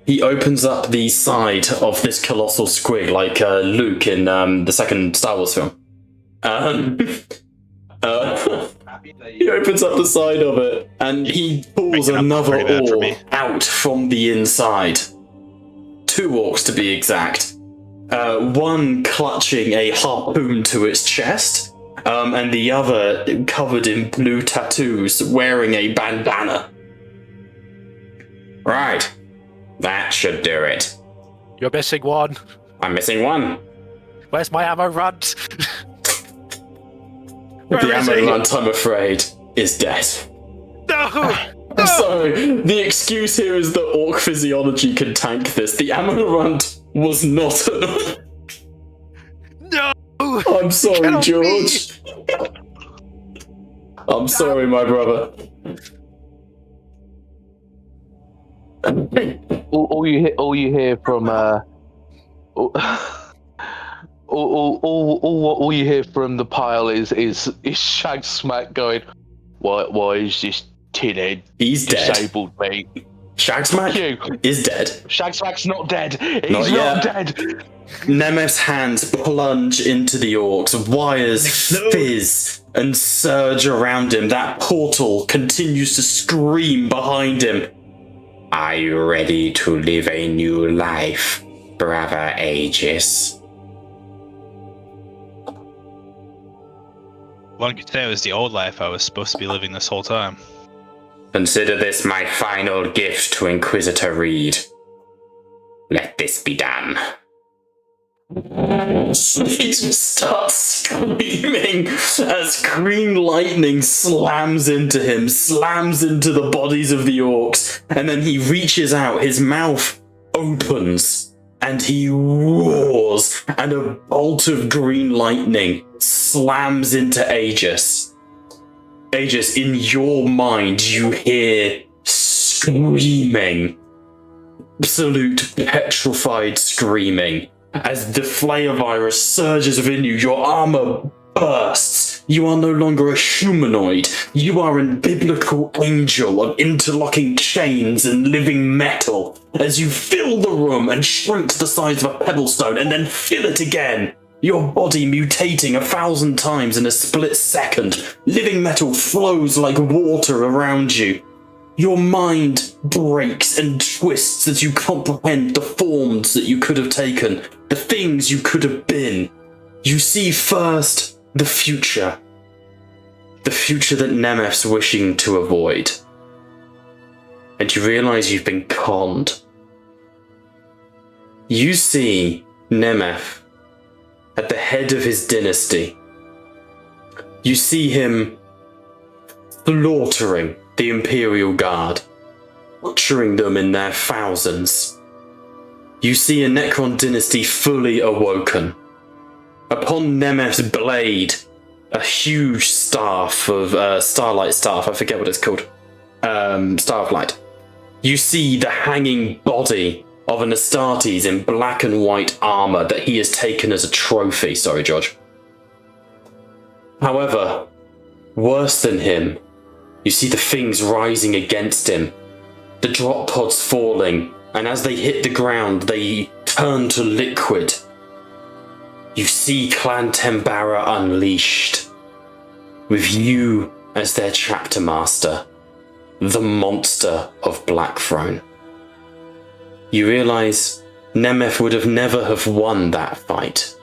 He opens up the side of this colossal squig, like Luke in the second Star Wars film. He opens up the side of it, and he pulls another orc out from the inside. 2 orcs to be exact. One clutching a harpoon to its chest, and the other covered in blue tattoos, wearing a bandana. Right. That should do it. You're missing one. I'm missing one. Where's my ammo runt? The ammo runt, I'm afraid, is dead. No! I'm sorry. The excuse here is that orc physiology can tank this. The ammo runt was not enough. No! I'm sorry, George. I'm sorry, my brother. All you hear from all you hear from the pile is Shag Smack going, why is this tinhead disabled me? Shagsmack is dead. Shag Smack's not dead. He's not dead. Nemeth's hands plunge into the orcs, wires fizz and surge around him. That portal continues to scream behind him. Are you ready to live a new life, brother Aegis? One could say it was the old life I was supposed to be living this whole time. Consider this my final gift to Inquisitor Reed. Let this be done. He just starts screaming as green lightning slams into him, slams into the bodies of the orcs, and then he reaches out, his mouth opens, and he roars, and a bolt of green lightning slams into Aegis. Aegis, in your mind, you hear screaming, absolute petrified screaming, as the flare virus surges within you. Your armor bursts. You are no longer a humanoid. You are a biblical angel of interlocking chains and living metal, as you fill the room and shrink to the size of a pebblestone and then fill it again. Your body mutating 1,000 times in a split second. Living metal flows like water around you. Your mind breaks and twists as you comprehend the forms that you could have taken, the things you could have been. You see first the future that Nemeth's wishing to avoid. And you realise you've been conned. You see Nemeth at the head of his dynasty. You see him slaughtering the Imperial Guard, butchering them in their thousands. You see a Necron dynasty fully awoken. Upon Nemeth's blade, a huge staff of starlight staff, I forget what it's called, Star of Light. You see the hanging body of an Astartes in black and white armor that he has taken as a trophy. Sorry, George. However, worse than him, you see the things rising against him, the drop pods falling, and as they hit the ground, they turn to liquid. You see Clan Tembara unleashed, with you as their chapter master, the monster of Blackthrone. You realise Nemeth would have never have won that fight.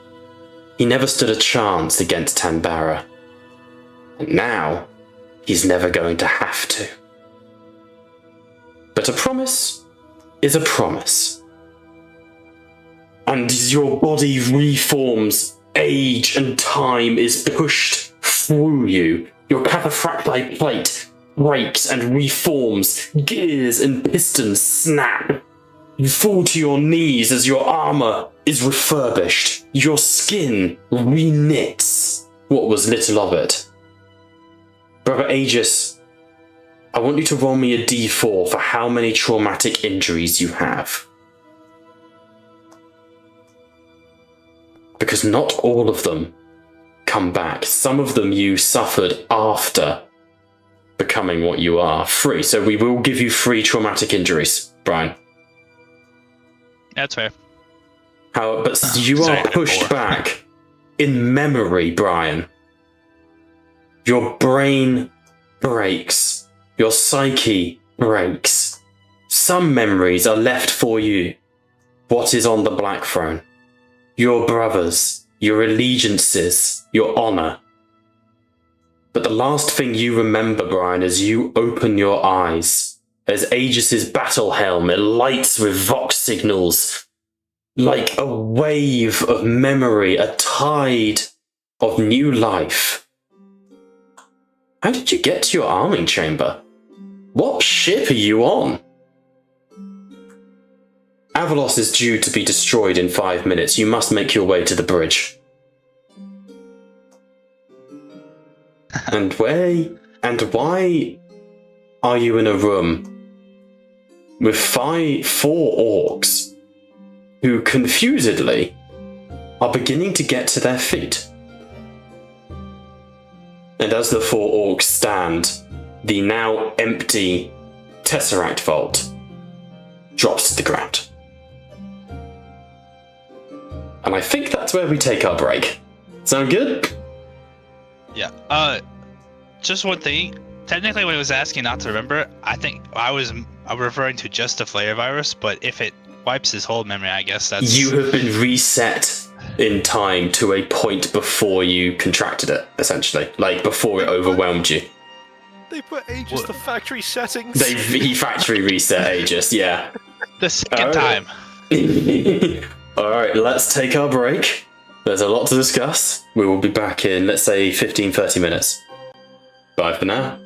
He never stood a chance against Tembara. And now, he's never going to have to. But a promise is a promise. And as your body reforms, age and time is pushed through you. Your cataphracti plate breaks and reforms, gears and pistons snap. You fall to your knees as your armor is refurbished. Your skin reknits what was little of it. Brother Aegis, I want you to roll me a d4 for how many traumatic injuries you have. Because not all of them come back. Some of them you suffered after becoming what you are. 3. So we will give you 3 traumatic injuries, Brian. That's fair. But you are pushed back in memory, Brian. Your brain breaks. Your psyche breaks. Some memories are left for you. What is on the Blackthrone? Your brothers, your allegiances, your honour. But the last thing you remember, Brian, as you open your eyes, as Aegis's battle helmet lights with Vox signals, like a wave of memory, a tide of new life. How did you get to your arming chamber? What ship are you on? Avalos is due to be destroyed in 5 minutes. You must make your way to the bridge. And why are you in a room with 4 orcs who confusedly are beginning to get to their feet? And as the 4 orcs stand, the now empty Tesseract vault drops to the ground. And I think that's where we take our break. Sound good? Yeah. Just one thing. Technically, when I was asking not to remember, I think I was referring to just the flare virus, but if it wipes his whole memory, I guess that's... You have been reset in time to a point before you contracted it, essentially. Like, before it overwhelmed you. They put Aegis to factory settings. He factory reset Aegis, yeah. The second time. Alright, let's take our break. There's a lot to discuss. We will be back in, let's say, 15-30 minutes. Bye for now.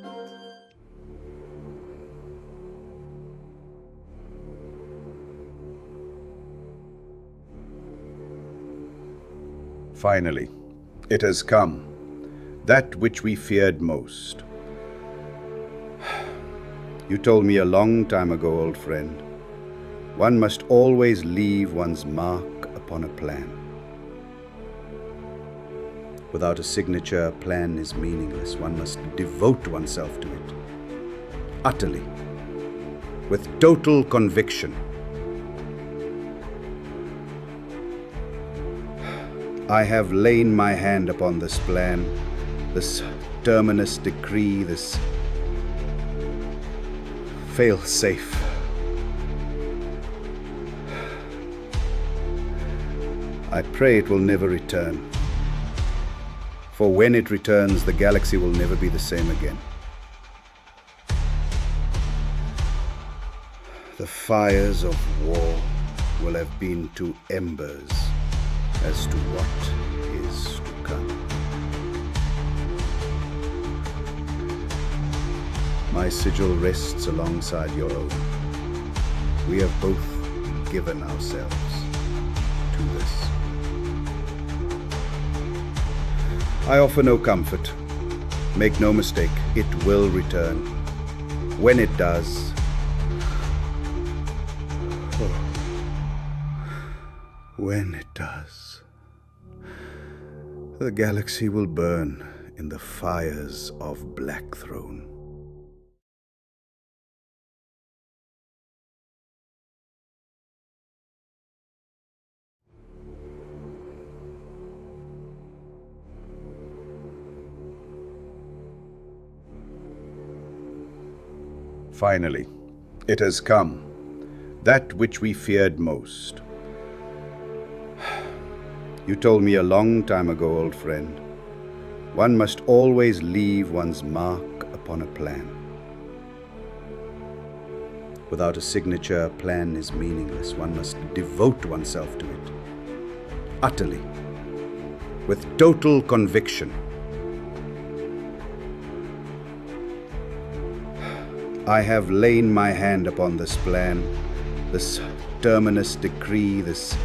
Finally, it has come, that which we feared most. You told me a long time ago, old friend, one must always leave one's mark upon a plan. Without a signature, a plan is meaningless. One must devote oneself to it, utterly, with total conviction. I have lain my hand upon this plan, this terminus decree, this fail-safe. I pray it will never return. For when it returns, the galaxy will never be the same again. The fires of war will have been to embers as to what is to come. My sigil rests alongside your own. We have both given ourselves to this. I offer no comfort. Make no mistake, it will return. When it does, when it does, the galaxy will burn in the fires of Blackthrone. Finally, it has come, that which we feared most. You told me a long time ago, old friend, one must always leave one's mark upon a plan. Without a signature, a plan is meaningless. One must devote oneself to it, utterly, with total conviction. I have lain my hand upon this plan, this terminus decree, this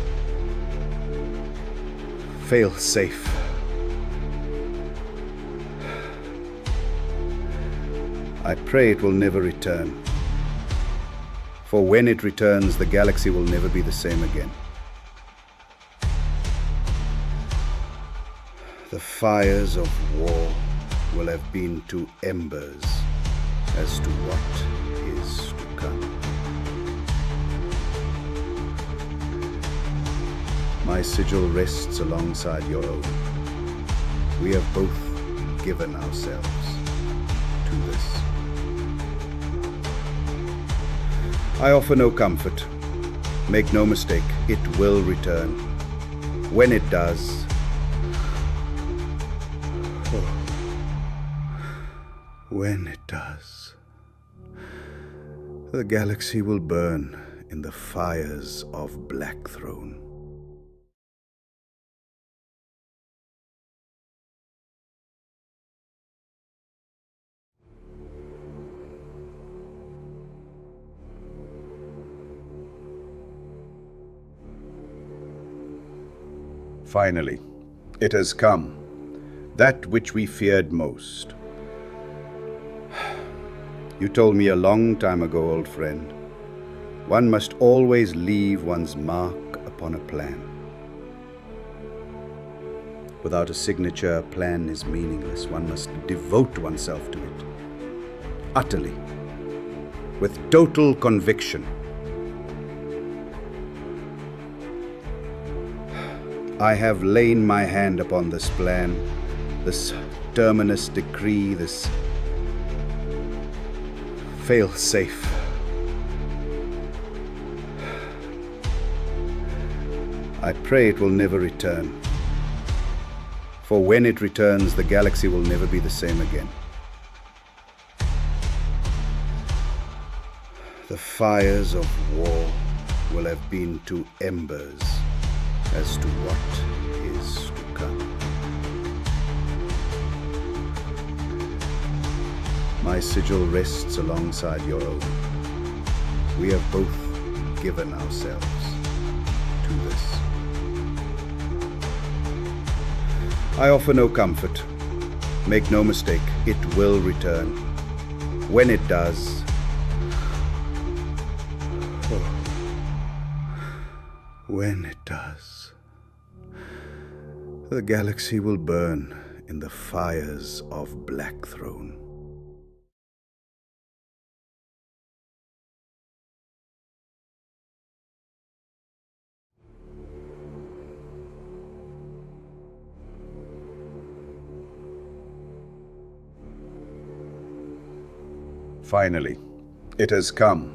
fail-safe. I pray it will never return. For when it returns, the galaxy will never be the same again. The fires of war will have been to embers as to what is to come. My sigil rests alongside your own. We have both given ourselves to this. I offer no comfort. Make no mistake, it will return. When it does, when it does, the galaxy will burn in the fires of Blackthrone. Finally, it has come, that which we feared most. You told me a long time ago, old friend, one must always leave one's mark upon a plan. Without a signature, a plan is meaningless. One must devote oneself to it, utterly, with total conviction. I have lain my hand upon this plan, this terminus decree, this fail-safe. I pray it will never return. For when it returns, the galaxy will never be the same again. The fires of war will have been to embers as to what is to come. My sigil rests alongside your own. We have both given ourselves to this. I offer no comfort. Make no mistake, it will return. When it does, when it does, the galaxy will burn in the fires of Blackthrone. Finally, it has come,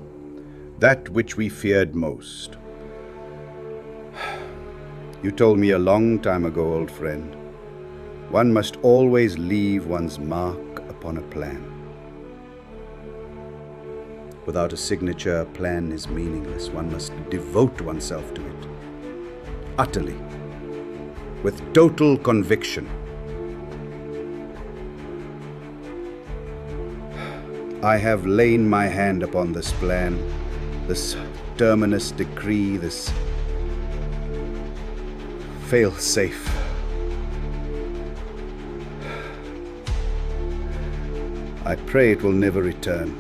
that which we feared most. You told me a long time ago, old friend, one must always leave one's mark upon a plan. Without a signature, a plan is meaningless. One must devote oneself to it, utterly, with total conviction. I have lain my hand upon this plan, this terminus decree, this fail-safe. I pray it will never return.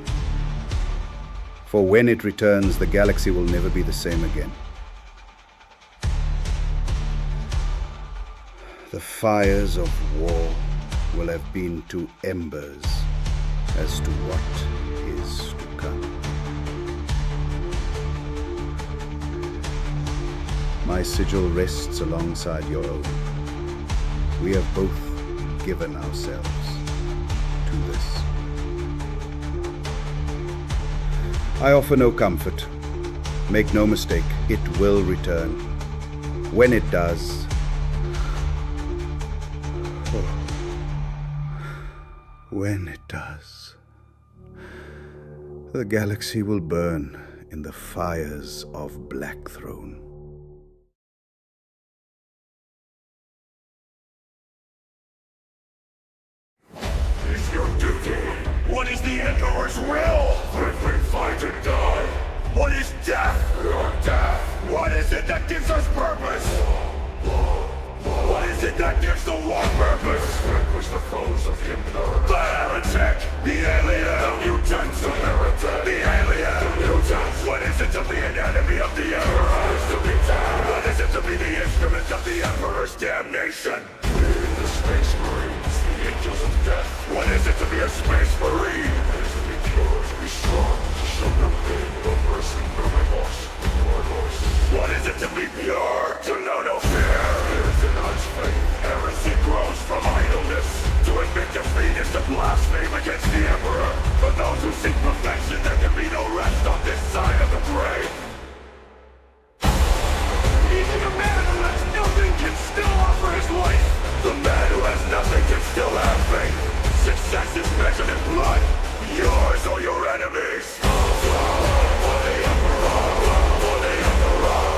For when it returns, the galaxy will never be the same again. The fires of war will have been to embers as to what is to come. My sigil rests alongside your own. We have both given ourselves to this. I offer no comfort. Make no mistake, it will return. When it does, when it does, the galaxy will burn in the fires of Blackthrone. Is your duty? What is the Emperor's will? Live and fight and die. What is death? Your death. What is it that gives us purpose? What is it that gives the war purpose? Vanquish the foes of Himmler. The heretic, the alien, the mutant, the heretic, the alien, the mutant. What is it to be an enemy of the Emperor? What is to be dead? What is it to be the instrument of the Emperor's damnation? The Space Marines, the angels of death. What is it to be a Space Marine? It is to be pure, to be strong, to show no pain, no mercy, no remorse, no remorse. What is it to be pure? To know no fear. Heresy grows from idleness. To admit defeat is to blaspheme against the Emperor. For those who seek perfection, there can be no rest on this side of the grave. Even a man who has nothing can still offer his life. The man who has nothing can still have faith. Success is measured in blood, yours or your enemies. For the Emperor, for the Emperor,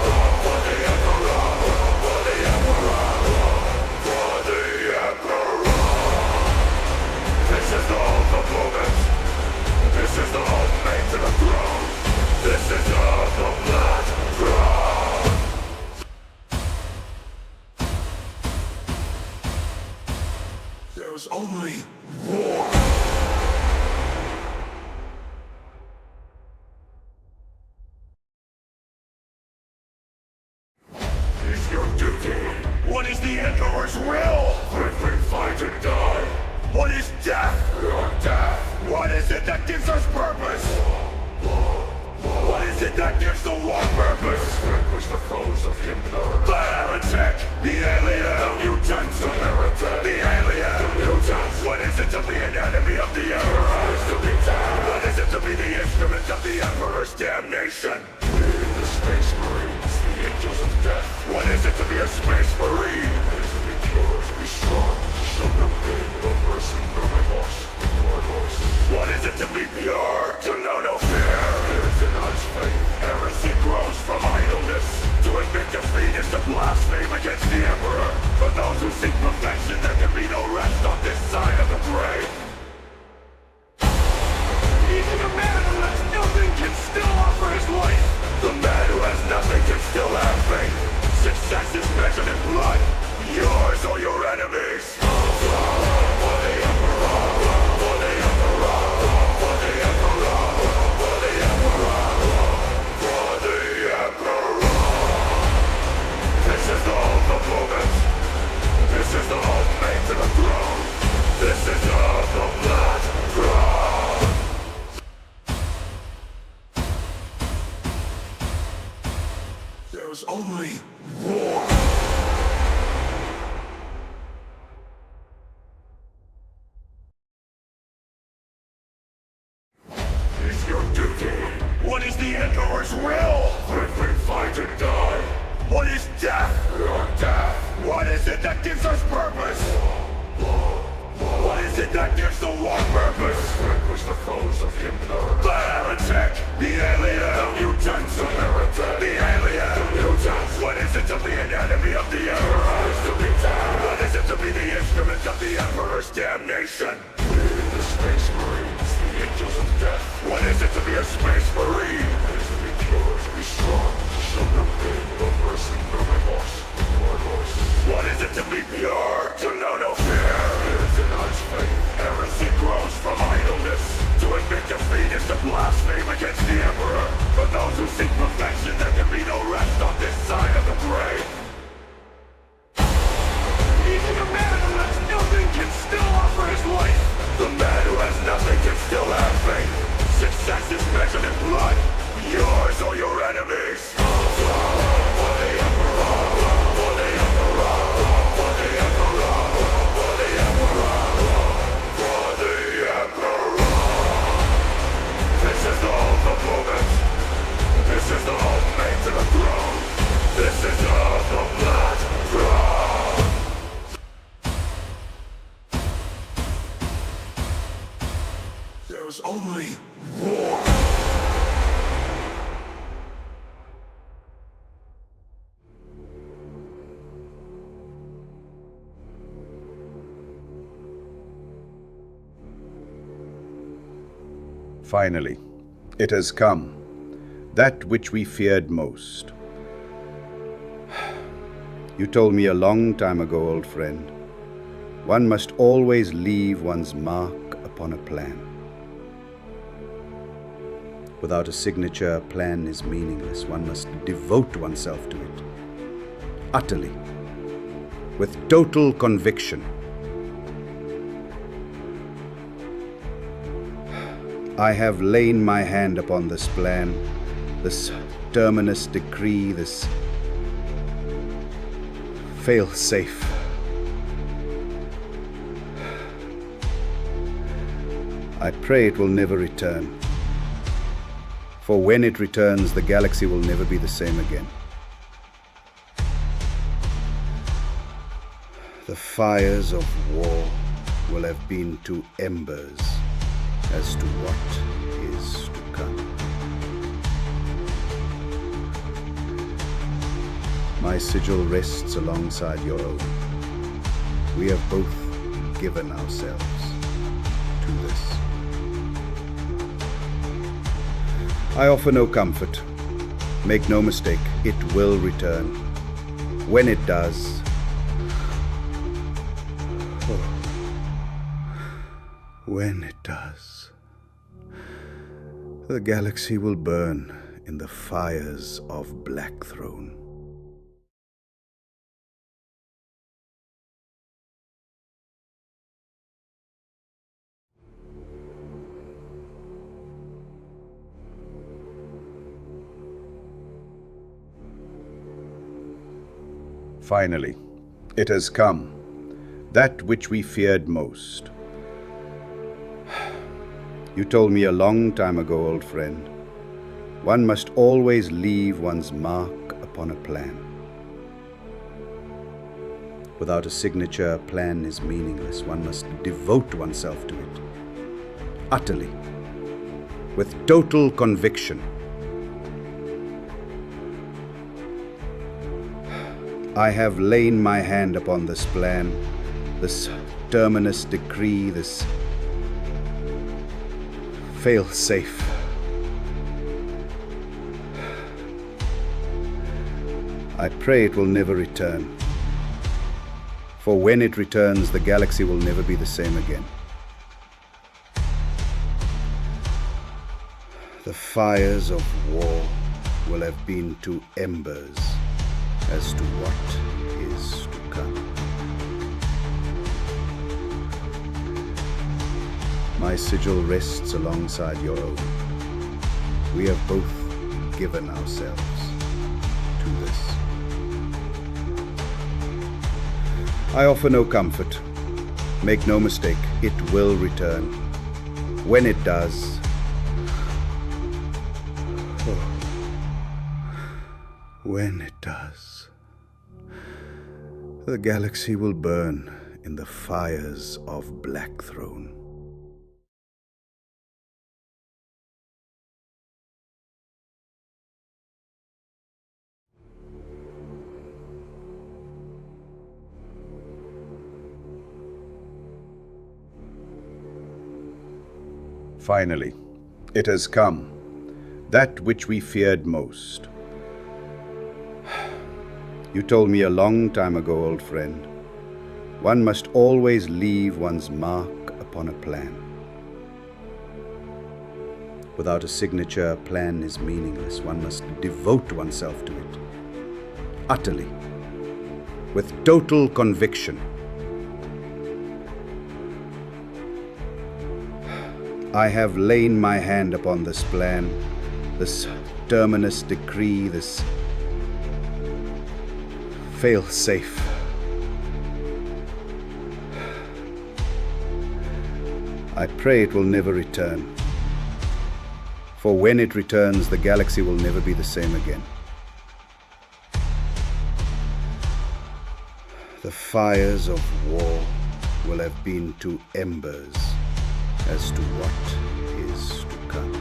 for the Emperor, for the Emperor. This is the ultimate moment. This is the ultimate to the throne. This is the Blackthrone. There's only war. Is your duty? What is the Emperor's will? Live and fight and die. What is death? Your death. What is it that gives us purpose? What is it that gives the war purpose? Vanquish the foes of Himmler. The heretic, the alien, the mutant, the heretic, the alien, the mutant. What is it to be an enemy of the Emperor? What is to be dead? What is it to be the instrument of the Emperor's damnation? The Space Marines, the angels of death. What is it to be a Space Marine? It is to be pure, to be strong, to show no pain, no mercy, no remorse, no remorse. What is it to be pure? To know no fear. There is an faith. Heresy grows from idleness. To admit defeat is to blaspheme against the Emperor. For those who seek perfection, there can be no rest on this side of the grave. Even a man who has nothing can still offer his life. The man who has nothing can still have faith. Success is measured in blood, Yours or your enemies. This is the ultimate moment. This is the ultimate to the throne. This is of the Blackthrone. There's only war. Is your duty? What is the Emperor's will? Live and fight and die. What is death? Your death. What is it that gives us purpose? What is it that gives the war purpose? Vanquish the foes of Himmler. The heretic. The alien. The mutant. The heretic. The alien. The mutant. What is it to be an enemy of the Emperor? What is to be dead? What is it to be the instrument of the Emperor's damnation? We, the Space Marines, the angels of death. What is it to be a Space Marine? It is to be pure, to be strong, to show no pain, no mercy, no remorse, no remorse. What is it to be pure? To know no fear. It is in God's faith. Heresy grows from idleness. To admit defeat is to blaspheme against the Emperor. For those who seek perfection, there can be no rest on this side of the grave. Even a man who has nothing can still offer his life. The man who has nothing can still have faith. Success is measured in blood. Yours or your enemies. For the Emperor. For the Emperor. For the Emperor. For the Emperor. For the Emperor. This is the ultimate moment. This is the ultimate to the throne. This is of the Blackthrone. There's only war. Finally, it has come. That which we feared most. You told me a long time ago, old friend, one must always leave one's mark upon a plan. Without a signature, a plan is meaningless. One must devote oneself to it. Utterly. With total conviction. I have lain my hand upon this plan, this terminus decree, this fail-safe. I pray it will never return. For when it returns, the galaxy will never be the same again. The fires of war will have been to embers as to what is to come. My sigil rests alongside your own. We have both given ourselves to this. I offer no comfort. Make no mistake, it will return. When it does, when it does, the galaxy will burn in the fires of Blackthrone. Finally, it has come. That which we feared most. You told me a long time ago, old friend, one must always leave one's mark upon a plan. Without a signature, a plan is meaningless. One must devote oneself to it. Utterly. With total conviction. I have lain my hand upon this plan, this terminus decree, this fail-safe. I pray it will never return. For when it returns, the galaxy will never be the same again. The fires of war will have been to embers as to what is to come. My sigil rests alongside your own. We have both given ourselves to this. I offer no comfort. Make no mistake, it will return. When it does, when it does, the galaxy will burn in the fires of Blackthrone. Finally, it has come, that which we feared most. You told me a long time ago, old friend, one must always leave one's mark upon a plan. Without a signature, a plan is meaningless. One must devote oneself to it, utterly, with total conviction. I have lain my hand upon this plan, this terminus decree, this fail-safe. I pray it will never return. For when it returns, the galaxy will never be the same again. The fires of war will have been to embers as to what is to come.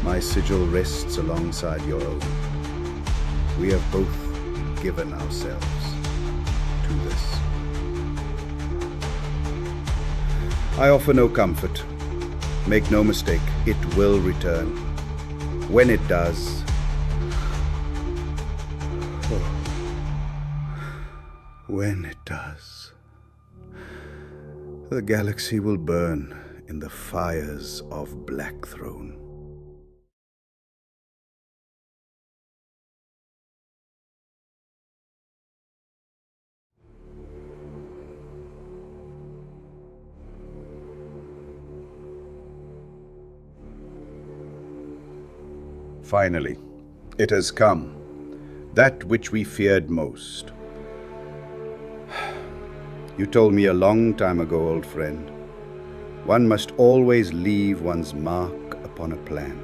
My sigil rests alongside your own. We have both given ourselves to this. I offer no comfort. Make no mistake, it will return. When it does, when it does, the galaxy will burn in the fires of Blackthrone. Finally, it has come, that which we feared most. You told me a long time ago, old friend, one must always leave one's mark upon a plan.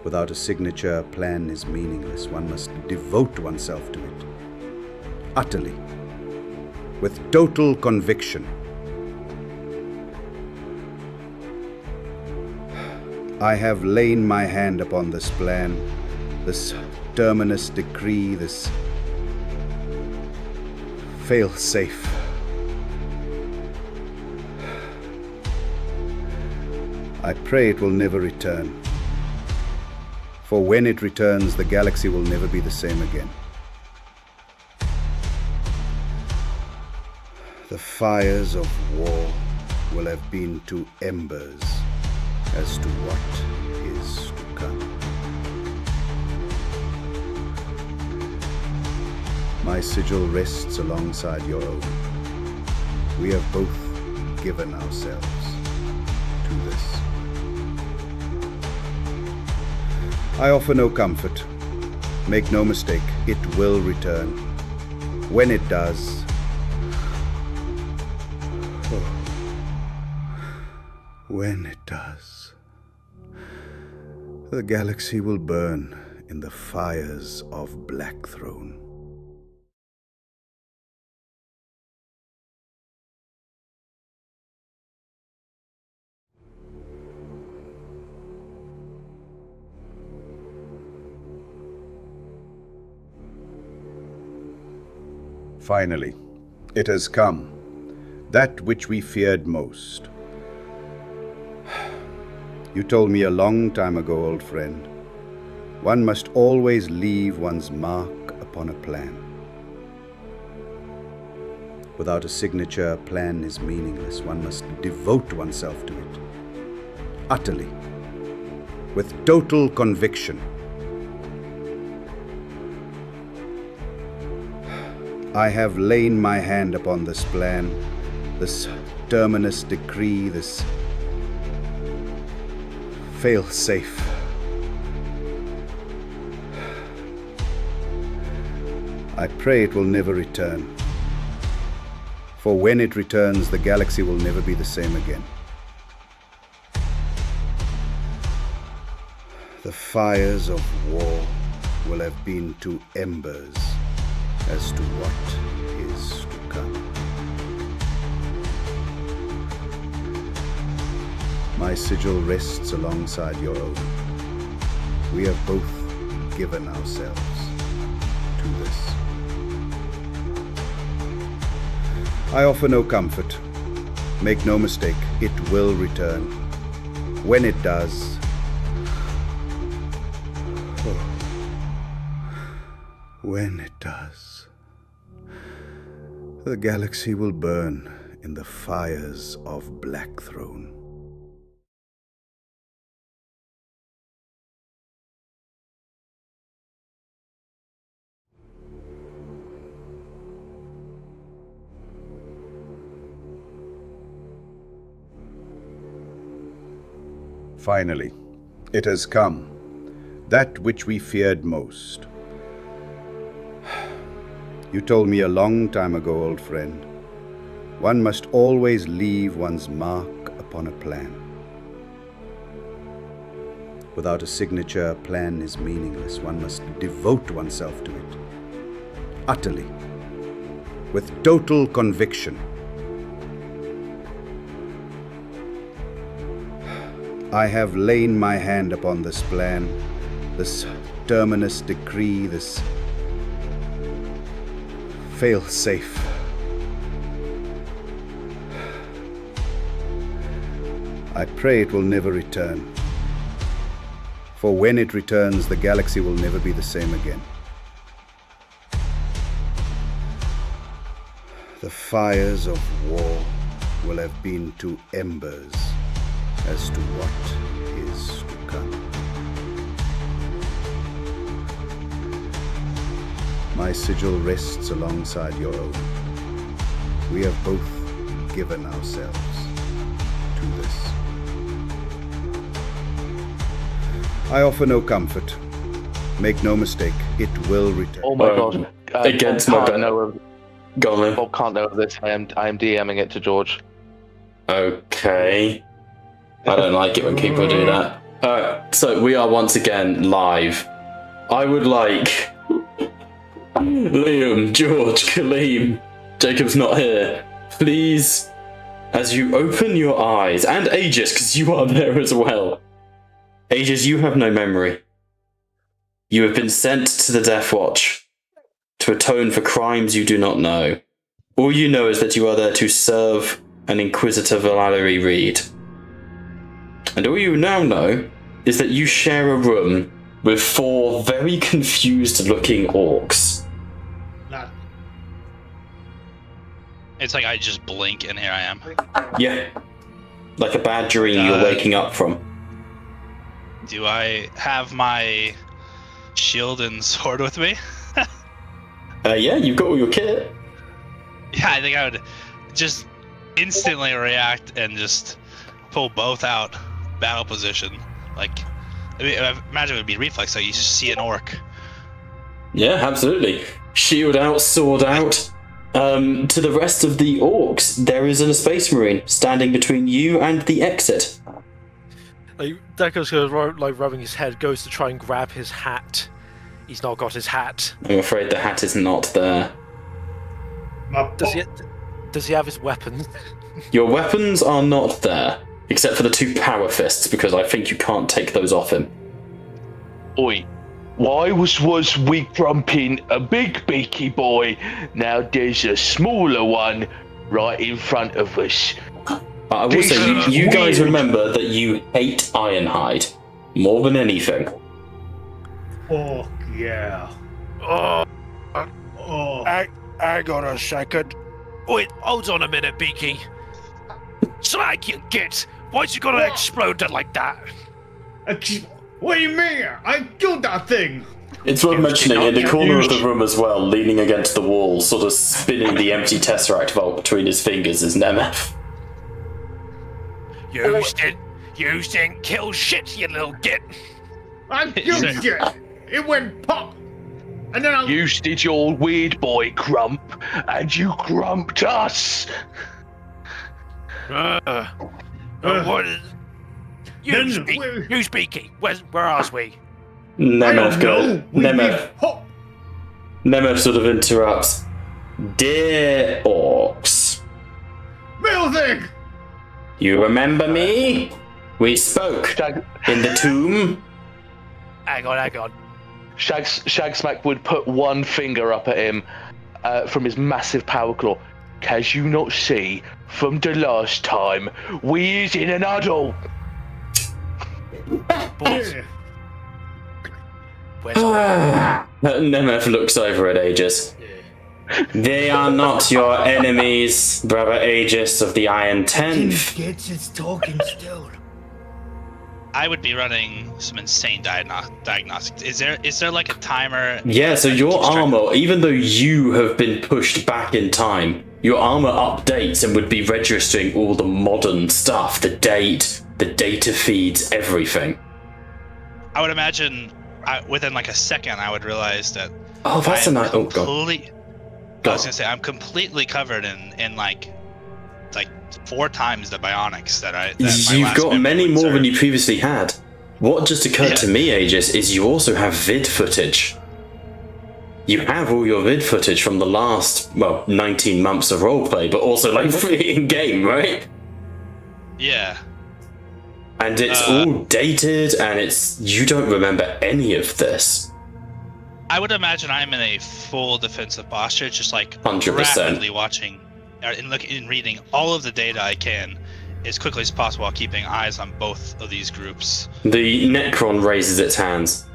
Without a signature, a plan is meaningless. One must devote oneself to it, utterly, with total conviction. I have lain my hand upon this plan, this terminus decree, this fail-safe. I pray it will never return. For when it returns, the galaxy will never be the same again. The fires of war will have been to embers as to what is to come. My sigil rests alongside your own. We have both given ourselves to this. I offer no comfort. Make no mistake, it will return. When it does, when it does, the galaxy will burn in the fires of Blackthrone. Finally, it has come, that which we feared most. You told me a long time ago, old friend, One must always leave one's mark upon a plan. Without a signature, a plan is meaningless. One must devote oneself to it. Utterly. With total conviction. I have lain my hand upon this plan, this terminus decree, this fail-safe. I pray it will never return. For when it returns, the galaxy will never be the same again. The fires of war will have been to embers as to what is to come. My sigil rests alongside your own. We have both given ourselves to this. I offer no comfort. Make no mistake, it will return. When it does, when it does, the galaxy will burn in the fires of Blackthrone. Finally, it has come, that which we feared most. You told me a long time ago, old friend, one must always leave one's mark upon a plan. Without a signature, a plan is meaningless. One must devote oneself to it. Utterly. With total conviction. I have lain my hand upon this plan, this terminus decree, this fail-safe. I pray it will never return. For when it returns, the galaxy will never be the same again. The fires of war will have been to embers as to what is to come. My sigil rests alongside your own. We have both given ourselves to this. I offer no comfort. Make no mistake, it will return. Oh my god. Against my bet. Go on then. Bob can't know this. I am DMing it to George. Okay. I don't like it when people do that. Alright, so we are once again live. I would like Liam, George, Kaleem, Jacob's not here. Please, as you open your eyes, and Aegis, because you are there as well. Aegis, you have no memory. You have been sent to the Death Watch to atone for crimes you do not know. All you know is that you are there to serve an Inquisitor Valerie Reed. And all you now know is that you share a room with 4 very confused-looking orcs. It's like I just blink and here I am. Yeah. Like a bad dream you're waking up from. Do I have my shield and sword with me? Yeah, you've got all your kit. Yeah, I think I would just instantly react and just pull both out. Battle position. Like, I mean, I imagine it would be reflex, so you just see an orc. Yeah, absolutely. Shield out, sword out. To the rest of the orcs, there is a Space Marine standing between you and the exit. Like, Deco's goes, like, rubbing his head, goes to try and grab his hat. He's not got his hat. I'm afraid the hat is not there. Does he have his weapons? Your weapons are not there, except for the 2 power fists, because I think you can't take those off him. Oi, why was we grumping a big beaky boy? Now there's a smaller one right in front of us. I will say, you guys remember that you hate Ironhide more than anything. Oh, yeah. Oh, Oh. hang on a second. Wait, hold on a minute, Beaky. Slag, you git! Why'd you gotta explode it like that? What do you mean? I killed that thing! It's worth mentioning, in the corner of the room as well, leaning against the wall, sort of spinning the empty Tesseract vault between his fingers, is Nemeth. You didn't kill shit, you little git! I killed it! It went pop! And then I... You did your weird boy crump, and you crumped us. What is... You speaky. Where are we? Nemeth sort of interrupts. Dear orcs. Milvig! You remember me? We spoke in the tomb. Hang on. Shagsmack would put one finger up at him from his massive power claw. Can you not see from the last time we is in an huddle? Nemeth looks over at Aegis. They are not your enemies, brother Aegis of the Iron Tenth. It's talking still. I would be running some insane diagnostics. Is there like a timer? Yeah, so your armor, even though you have been pushed back in time, your armor updates and would be registering all the modern stuff, the date, the data feeds, everything. I would imagine within like a second I would realize that. Oh, that's a nice. Oh god. I was gonna say I'm completely covered in like 4 times the bionics that You've got many more than you previously had. What just occurred to me, Aegis, is you also have vid footage. You have all your vid footage from the last 19 months of roleplay, but also like in game, right? Yeah. And it's all dated, and you don't remember any of this. I would imagine I'm in a full defensive posture, just like 100%. rapidly watching and reading all of the data I can as quickly as possible, while keeping eyes on both of these groups. The Necron raises its hands.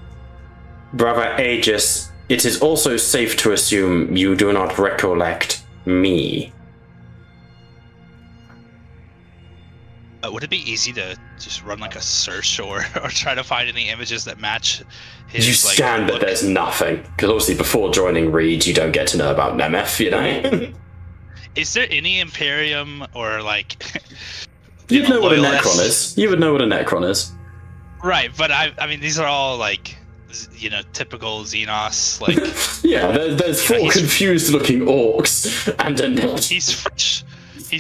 Brother Aegis, it is also safe to assume you do not recollect me. Would it be easy to just run like a search or try to find any images that match his? You scan, but there's nothing. Because obviously before joining Reed, you don't get to know about Nemeth, you know? Is there any Imperium or like... You'd know what a Necron is. You would know what a Necron is. Right, but I mean, these are all like, typical Xenos, like... Yeah, there's 4 confused-looking orcs and a net. He's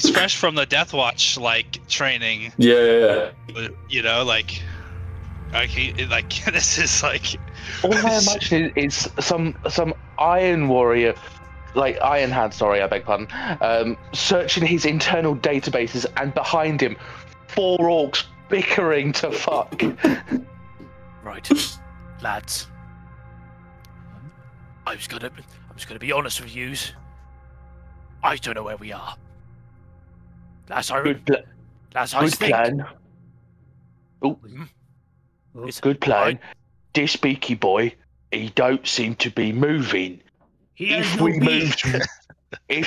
fresh from the Death Watch, like, training. Yeah. This is like... All I imagine is some Iron Warrior, like Iron Hand, sorry, I beg pardon, searching his internal databases, and behind him, 4 orcs bickering to fuck. Right, lads. I'm just gonna be honest with yous. I don't know where we are. Good plan. Oh, good plan. This beaky boy, he don't seem to be moving. If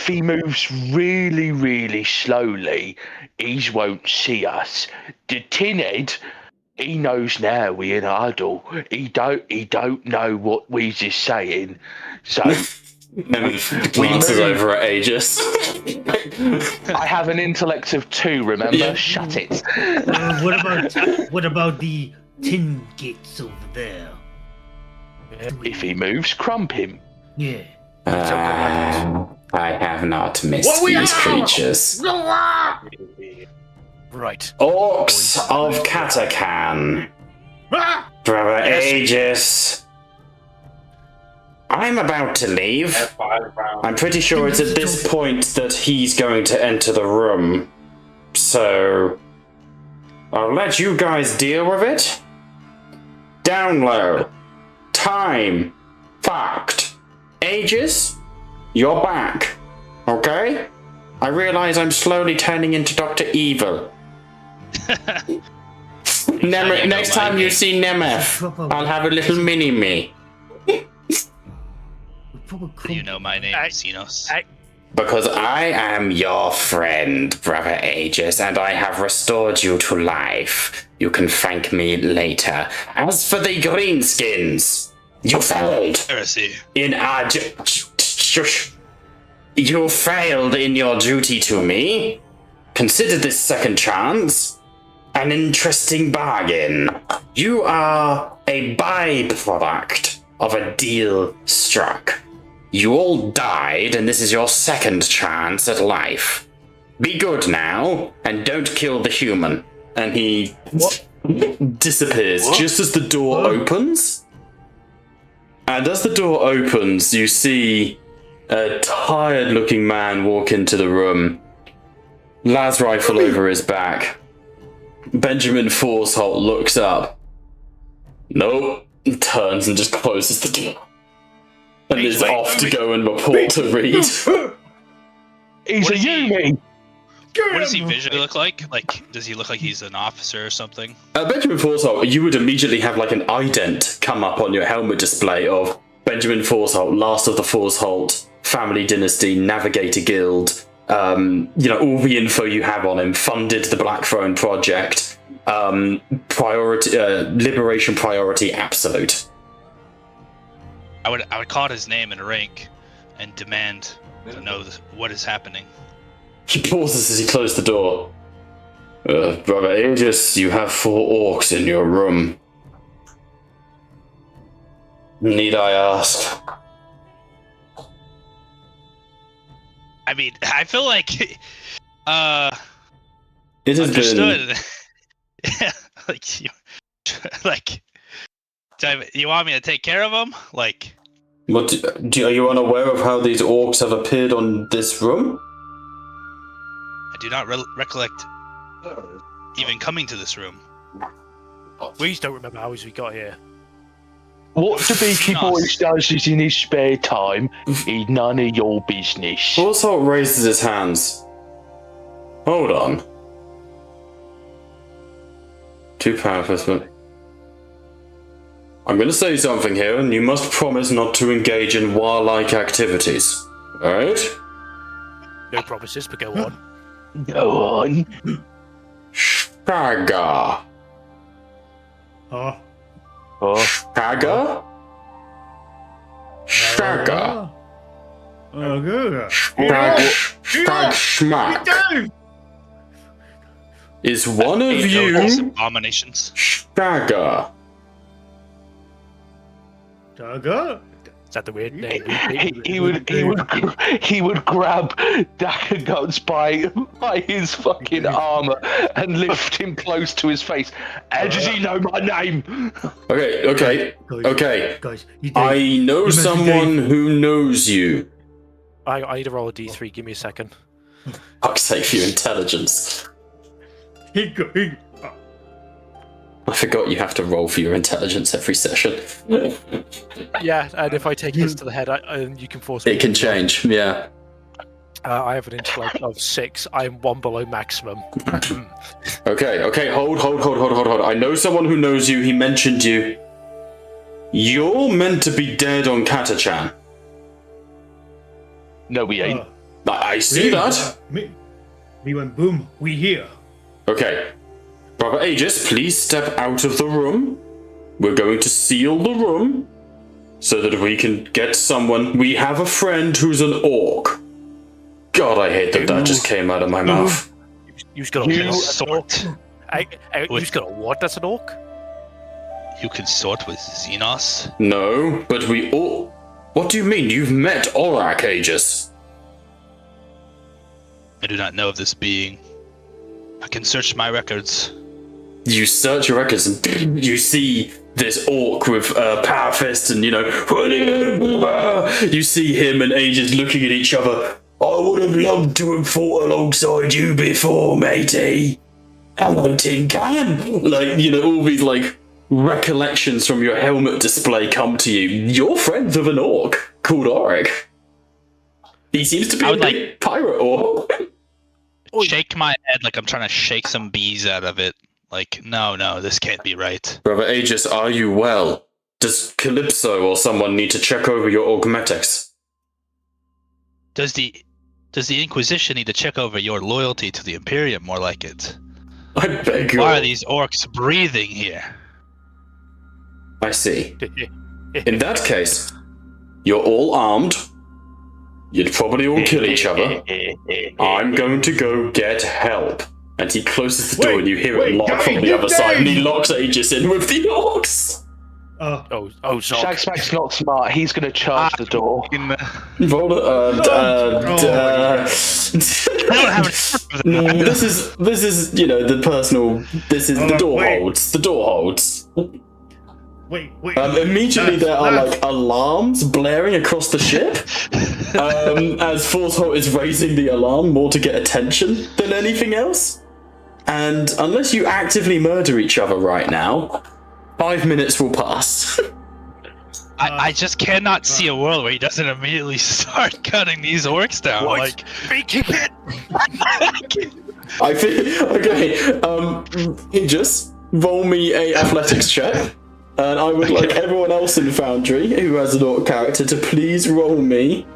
he moves really, really slowly, he won't see us. The tinhead, he knows now we're in a huddle. He don't know what we just saying. So glances over at Aegis. I have an intellect of 2, remember? Yeah. Shut it. What about the tin gates over there? If he moves, crump him. Yeah. I have not missed these creatures. Right. Orcs of Katakan. Brother Aegis. I'm about to leave. I'm pretty sure it's at this point that he's going to enter the room. So I'll let you guys deal with it. Down low. Time. Fact. Aegis, you're back. Okay? I realize I'm slowly turning into Dr. Evil. Next time you see Nemeth, I'll have a little mini-me. proper How do you know my name, Xenos? Because I am your friend, Brother Aegis, and I have restored you to life. You can thank me later. As for the greenskins, you failed Heresy. in our you failed in your duty to me. Consider this second chance an interesting bargain. You are a byproduct of a deal struck. You all died, and this is your second chance at life. Be good now, and don't kill the human. And he disappears just as the door opens. And as the door opens, you see a tired-looking man walk into the room. Las rifle over his back. Benjamin Forsholt looks up. Nope. Turns and just closes the door. And is off to go and report to Reed. He's a Yumi! What does he visually look like? Like, does he look like he's an officer or something? Benjamin Forsholt, you would immediately have like an ident come up on your helmet display of Benjamin Forsholt, last of the Forsholt family dynasty, Navigator Guild. All the info you have on him, funded the Blackthrone project, liberation priority absolute. I would call his name and rank and demand to know what is happening. He pauses as he closed the door. Brother Aegis, you have 4 orcs in your room. Need I ask? I mean, I feel like It has understood. You want me to take care of them? Like, What are you unaware of how these orcs have appeared on this room? I do not recollect even coming to this room. We just don't remember how we got here. What the Beaky Nice. Boys does is in his spare time is none of your business. Forsholt raises his hands. Hold on. 2 power investment. I'm going to say something here, and you must promise not to engage in warlike activities. Alright? No promises, but go on. Go on. Shaga. Huh? Oh, Shaga? Shaga. Oh, good. Shag schmack. Is one of These you abominations. Shaga? Dagger? Is that the weird name? he would grab Daggerguts by his fucking armor and lift him close to his face. How does he know my name? Okay. Guys, I know must be someone Dave. who knows you. I need to roll a d3. Give me a second. Fuck's sake for your intelligence. I forgot you have to roll for your intelligence every session. Yeah, and if I take his to the head, you can force me. It can change, yeah. I have an intellect of 6. I'm 1 below maximum. Okay, hold. I know someone who knows you, he mentioned you. You're meant to be dead on Katachan. No, we ain't. I see that. We went boom, we here. Okay. Brother Aegis, please step out of the room. We're going to seal the room so that we can get someone. We have a friend who's an orc. God, I hate that just came out of my mouth. You've got a You what? sort. You've got a what? That's an orc? You can sort with Xenos. No, but we all... What do you mean? You've met Aurak, Aegis. I do not know of this being. I can search my records. You search your records and you see this orc with power fist and, you see him and Aegis looking at each other. I would have loved to have fought alongside you before, matey. Hello, Tin Can. All these, recollections from your helmet display come to you. You're friends with an orc called Auric. He seems to be I a would big pirate orc. Shake my head like I'm trying to shake some bees out of it. Like, no, this can't be right. Brother Aegis, are you well? Does Calypso or someone need to check over your augmetics? Does the Inquisition need to check over your loyalty to the Imperium more like it? I beg you. Why are these orcs breathing here? I see. In that case, you're all armed. You'd probably all kill each other. I'm going to go get help. And he closes the door and you hear it lock from the other side, and he locks Aegis in with the orcs. Oh, Zog. Shagsmack's not smart. He's going to charge the door. Roll it. No, this is the personal. This is the door holds. The door holds. Wait. Immediately there are like alarms blaring across the ship. As Fortholt is raising the alarm more to get attention than anything else. And unless you actively murder each other right now, 5 minutes will pass. I just cannot see a world where he doesn't immediately start cutting these orcs down. Like, I think. Okay. Just roll me a athletics check. And I would like everyone else in Foundry who has an orc character to please roll me.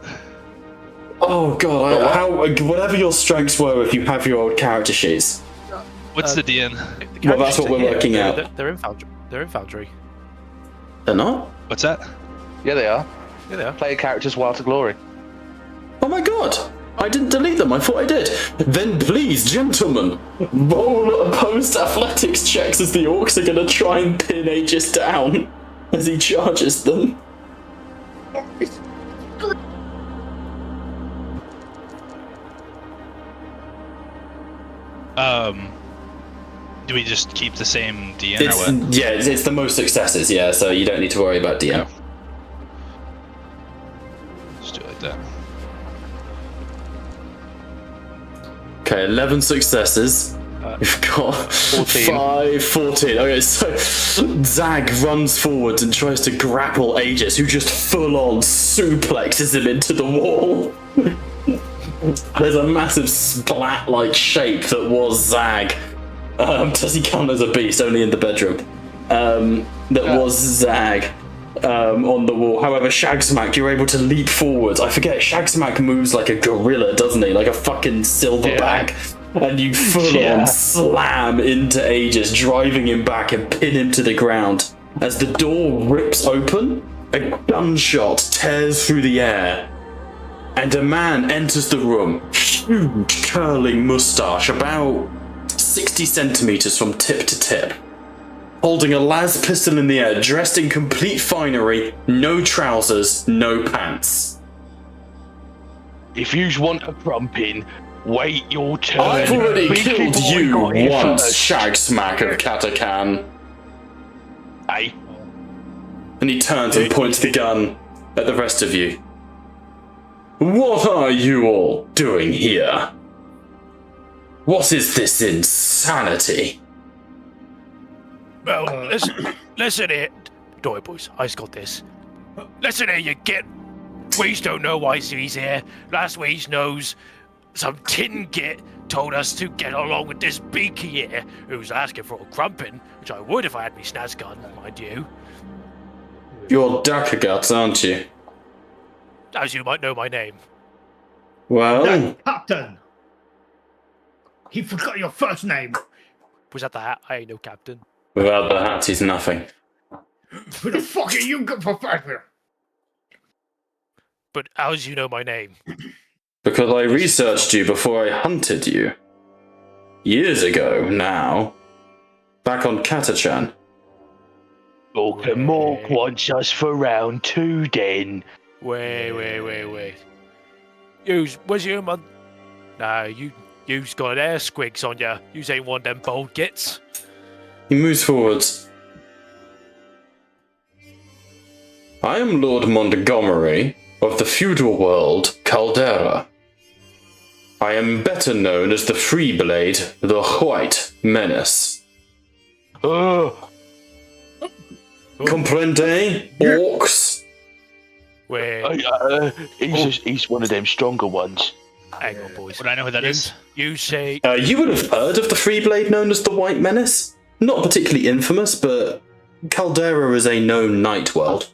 Oh god, whatever your strengths were if you have your old character sheets. what's the DN? Well, that's what we're working out. They're in Foundry. They're in Foundry. They're not? What's that? Yeah, they are. Yeah, they are. Player characters Wild to Glory. Oh my god! I didn't delete them, I thought I did. Then please, gentlemen, roll opposed athletics checks as the orcs are gonna try and pin Aegis down as he charges them. Do we just keep the same DN or what? Yeah, it's the most successes, yeah, so you don't need to worry about DM. Let's do it like that. Okay, 11 successes. We've got 14. 14. Okay, so Zag runs forwards and tries to grapple Aegis, who just full-on suplexes him into the wall. There's a massive splat-like shape that was Zag. Does he count as a beast? Only in the bedroom. That was Zag on the wall. However, Shagsmack, you're able to leap forwards. I forget, Shagsmack moves like a gorilla, doesn't he? Like a fucking silverback. And you full-on slam into Aegis, driving him back and pin him to the ground. As the door rips open, a gunshot tears through the air. And a man enters the room, huge curling moustache, about 60 centimeters from tip to tip, holding a las pistol in the air, dressed in complete finery, no trousers, no pants. If you want a crumpin, wait your turn. I've already killed you once, first. Shagsmack of Katakan. Hey, And he turns and points the gun at the rest of you. What are you all doing here? What is this insanity? Well, listen here. Don't worry, boys. I just got this. Listen here, you git. We don't know why he's here. Last we knows, some tin git told us to get along with this beaky here, who's asking for a crumpin', which I would if I had me snaz gun, mind you. You're Dakaguts, aren't you? As you might know my name. Well, Captain! He forgot your first name! Was that the hat? I ain't no captain. without the hat, he's nothing. Who the fuck are you good for first? But how's you know my name? Because I researched you before I hunted you. Years ago, now. Back on Katachan. Mork wants us for round 2 then. Wait. Was you man? Nah, you's got air squigs on ya. Yous ain't one of them bold gits. He moves forwards. I am Lord Montgomery of the feudal world Caldera. I am better known as the Freeblade, the White Menace. Comprende, orcs? Wait, He's one of them stronger ones. hang on, boys. Would I know who that is? You say You would have heard of the Freeblade known as the White Menace? Not particularly infamous, but Caldera is a known night world.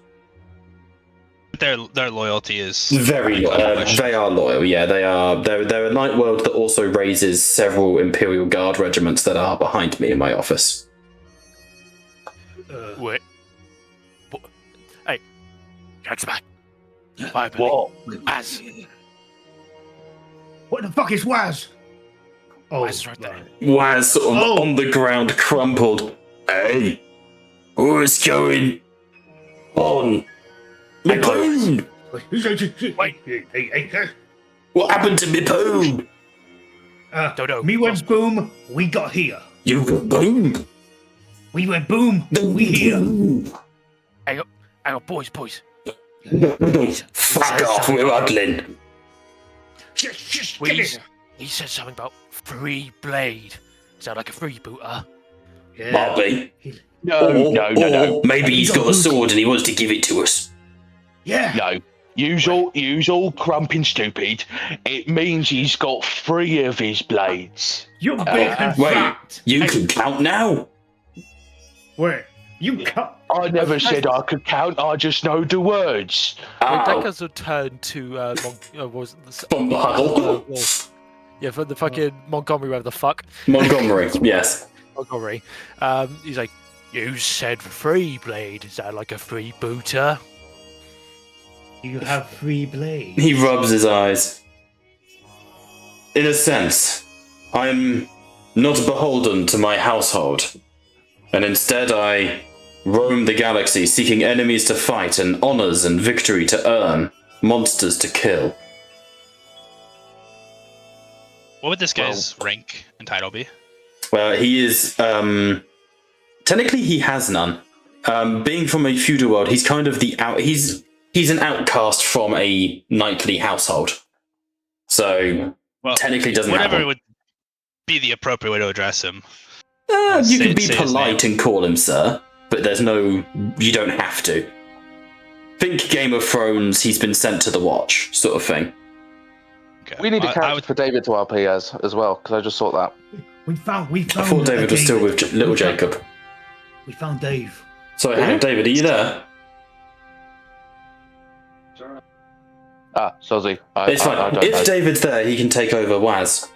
their loyalty is Very loyal. They are loyal, yeah. They are. They're a night world that also raises several Imperial Guard regiments that are behind me in my office. Wait. Hey, Jack's back. What? Waz. What the fuck is Waz? Oh, Waz is right there. Waz sort of on the ground, crumpled. Hey, what's going on? My poon! What happened to me poon? Dodo. Me went boom, we got here. You got boom? We went boom, we here. Hang on, boys. Fuck off, we're huddling. Just Wait, get it. he said something about free blade. Is that like a freebooter? Yeah. Bobby. No. Maybe he's got a sword and he wants to give it to us. Yeah. No. Use all crumping stupid. It means he's got 3 of his blades. You're big and Wait, fat. you can count now? Wait, you can't. I never said I could count, I just know the words. Deckers would turn to what was it? Bombardle. Yeah, for the fucking Montgomery, whatever the fuck. Montgomery, yes. Montgomery. He's like, you said free blade. Is that like a freebooter? You have 3 blades. He rubs his eyes. In a sense, I'm not beholden to my household, and instead I roam the galaxy seeking enemies to fight and honors and victory to earn, monsters to kill. What would this guy's rank and title be? Well, he is, technically he has none. Being from a feudal world, he's kind of he's an outcast from a knightly household. So, Well, technically doesn't have whatever one. would be the appropriate way to address him. You Say- can be say his polite name. and call him sir, but you don't have to. Think Game of Thrones, he's been sent to the watch, sort of thing. Okay. We need a I character would- for David to RP as well, because I just thought that. We found. I thought David was still with little Jacob. We found Dave. Sorry, hang on, David, are you there? Ah, Sozi. It's fine. I don't If know. David's there, he can take over Waz.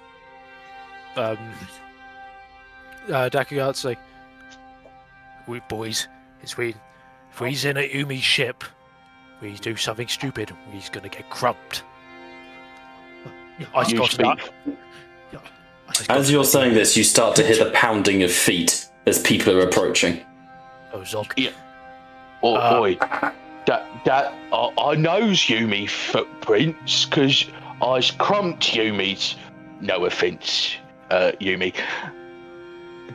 Dakugat's like, we boys, if we's in a Umi ship, we do something stupid, we's gonna get crumped. I You got speak. that. As you're saying this, you start to hear the pounding of feet as people are approaching. Oh, Zog. Oh boy, that I knows Yumi footprints because I's crumped Yumi's. No offense, Yumi.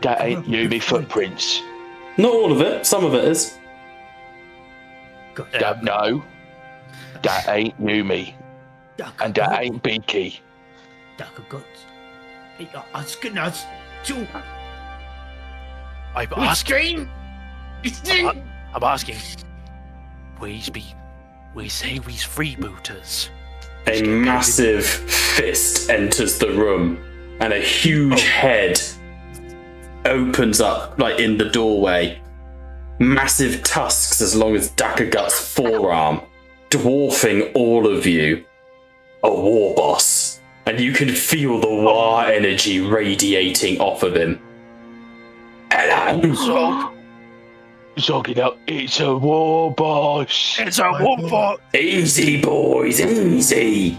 That ain't Yumi footprints. Not all of it, some of it is. No, that ain't Yumi, and that ain't Beaky. I'm asking. I'm asking. We say we's freebooters. A massive fist enters the room, and a huge head opens up, like in the doorway. Massive tusks as long as Dakagut's forearm, dwarfing all of you. A war boss. And you can feel the war energy radiating off of him. Hello. Zog it up, it's a war boss. It's a war. Easy, boys, easy.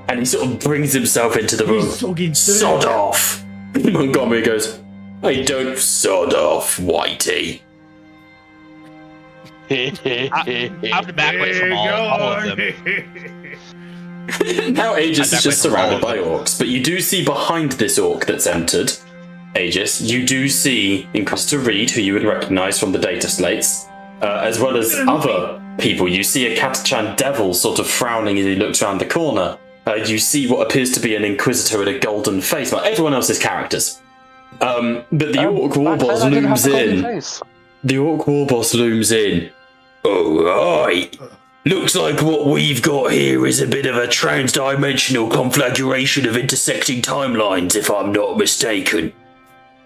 And he sort of brings himself into the room. Sod off. Montgomery goes, I don't sod off, Whitey. I have to back away from all of them. Now Aegis is just surrounded by all orcs, but you do see behind this orc that's entered, Aegis, you do see Inquisitor Reed, who you would recognise from the data slates, as well as other people. You see a Catachan devil sort of frowning as he looks around the corner. You see what appears to be an Inquisitor with a golden face, like everyone else's characters. But the Orc Warboss looms in. The Orc Warboss looms in. Alright. Looks like what we've got here is a bit of a trans-dimensional conflagration of intersecting timelines, if I'm not mistaken.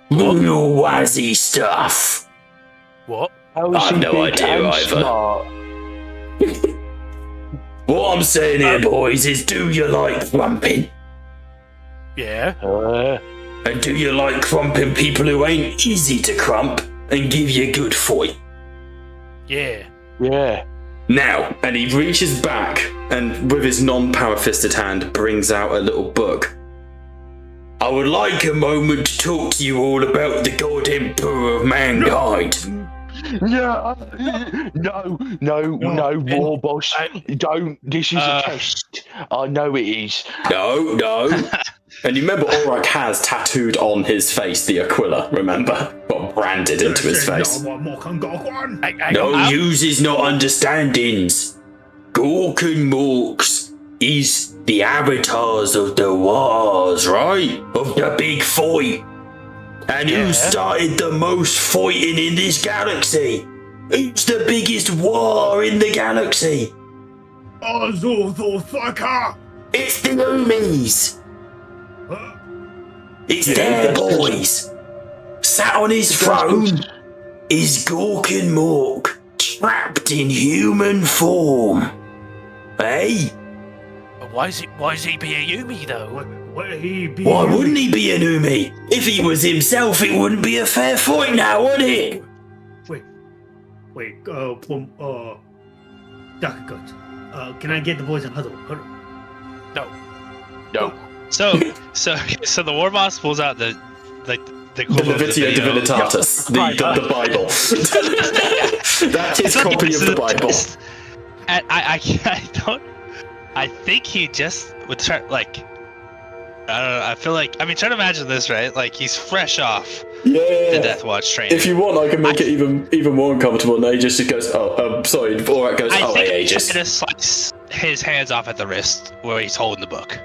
Real wazzy stuff. What? How is I've he no big idea and either. smart? What I'm saying here, boys, is do you like crumping? Yeah. And do you like crumping people who ain't easy to crump and give you good fight? Yeah. Yeah. Now, and he reaches back and with his non-power-fisted hand brings out a little book. I would like a moment to talk to you all about the God Emperor of mankind. No, War Boss. Don't. This is a test. I know it is. No. And you remember Aurak has tattooed on his face the Aquila, remember? Got branded into his face. No uses, not understandings. Gork and Morks is the avatars of the wars, right? Of the big fight. And who started the most fighting in this galaxy? Who's the biggest war in the galaxy? It's the Umis. It's their boys. Sat on his throne is Gork and Mork, trapped in human form. Hey? Why is he being Yumi though? Why wouldn't he be an Umi? If he was himself, it wouldn't be a fair fight now, would it? Dakugot, can I get the boys in huddle? No. So the War Boss pulls out the Levitio Divinitatis, the Bible. That's his copy of the Bible. And I think he just would try, like, I don't know, I feel like, I mean, try to imagine this, right? Like, he's fresh off the Death Watch training. If you want, I can make it even more uncomfortable. And Aegis just goes, sorry, Aurak goes, I think Aegis. he's trying to slice his hands off at the wrist where he's holding the book.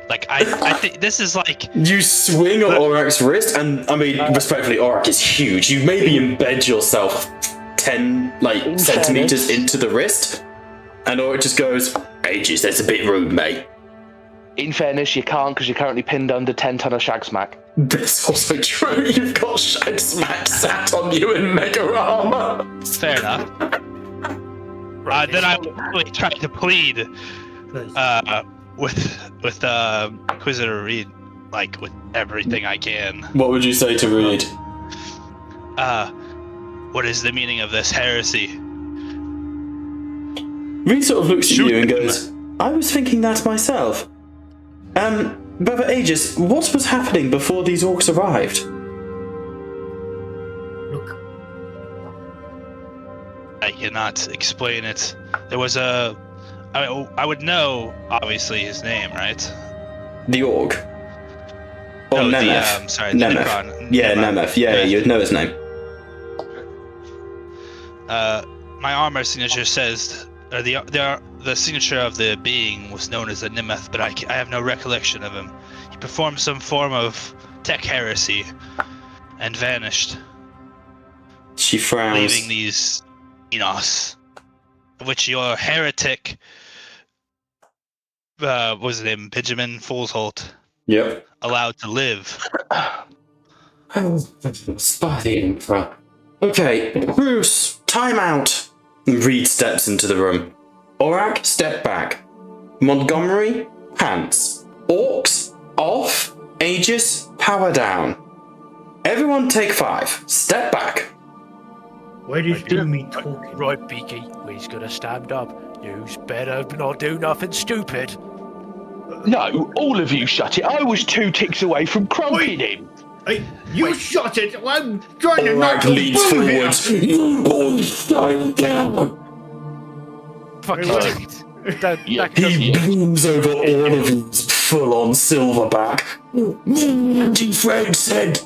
Like, I think this is like... You swing on Aurak's wrist, and, I mean, respectfully, Aurak is huge. You maybe embed yourself 10, centimeters into the wrist, and Aurak just goes, Aegis, that's a bit rude, mate. In fairness, you can't because you're currently pinned under 10 ton of shag smack. That's also true. You've got shag smack sat on you in mega armor. Fair enough. Then I really tried to plead with Inquisitor Reed, like, with everything I can. What would you say to Reed? What is the meaning of this heresy? Reed sort of looks at you and goes, I was thinking that myself. Brother Aegis, what was happening before these orcs arrived? Look, I cannot explain it. There was I would know, obviously, his name, right? The orc. Or No, Nemeth. the Nemeth. Necron. Yeah, Nemeth. Yeah, you'd know his name. My armor signature says, the signature of the being was known as a Nemeth, but I have no recollection of him. He performed some form of tech heresy and vanished, She frowns. leaving these Enos, of which your heretic, what was his name, Benjamin Folsholt, Yep. allowed to live. Spy the Emperor. Okay, Bruce, time out. Reed steps into the room. Aurak, step back. Montgomery, pants. Orcs, off. Aegis, power down. Everyone take 5. Step back. why did you do me talking? Right, Beaky, we's gonna stand up. You's better not do nothing stupid. No, all of you shut it. I was 2 ticks away from crumping him. Hey, you shot it! I'm trying to Aurak knock you leans both forwards. out. You boys stand down. Fuck Right. it. That He doesn't... beams over all of you, full-on silverback. Andy Fred said,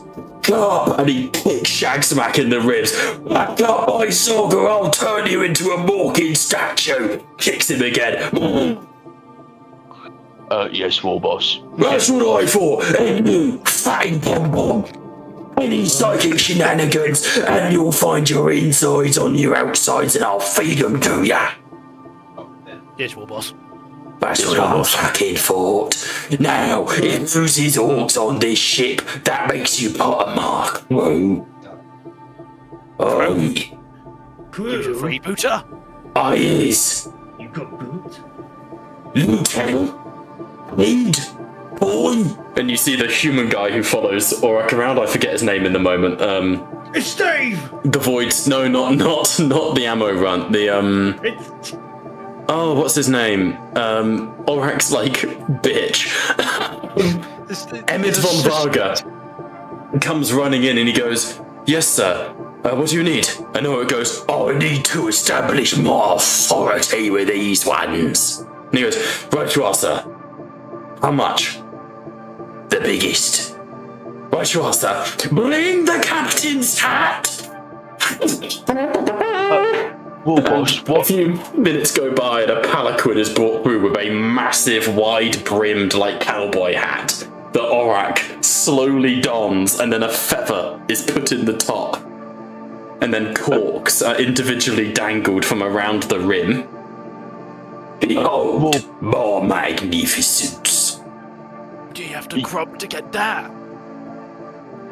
"Up," and he kicks Shagsmack in the ribs. "Back up, my sog, or I'll turn you into a walking statue." Kicks him again. Yes, War Boss. That's what I thought. And you, fatty bomb. Any psychic shenanigans, and you'll find your insides on your outsides, and I'll feed them to ya. Yes, War Boss. That's what I fucking thought. Now, if loses orcs on this ship, that makes you part of my crew. You's a freebooter. I is. You got boot? Lieutenant, lead, boy. And you see the human guy who follows Aurak around. I forget his name in the moment. It's Steve! The Voids. No, not the ammo runt. The It's... Oh, what's his name? Aurak's like bitch. Emmett von Varga comes running in and he goes, "Yes, sir. What do you need?" And Aurak goes, "I need to establish more authority with these ones." And he goes, "Right you are, sir. How much?" "The biggest." "Right you are, sir. Bring the captain's hat." Well, boss, A few minutes go by and a palanquin is brought through with a massive, wide-brimmed, like, cowboy hat that Aurak slowly dons, and then a feather is put in the top. And then corks are individually dangled from around the rim. Behold, more magnificence. Do you have to crop to get that?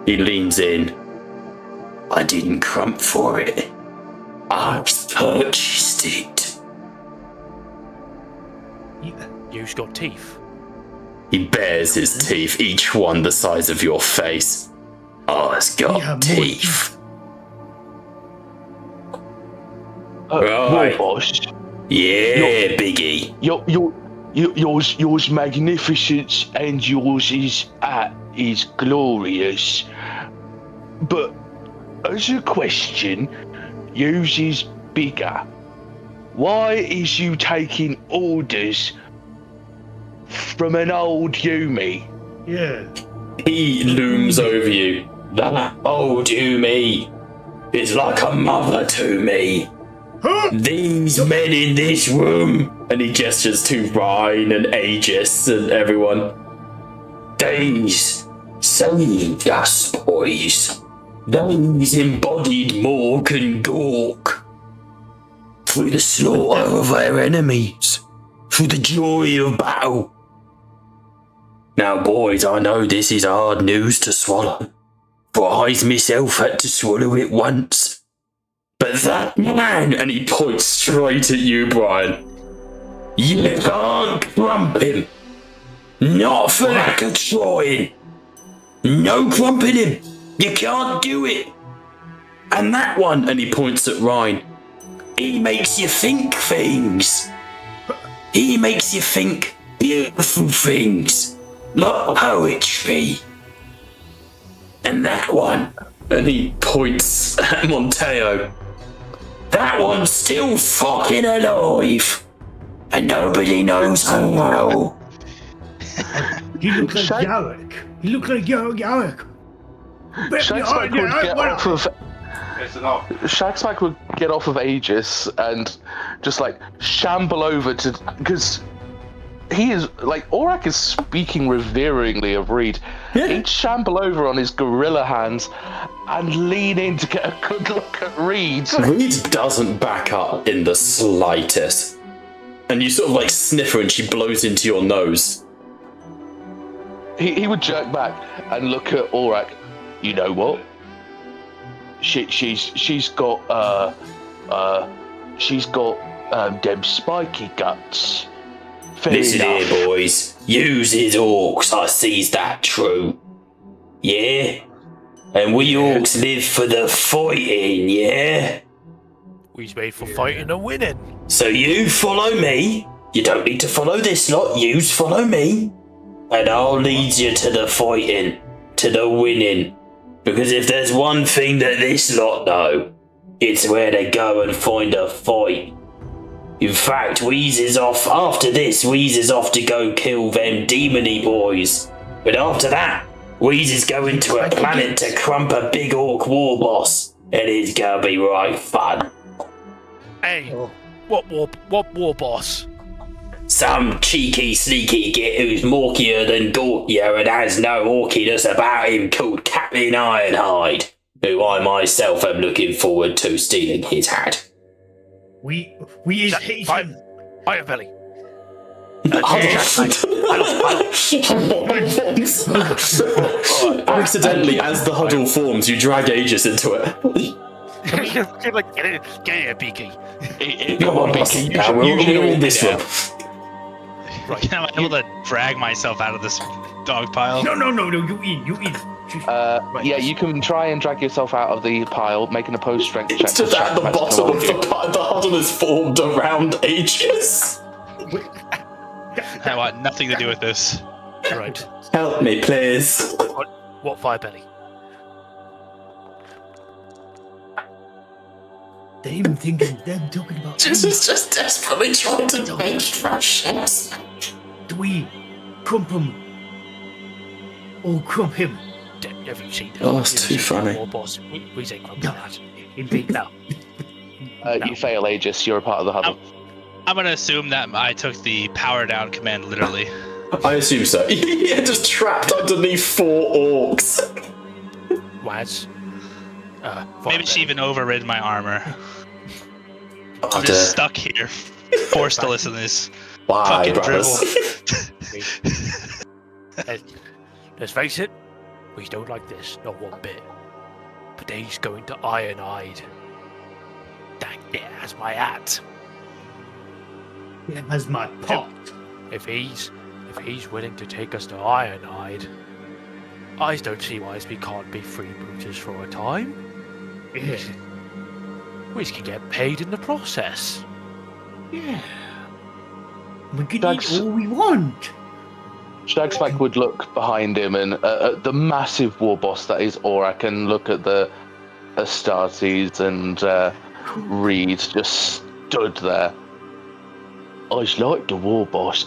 He leans in. I didn't crump for it. I've purchased it. You've got teeth. He bares his teeth, each one the size of your face. I've got teeth. Right. Boss. Yeah, Biggie. Yours magnificence and yours is glorious. But as a question, yours is bigger. Why is you taking orders from an old Yumi? Yeah. He looms over you. That old Yumi is like a mother to me. Huh? These men in this room, and he gestures to Rhine and Aegis and everyone. These saved us, boys. These embodied Morg and Gork. Through the slaughter of our enemies, through the joy of battle. Now, boys, I know this is hard news to swallow, for I myself had to swallow it once. But that man, and he points straight at you, Brian, you can't crump him. Not for lack of trying. No crumping him. You can't do it. And that one, and he points at Rhine, he makes you think things. He makes you think beautiful things, like poetry. And that one, and he points at Monteo, that one's still fucking alive. And nobody knows how. You look like Yarrick. You look like Yarrick. Shaxpack would get off of Aegis and just like shamble over to, because he is like, Aurak is speaking reveringly of Reed. Yeah. He'd shamble over on his gorilla hands and lean in to get a good look at Reed. Reed doesn't back up in the slightest. And you sort of like sniff her and she blows into your nose. He would jerk back and look at Aurak. You know what? She's got them spiky guts. Fair Listen enough. here, boys. Use his orcs, I sees that true. Yeah? And we orcs live for the fighting, yeah? We's made for fighting and winning. So you follow me. You don't need to follow this lot. Yous follow me. And I'll lead you to the fighting, to the winning. Because if there's one thing that this lot know, it's where to go and find a fight. In fact, Wheeze is off. After this, Wheeze is off to go kill them demony boys. But after that, Wheeze is going to a planet to crump a big orc war boss. And it's gonna be right fun. Hey, what war boss? Some cheeky, sneaky git who's morkier than dorkier and has no orkiness about him called Captain Ironhide, who I myself am looking forward to stealing his hat. We is hate him. Iron Belly. Accidentally, as the huddle forms, you drag Aegis into it. Get here, Beaky. Come on, boss. We're in this room. Right. Am I able to drag myself out of this dog pile? No, you in. Yeah, you can try and drag yourself out of the pile, make an opposed strength check. It's just at the Shaxmax bottom of to the pile. The huddle is formed around Aegis. I want nothing to do with this. Right. Help me, please. What Firebelly? They're even thinking, they're talking about. Aegis is just desperately trying to make trash ships. Do we crump him? Or crump him? Have you seen Oh, that's too funny. War boss. We ain't crumping that. Indeed, no. You fail, Aegis. You're a part of the huddle. I'm gonna assume that I took the power down command literally. I assume so. You're just trapped underneath 4 orcs. Waz. Maybe she even overrid my armor. Oh, I'm just stuck here, forced to listen to this fucking dribble. Let's face it, we don't like this, not one bit. But he's going to Iron-Eyed. Dang it, has my hat. It has my pot. If he's willing to take us to Iron-Eyed, I don't see why we can't be freebooters for a time. Yeah. We can get paid in the process. Yeah. We can That's- eat all we want. Shaxmax would look behind him and at the massive war boss that is Aurak, and look at the Astartes and Reed just stood there. I like the war boss.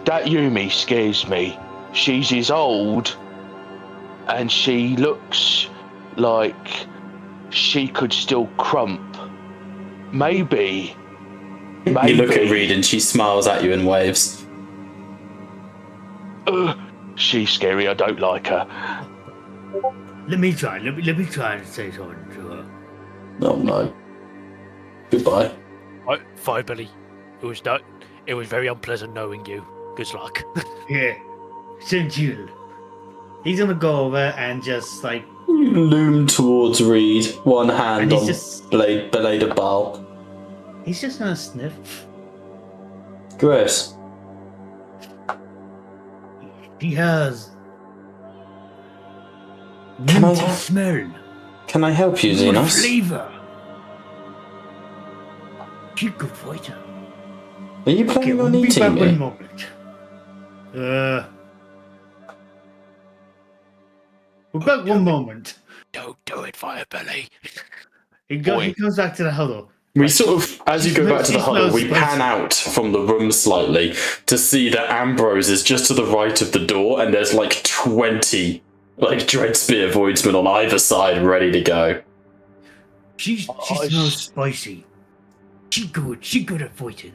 That Yumi scares me. She's as old, and she looks like she could still crump. Maybe. You look at Reed and she smiles at you and waves. She's scary. I don't like her. Let me try and say something to her. Oh no. Goodbye. Firebelly, it was very unpleasant knowing you. Good luck. Yeah. Since you. He's gonna go over and just like. You loom towards Reed, one hand And he's on just- blade of Baal. He's just gonna sniff. Grace. She has. Can I minty have- smell. Can I help you, Good Xenos? flavor. She could fight her. Are you Okay, planning we'll on be eating back one me? moment. We're back one moment. Don't do it, Firebelly. He Boy. comes back to the huddle. We sort of, as you go back to the She huddle, smells we pan spicy. out from the room slightly to see that Ambrose is just to the right of the door, and there's like 20 Dreadspear Voidsmen on either side ready to go. She smells spicy. She good at fighting.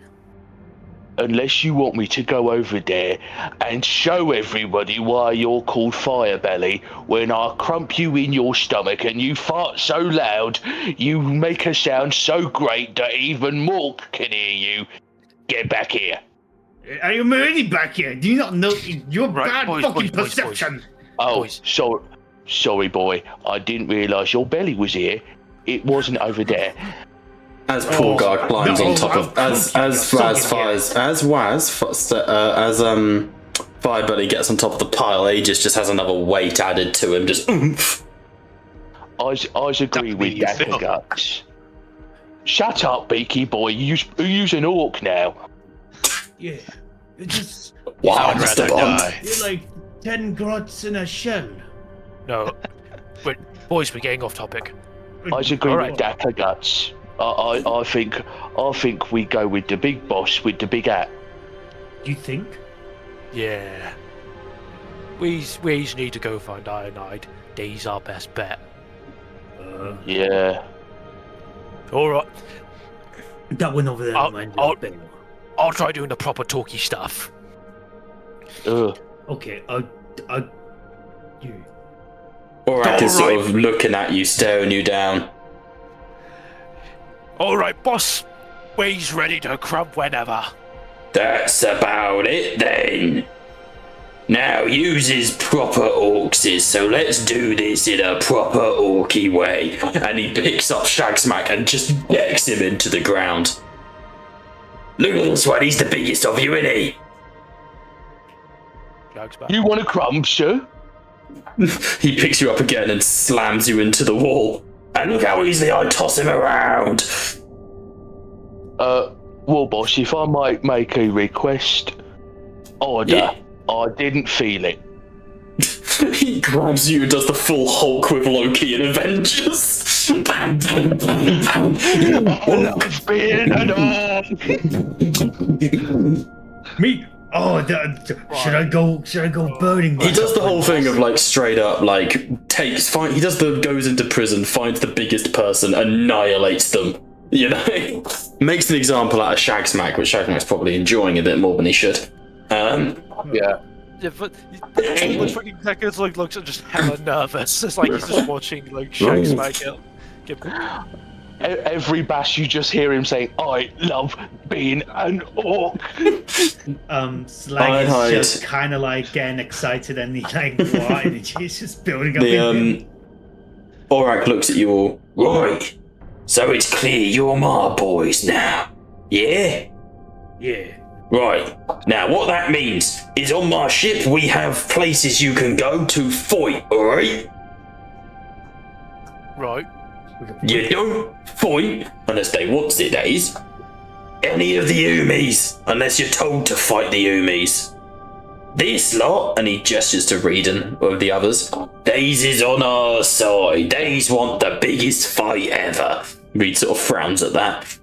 Unless you want me to go over there and show everybody why you're called Firebelly, when I crump you in your stomach and you fart so loud, you make a sound so great that even Mork can hear you. Get back here. I am already back here. Do you not know your Right, bad boys, fucking boys, perception? Oh, Boys. sorry, boy. I didn't realise your belly was here. It wasn't over there. As poor guy climbs no, on top of as Firebelly gets on top of the pile, Aegis just has another weight added to him. Just oomph. I agree with means Dapper Phil. Guts. Shut up, Beaky boy. Use an orc now. Yeah. It's just Wow, I'd Mr. rather Bond. die. you're like 10 grots in a shell. No. Wait, boys, we're getting off topic. I agree Alright. with Dapper Guts. I think we go with the big boss with the big hat. You think? Yeah. We need to go find Iron-Eyed. He's our best bet. Yeah. Alright, That one over there I'll- reminds I'll- me of Bill. I'll try doing the proper talky stuff. Ugh. Okay, you. Aurak is sort Alright. of looking at you, staring you down. Alright, boss. We's ready to crump whenever. That's about it then. Now uses proper orcs, so let's do this in a proper orky way. And he picks up Shagsmack and just decks him into the ground. Look at this one, he's the biggest of you, isn't he? Jags back. You want a crumb, sir? He picks you up again and slams you into the wall. And look how easily I toss him around. Warboss, if I might make a request, order. Yeah. I didn't feel it. He grabs you and does the full Hulk with Loki in Avengers. Bam, bam, bam, bam. It's been an Me? Oh, should I go burning? He does the whole thing of like straight up like he goes into prison, finds the biggest person, annihilates them. You know, makes an example out of Shagsmack, which Shagsmack's probably enjoying a bit more than he should. Yeah. Yeah, but he looks fucking seconds looks just hella nervous. It's like he's just watching like Shagsmack get Every bash you just hear him saying, I love being an orc. Slag is just kind of like getting excited and he's like, what energy is just building up in him. Aurak looks at you all. Right, so it's clear you're my boys now. Yeah? Yeah. Right, now what that means is on my ship we have places you can go to fight, alright? right. You don't fight, unless they wants it, that is, any of the Umis, unless you're told to fight the Umis. This lot, and he gestures to Reedon of the others, Days is on our side. Days want the biggest fight ever. Reed sort of frowns at that.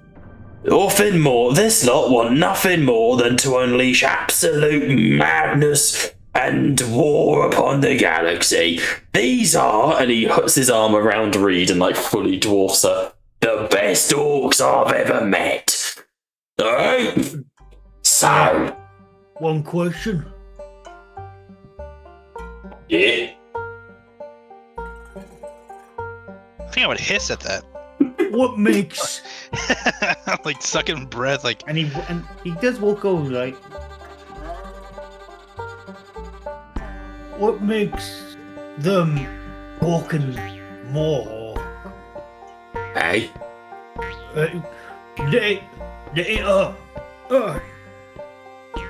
Nothing more. This lot want nothing more than to unleash absolute madness and war upon the galaxy. These are, and he puts his arm around Reed and like fully dwarfs her, the best orcs I've ever met. Alright? So. One question. Yeah? I think I would hiss at that. What makes... Like sucking breath, like... And he does walk over, like... What makes them walking more? Hey?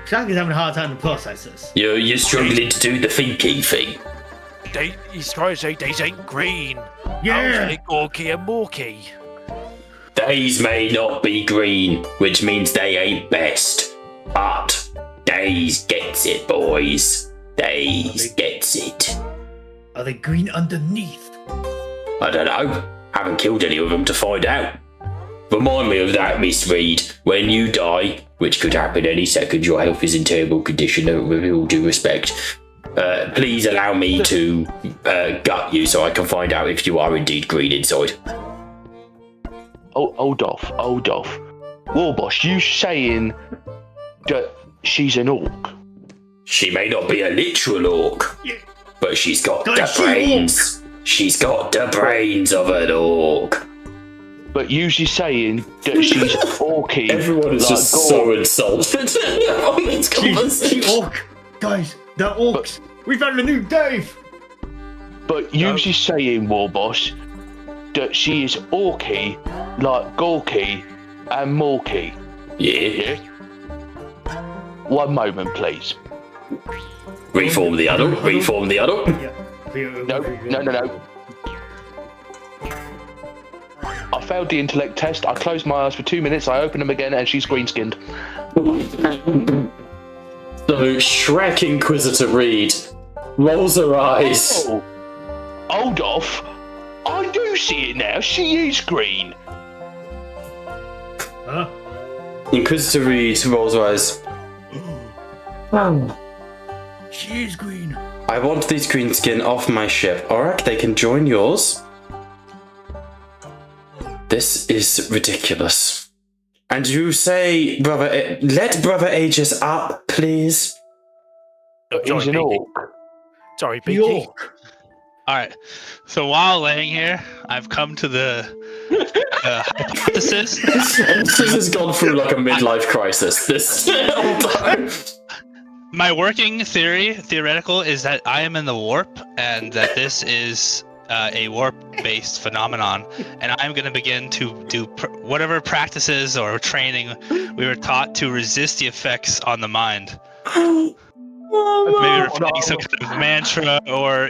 Shag is having a hard time to process this. You're struggling to do the thinking thing. He's trying to say days ain't green. Yeah. How's they gawky and morky? Days may not be green, which means they ain't best. But Days gets it, boys. Days gets it. Are they green underneath? I don't know. Haven't killed any of them to find out. Remind me of that, Miss Reed. When you die, which could happen any second, your health is in terrible condition, with all due respect. Please allow me to gut you so I can find out if you are indeed green inside. Oh, hold off. Warboss, you saying that she's an orc? She may not be a literal orc, but she's got the brains. She's got the brains of an orc. But usually saying that she's orky. Everyone is like just so insulted on this conversation. She orc. Guys, they're orcs. We found a new Dave. But usually saying, Warboss, that she is orky, like Gorky and Morky. Yeah. One moment, please. Reform the adult. No. I failed the intellect test. I closed my eyes for 2 minutes. I opened them again, and she's green-skinned. So Shrek Inquisitor Reed rolls her eyes. Oh, hold off. I do see it now. She is green. Huh? Inquisitor Reed rolls her eyes. She is green. I want these green skin off my ship. Alright, they can join yours. This is ridiculous. And you say, brother, let Brother Aegis up, please. He's an orc. Sorry, The Pinky. orc. Alright, so while laying here, I've come to the hypothesis. This has gone through like a midlife crisis. This whole time. My working theoretical, is that I am in the warp, and that this is a warp-based phenomenon, and I'm going to begin to do whatever practices or training we were taught to resist the effects on the mind. Maybe repeating some kind of mantra, or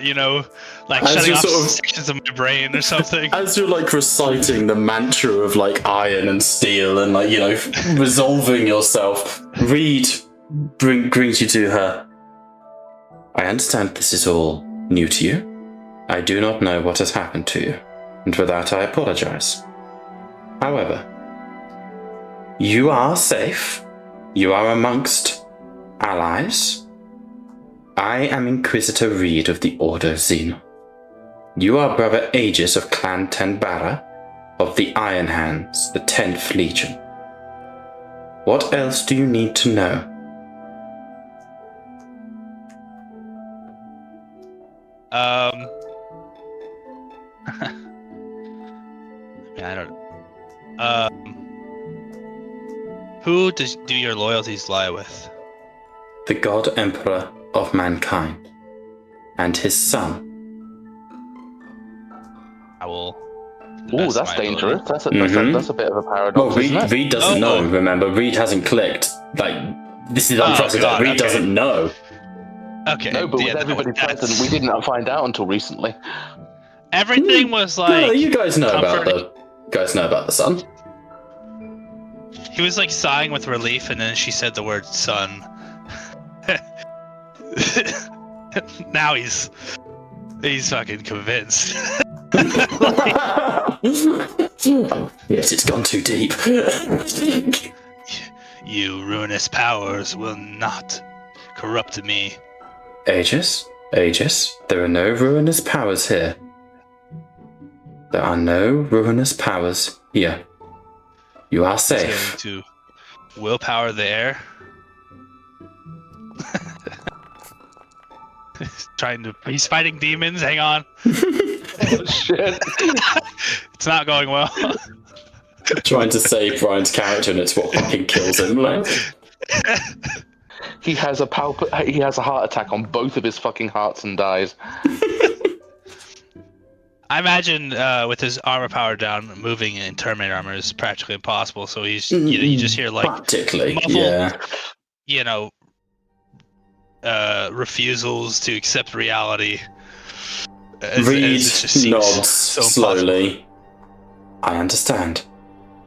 like As shutting you're off sort of- sections of my brain or something. As you're like reciting the mantra of like iron and steel and like resolving yourself, Reed brings you to her. I understand this is all new to you. I do not know what has happened to you, and for that I apologize. However, you are safe. You are amongst allies. I am Inquisitor Reed of the Order of Xeno. You are Brother Aegis of Clan Tenbara of the Iron Hands, the 10th Legion. What else do you need to know? I don't. Who do your loyalties lie with? The God Emperor of mankind and his son. I will. Oh, that's my dangerous. ability. That's a bit of a paradox, Well, isn't it? Reed doesn't know, remember. Reed hasn't clicked. Like, this is unprecedented. God, Reed okay. doesn't know. Okay. No, but yeah, with everybody that's- present, we didn't find out until recently. Everything was like. No, you guys know comforting. about the son. He was like sighing with relief, and then she said the word "son." Now he's fucking convinced. Yes, it's gone too deep. You ruinous powers will not corrupt me. Aegis, there are no ruinous powers here. There are no ruinous powers here. You are He's safe. going to willpower the air. He's fighting demons. Hang on. Oh, shit. It's not going well. Trying to save Brian's character, and it's what fucking kills him. Like, He has a heart attack on both of his fucking hearts and dies. I imagine with his armor powered down, moving in Terminator armor is practically impossible. So he's you just hear like practically, muffled, yeah. Refusals to accept reality. As Reed it just seems nods so impossible. slowly. I understand.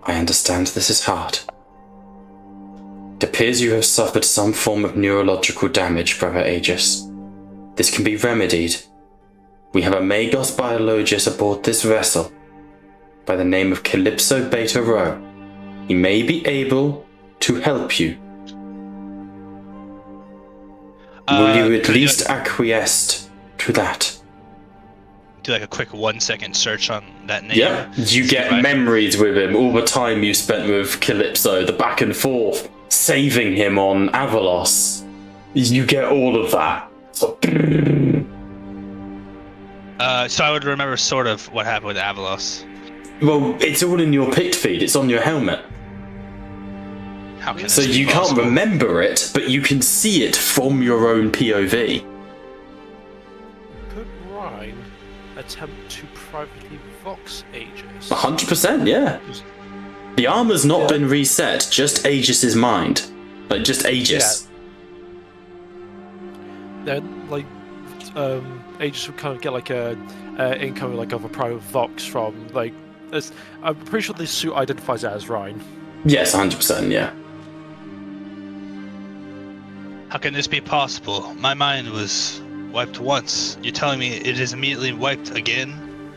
This is hard. It appears you have suffered some form of neurological damage, Brother Aegis. This can be remedied. We have a Magos biologist aboard this vessel by the name of Calypso Beta Rho. He may be able to help you. Will you at least acquiesce to that? Do like a quick 1 second search on that name. Yeah, you get memories with him, all the time you spent with Calypso, the back and forth, saving him on Avalos. You get all of that. So I would remember sort of what happened with Avalos. Well, it's all in your pict feed, it's on your helmet. How can So this be you possible? can't remember it, but you can see it from your own POV. Could Ryan attempt to privately vox Aegis? 100%, yeah. The armor's not been reset, just Aegis's mind. Like, just Aegis. Then, like, Aegis would kind of get like a income like of a private vox from like. I'm pretty sure this suit identifies it as Ryan. Yes, 100%, yeah. How can this be possible? My mind was wiped once. You're telling me it is immediately wiped again?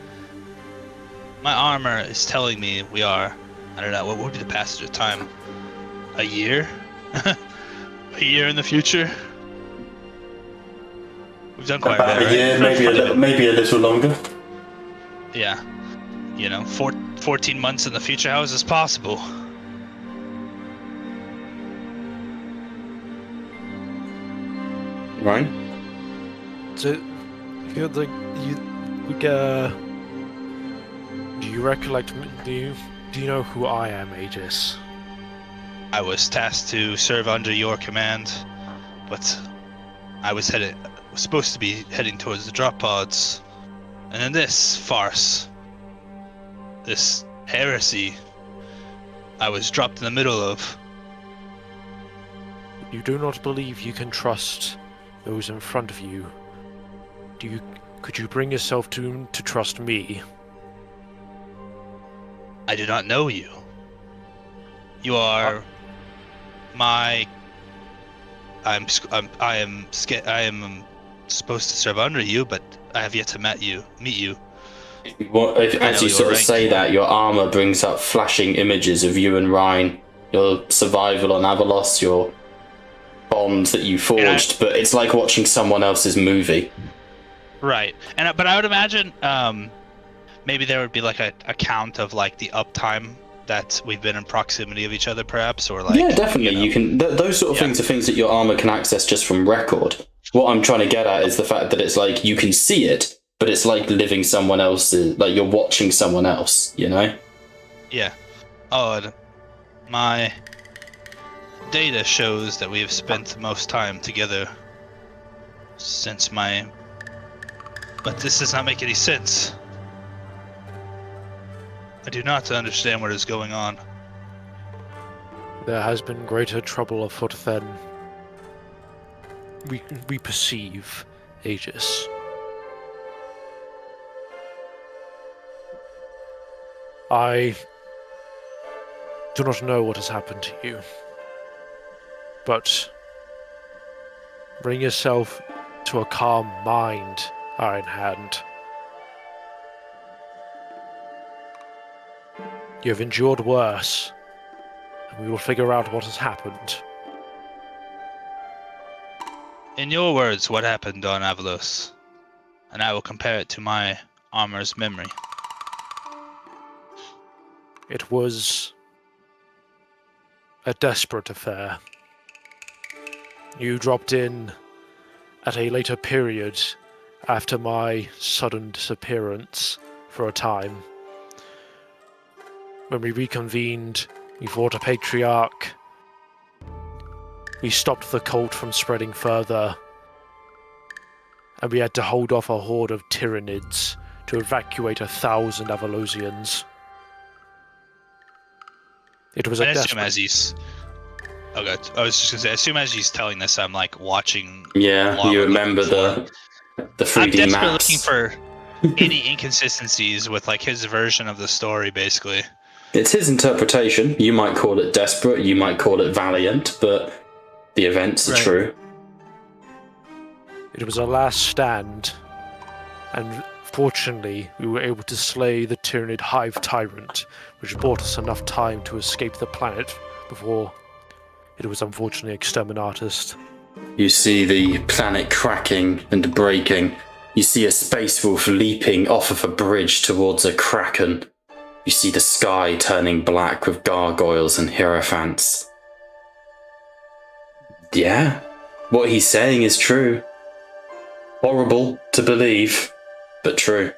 My armor is telling me we are, I don't know, what would be the passage of time? A year? A year in the future? We've done quite a bit, right? year, maybe a little longer. Yeah. 14 months in the future, how is this possible? Right? So, you do you recollect? Do you know who I am, Aegis? I was tasked to serve under your command, but I was supposed to be heading towards the drop pods. And in this farce, this heresy I was dropped in the middle of, You do not believe you can trust those in front of you. Could you bring yourself to trust me? I do not know you. You are my. I am supposed to serve under you, but I have yet to meet you. As you sort of say that, your armor brings up flashing images of you and Ryan, your survival on Avalos, your bond that you forged, but it's like watching someone else's movie. Right, but I would imagine maybe there would be like a count of like the uptime that we've been in proximity of each other, perhaps, or like. Yeah, definitely. You can. Those sort of things are things that your armor can access just from record. What I'm trying to get at is the fact that it's like you can see it, but it's like living someone else's. Like you're watching someone else. You know. Yeah. Oh, and my data shows that we have spent the most time together since my. But this does not make any sense. I do not understand what is going on. There has been greater trouble afoot than we perceive, Aegis. I do not know what has happened to you, but bring yourself to a calm mind, Iron Hand. You have endured worse, and we will figure out what has happened. In your words, what happened on Avalos? And I will compare it to my armor's memory. It was a desperate affair. You dropped in at a later period after my sudden disappearance for a time. When we reconvened, we fought a patriarch. We stopped the cult from spreading further. And we had to hold off a horde of Tyranids to evacuate 1,000 Avalosians. It was a desperate... as he's... Oh god, I was just gonna say, I assume as he's telling this, I'm like watching... Yeah, you remember the 3D I'm desperately maps. looking for any inconsistencies with like his version of the story, basically. It's his interpretation. You might call it desperate, you might call it valiant, but the events are true. It was our last stand, and fortunately we were able to slay the Tyranid Hive Tyrant, which bought us enough time to escape the planet before it was unfortunately exterminatus. You see the planet cracking and breaking. You see a space wolf leaping off of a bridge towards a kraken. You see the sky turning black with gargoyles and hierophants. Yeah, what he's saying is true. Horrible to believe, but true.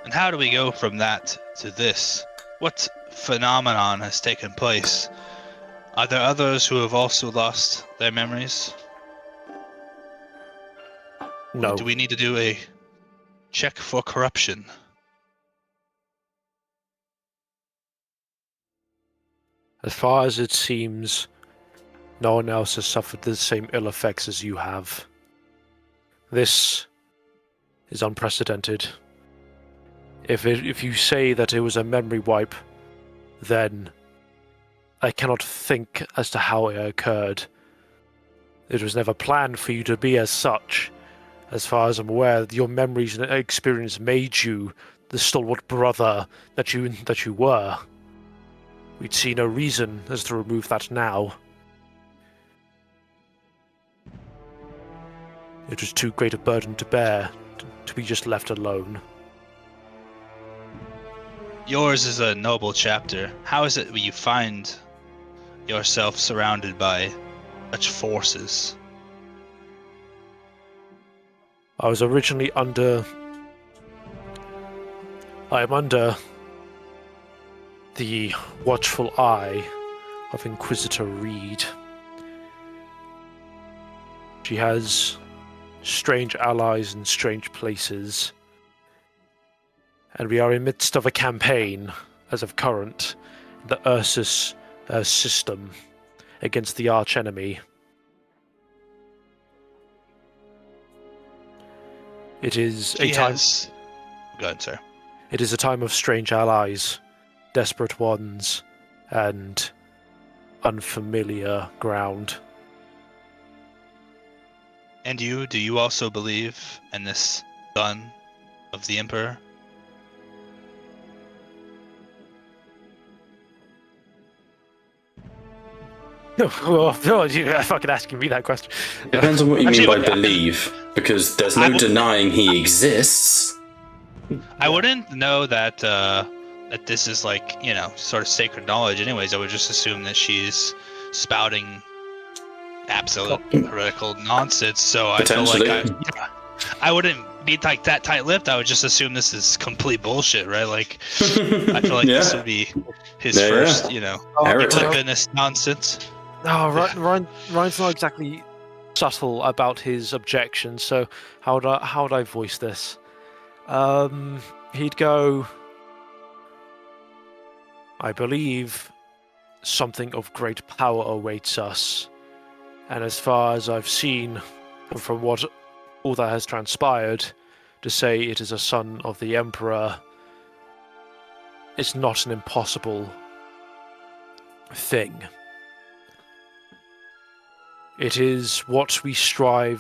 And how do we go from that to this? What phenomenon has taken place? Are there others who have also lost their memories? No. Do we need to do a check for corruption? As far as it seems, no one else has suffered the same ill effects as you have. This is unprecedented. If you say that it was a memory wipe, then I cannot think as to how it occurred. It was never planned for you to be as such. As far as I'm aware, your memories and experience made you the stalwart brother that you were. We'd see no reason as to remove that now. It was too great a burden to bear to be just left alone. Yours is a noble chapter. How is it you find yourself surrounded by such forces? I was originally under... I am under the watchful eye of Inquisitor Reed. She has strange allies in strange places. And we are in midst of a campaign, as of current, the Ursus system against the archenemy. It is a time. Go ahead, sir. It is a time of strange allies, desperate ones, and unfamiliar ground. And do you also believe in this son of the Emperor? Oh, you're fucking asking me that question. Depends on what you Actually, mean by believe, because there's no denying he exists. I wouldn't know that that this is like, you know, sort of sacred knowledge anyways. I would just assume that she's spouting absolute heretical nonsense, so I feel like I wouldn't be like that tight-lipped. I would just assume this is complete bullshit, right? Like, I feel like this would be his first, you know, goodness nonsense. No, Ryan's not exactly subtle about his objections, so how would I voice this? He'd go, I believe something of great power awaits us, and as far as I've seen, and from what all that has transpired, to say it is a son of the Emperor is not an impossible thing. It is what we are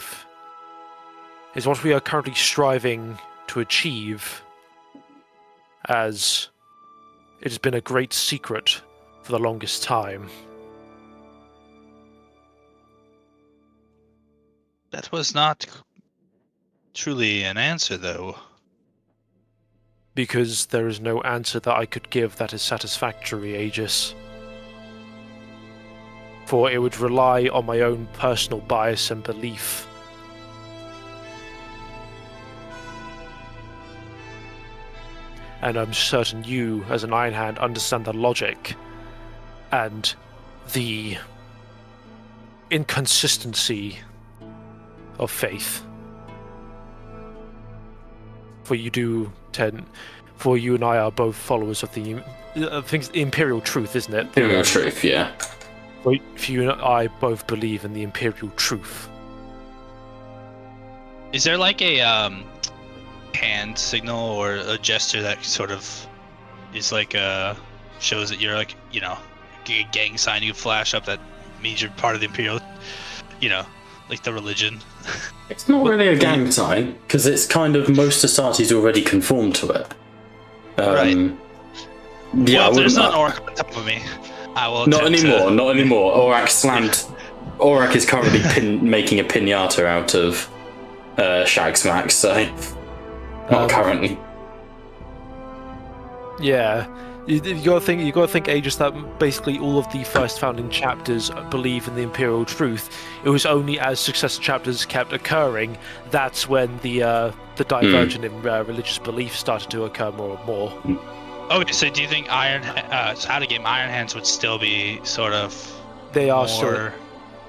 currently striving to achieve, as it has been a great secret for the longest time. That was not truly an answer, though. Because there is no answer that I could give that is satisfactory, Aegis. For it would rely on my own personal bias and belief. And I'm certain you, as an Iron Hand, understand the logic and the inconsistency of faith. For you and I are both followers of the Imperial Truth, isn't it? Imperial Truth, yeah. For you and I both believe in the Imperial Truth. Is there like a hand signal or a gesture that sort of is like shows that you're like, you know, a gang sign you flash up that means you're part of the Imperial, you know, like the religion? It's not really a gang sign, because it's kind of most societies already conform to it. Right. Yeah, well, there's not an orc on top of me. I will. Not anymore. Aurak is currently making a pinata out of Shag Smack, so not currently. Yeah, you gotta think, Aegis, that basically all of the first founding chapters believe in the Imperial Truth. It was only as successive chapters kept occurring that's when the divergence in religious belief started to occur more and more. Okay, so do you think Iron Hands would still be sort of? They are more... still.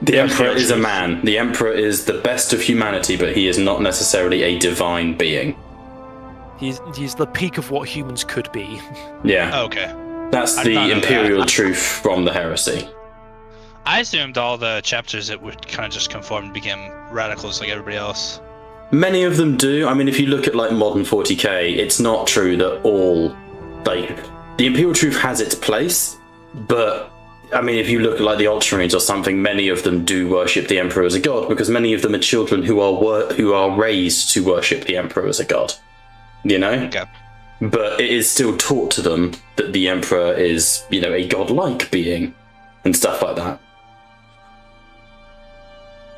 The Emperor is a man. The Emperor is the best of humanity, but he is not necessarily a divine being. He's the peak of what humans could be. Yeah. Okay. That's the Imperial Truth from the Heresy. I assumed all the chapters that would kind of just conform and become radicals like everybody else. Many of them do. I mean, if you look at like modern 40k, it's not true that all the Imperial Truth has its place, but I mean, if you look at like the Ultramarines or something, many of them do worship the Emperor as a god, because many of them are children who are raised to worship the Emperor as a god. You know? Okay. But it is still taught to them that the Emperor is, you know, a godlike being and stuff like that.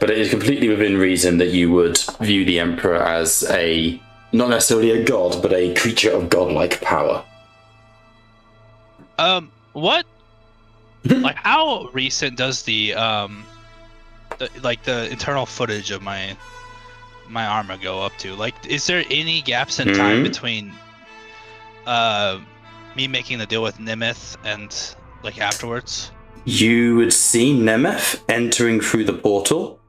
But it is completely within reason that you would view the Emperor as not necessarily a god, but a creature of godlike power. What? Like, how recent does the internal footage of my armor go up to? Like, is there any gaps in time between me making the deal with Nemeth and like afterwards? You would see Nemeth entering through the portal,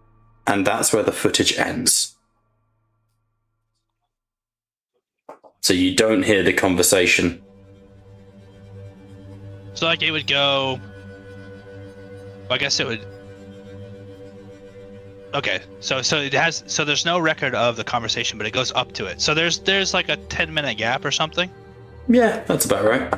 and that's where the footage ends. so you don't hear the conversation. So like it would go. I guess it would. Okay, so it has. So there's no record of the conversation, but it goes up to it. So there's like a 10-minute gap or something. Yeah, that's about right.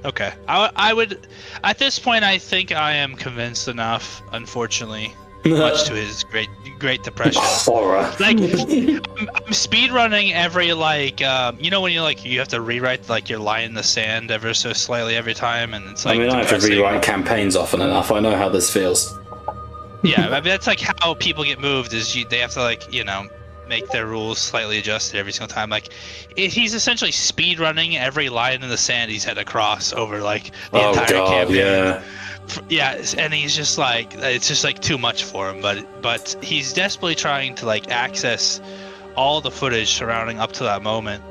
Okay, I would. At this point, I think I am convinced enough. Unfortunately, much to his great depression. Horror. Like I'm speed running every like you know when you have to rewrite like your line in the sand ever so slightly every time, and it's like I mean, I have to depressing. rewrite campaigns often enough. I know how this feels. Yeah, I mean that's like how people get moved is they have to like make their rules slightly adjusted every single time. Like he's essentially speed running every line in the sand he's had to cross over like the entire campaign. Yeah. Yeah, and he's just like it's just like too much for him. But he's desperately trying to like access all the footage surrounding up to that moment.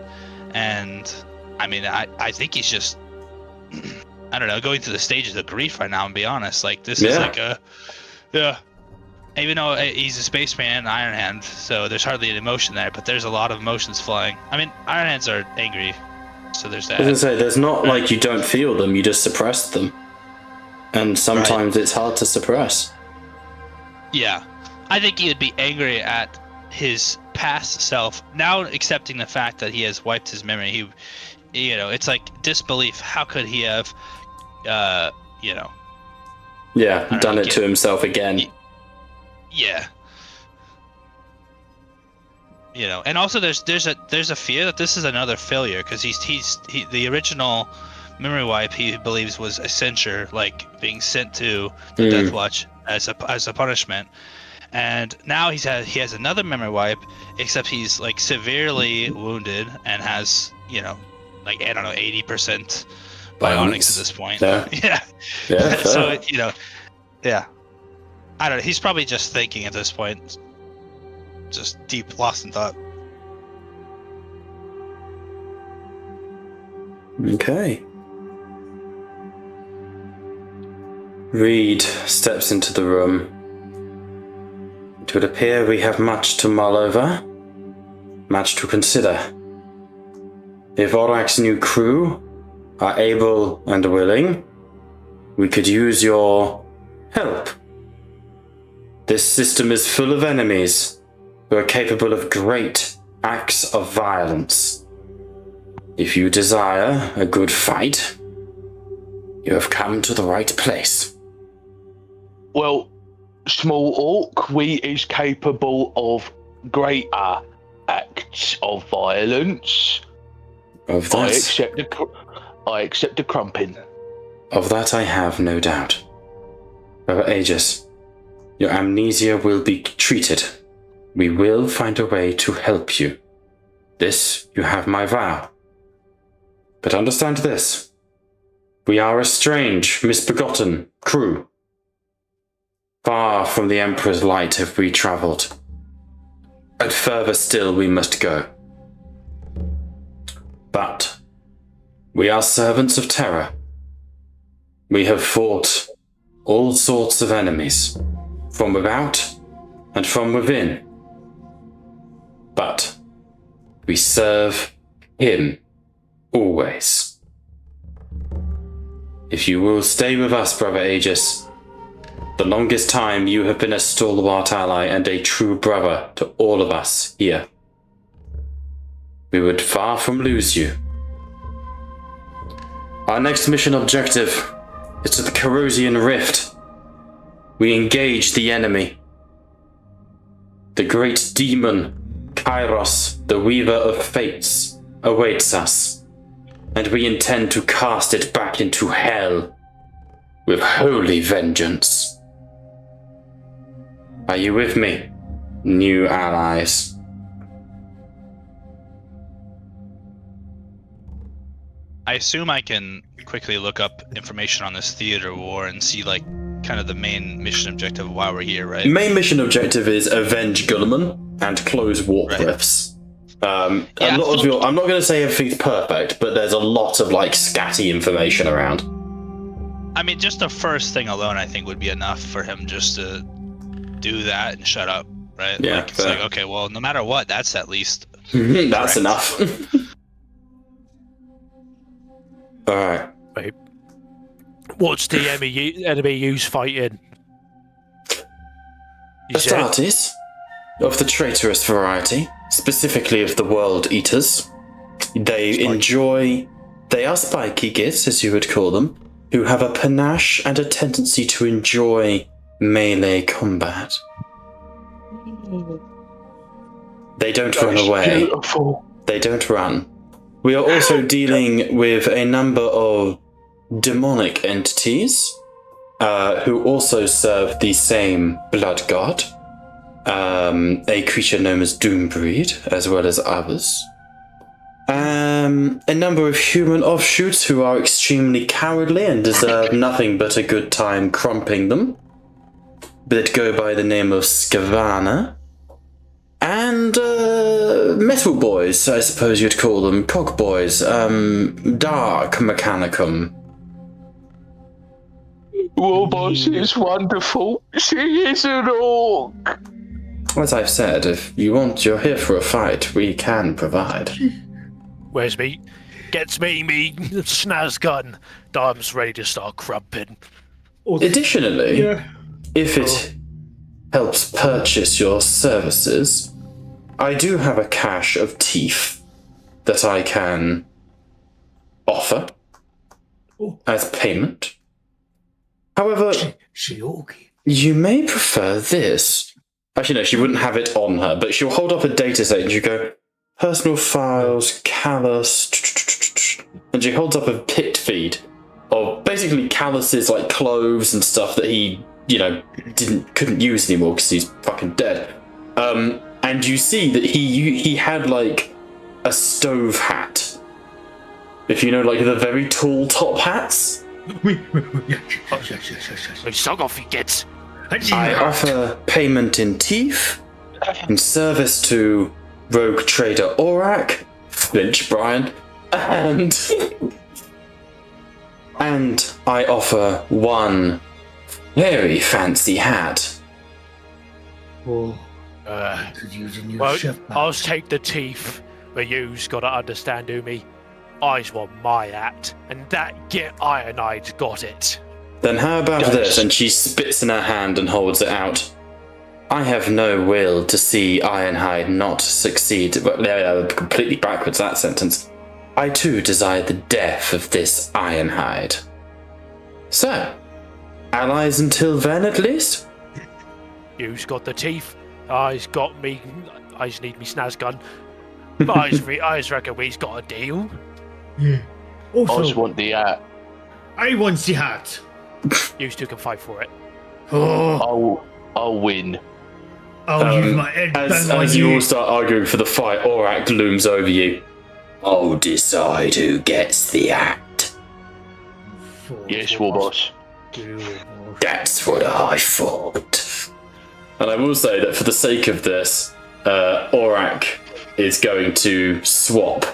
And I mean, I think he's just I don't know, going through the stages of grief right now. And be honest, like this is like a even though he's a spaceman, Iron Hand, so there's hardly an emotion there, but there's a lot of emotions flying. I mean, Iron Hands are angry, so there's that. I was gonna say, there's not like you don't feel them, you just suppress them. And sometimes it's hard to suppress. Yeah. I think he would be angry at his past self, now accepting the fact that he has wiped his memory. It's like disbelief. How could he have, done it to himself again. Yeah. And also there's a fear that this is another failure because he's the original memory wipe he believes was a censure, like being sent to the Death Watch as a punishment, and now he has another memory wipe, except he's like severely wounded and has like I don't know 80% bionics at this point. Yeah. So I don't know. He's probably just thinking at this point, just deep lost in thought. Okay. Reed steps into the room. It would appear we have much to mull over, much to consider. If Orak's new crew are able and willing, we could use your help. This system is full of enemies who are capable of great acts of violence. If you desire a good fight, you have come to the right place. Well, small orc, we is capable of greater acts of violence. Of that, I accept the crumping. Of that I have no doubt. Brother Aegis, your amnesia will be treated. We will find a way to help you. This you have my vow. But understand this. We are a strange, misbegotten crew. Far from the Emperor's light have we travelled. And further still we must go. But we are servants of terror. We have fought all sorts of enemies, from without and from within. But we serve him always. If you will stay with us, Brother Aegis, the longest time you have been a stalwart ally and a true brother to all of us here. We would far from lose you. Our next mission objective is to the Corrosian Rift. We engage the enemy. The great demon, Kairos, the Weaver of Fates, awaits us, and we intend to cast it back into hell with holy vengeance. Are you with me, new allies? I assume I can quickly look up information on this theater war and see like kind of the main mission objective while we're here, right? Main mission objective is avenge Gulliman and close warp rifts. A lot of your, I'm not going to say everything's perfect, but there's a lot of like scatty information around. I mean, just the first thing alone, I think would be enough for him just to do that and shut up, right? Yeah, like, it's like, okay, well, no matter what, that's at least That's Correct. enough. Alright. Wait. What's the enemy use fighting? You said? Astartes, of the traitorous variety, specifically of the world eaters. They are spiky gits, as you would call them, who have a panache and a tendency to enjoy melee combat. They don't run away. Beautiful. They don't run. We are also dealing with a number of demonic entities who also serve the same blood god, a creature known as Doombreed, as well as others. A number of human offshoots who are extremely cowardly and deserve nothing but a good time crumping them, that go by the name of Skavana. And metal boys, I suppose you'd call them, cog boys, dark mechanicum. Warboss is wonderful. She is an orc. As I've said, if you're here for a fight, we can provide. Where's me? Gets me snaz gun. Dime's ready to start crumping. Additionally, if it helps purchase your services, I do have a cache of teeth that I can offer as payment. However, you may prefer this. Actually, no, she wouldn't have it on her, but she'll hold up a data set and you go, personal files, callus, and she holds up a pit feed of basically Callus's like clothes and stuff that he, couldn't use anymore because he's fucking dead. And you see that he had like a stove hat. If you know, like the very tall top hats. Suck off, he gets. I offer payment in teeth, in service to rogue trader Aurak, Flinch Brian, and I offer one very fancy hat. Well, I'll take the teeth, but you's got to understand, Umi. I's want my hat, and that git Ironhide's got it. Then how about this? And she spits in her hand and holds it out. I have no will to see Ironhide not succeed. But completely backwards, that sentence. I too desire the death of this Ironhide. So, allies until then at least? You's got the teeth. I's got me. I's need me snaz gun. But I's reckon we's got a deal. Yeah. I just want the hat. I want the hat. You two can fight for it. Oh, I'll win. I'll use my head as you all start arguing for the fight, Aurak looms over you. I'll decide who gets the act. Yes, Warboss. That's what I thought. And I will say that for the sake of this, Aurak is going to swap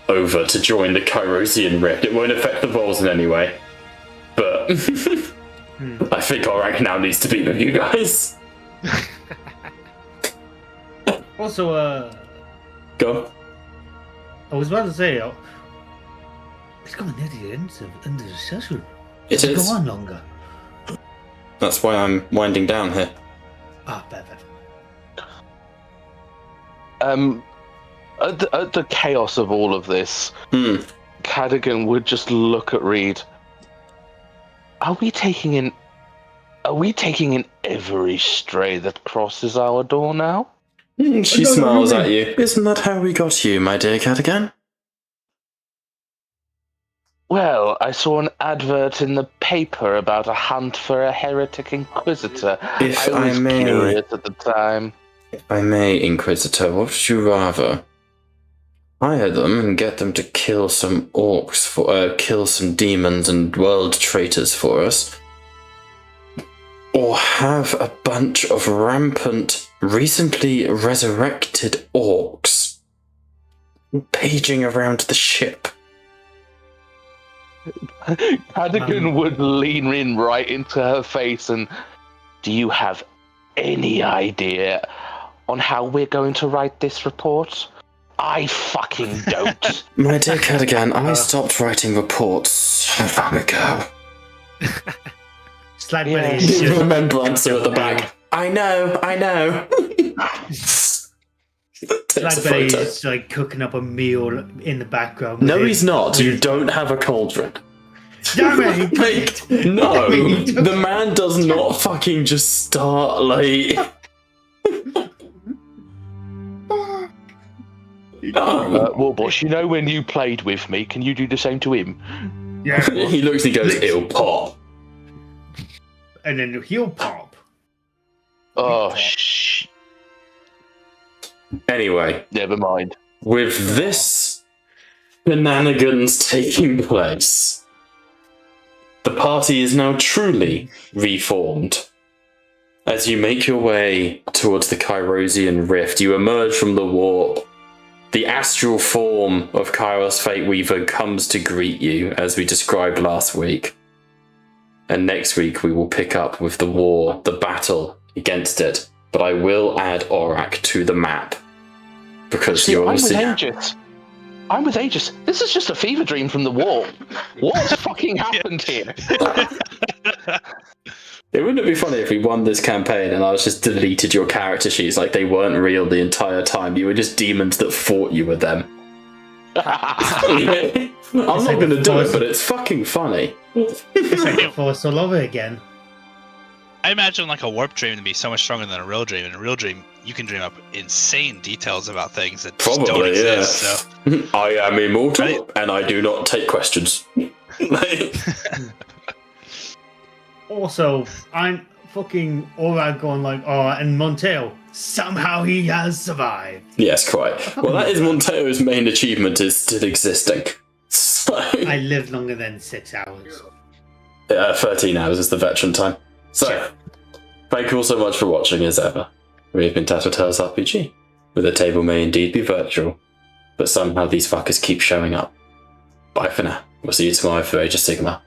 over to join the Kyrosian Rift. It won't affect the rolls in any way, but I think Aurak now needs to be with you guys. Also, Go. I was about to say, it's coming near the end of the session. It Does is. go on longer? That's why I'm winding down here. Bad. At the chaos of all of this, Cadogan would just look at Reed. Are we taking in every stray that crosses our door now? She smiles at you. Isn't that how we got you, my dear Cadogan? Well, I saw an advert in the paper about a hunt for a heretic inquisitor. If I was I may- curious at the time. If I may, Inquisitor, what would you rather? Hire them and get them to kill some orcs kill some demons and world traitors for us? Or have a bunch of rampant, recently resurrected orcs paging around the ship? Cadogan would lean in right into her face and, do you have any idea on how we're going to write this report? I fucking don't. My dear Cadogan, I stopped writing reports a long ago. Slagbelly Yeah. is just Remembrancer at the back. I know. Slagbelly is like cooking up a meal in the background. No, with he's his- not. with You his- don't have a cauldron. Damn it! Mate, no, the man does not fucking just start like. No. Warboss, you know when you played with me, can you do the same to him? Yeah, He looks and he goes, "It'll pop." and then he'll pop. Oh, Anyway, never mind. with this shenanigans taking place, the party is now truly reformed. As you make your way towards the Kyrosian Rift, you emerge from the warp. The astral form of Kairos Fate Weaver comes to greet you, as we described last week. And next week we will pick up with the war, the battle against it. But I will add Aurak to the map. Because See, you I'm with obviously... Aegis. I'm with Aegis. This is just a fever dream from the war. What's fucking happened here? It wouldn't it be funny if we won this campaign and I was just deleted your character sheets like they weren't real the entire time. You were just demons that thought you were them. I'm not like going to the do it, force- but it's fucking funny. It's like the Force all over again. I imagine like a warp dream to be so much stronger than a real dream. In a real dream, you can dream up insane details about things that just don't Probably, yeah. exist. So. I am immortal Right. and I do not take questions. Also, I'm fucking Orag going like, oh, and Montel, somehow he has survived. Yes, quite. Well, that is Monteo's main achievement, is still existing. So, I lived longer than 6 hours. 13 hours is the veteran time. So, thank you all so much for watching as ever. We have been Tattletales RPG, where the table may indeed be virtual, but somehow these fuckers keep showing up. Bye for now. We'll see you tomorrow for Age of Sigma.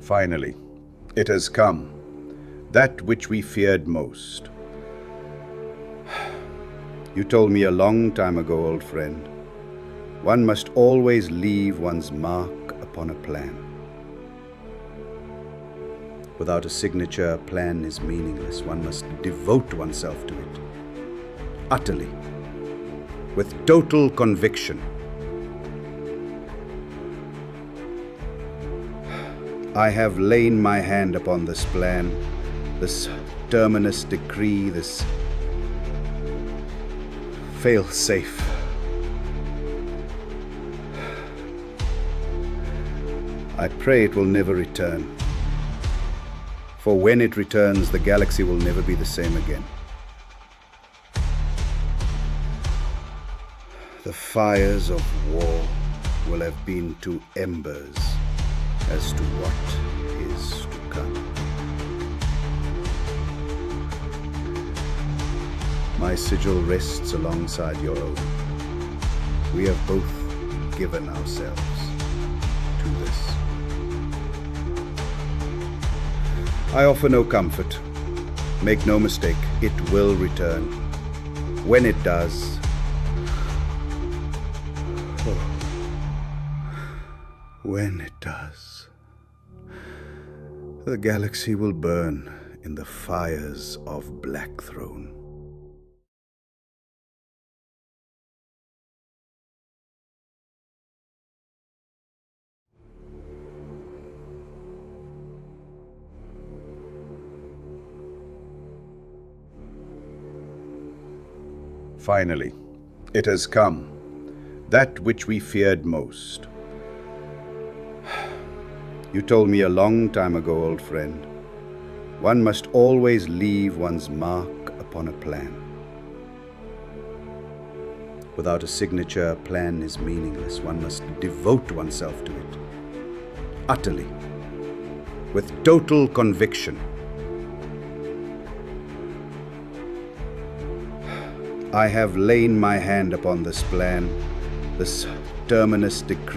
Finally, it has come. That which we feared most. You told me a long time ago, old friend, one must always leave one's mark upon a plan. Without a signature, a plan is meaningless. One must devote oneself to it. Utterly. With total conviction. I have lain my hand upon this plan, this terminus decree, this fail-safe. I pray it will never return. For when it returns, the galaxy will never be the same again. The fires of war will have been to embers as to what is to come. My sigil rests alongside your own. We have both given ourselves to this. I offer no comfort. Make no mistake, it will return. When it does, when it does, the galaxy will burn in the fires of Blackthrone. Finally, it has come. That which we feared most. You told me a long time ago, old friend, one must always leave one's mark upon a plan. Without a signature, a plan is meaningless. One must devote oneself to it. Utterly. With total conviction. I have lain my hand upon this plan, this terminus decree.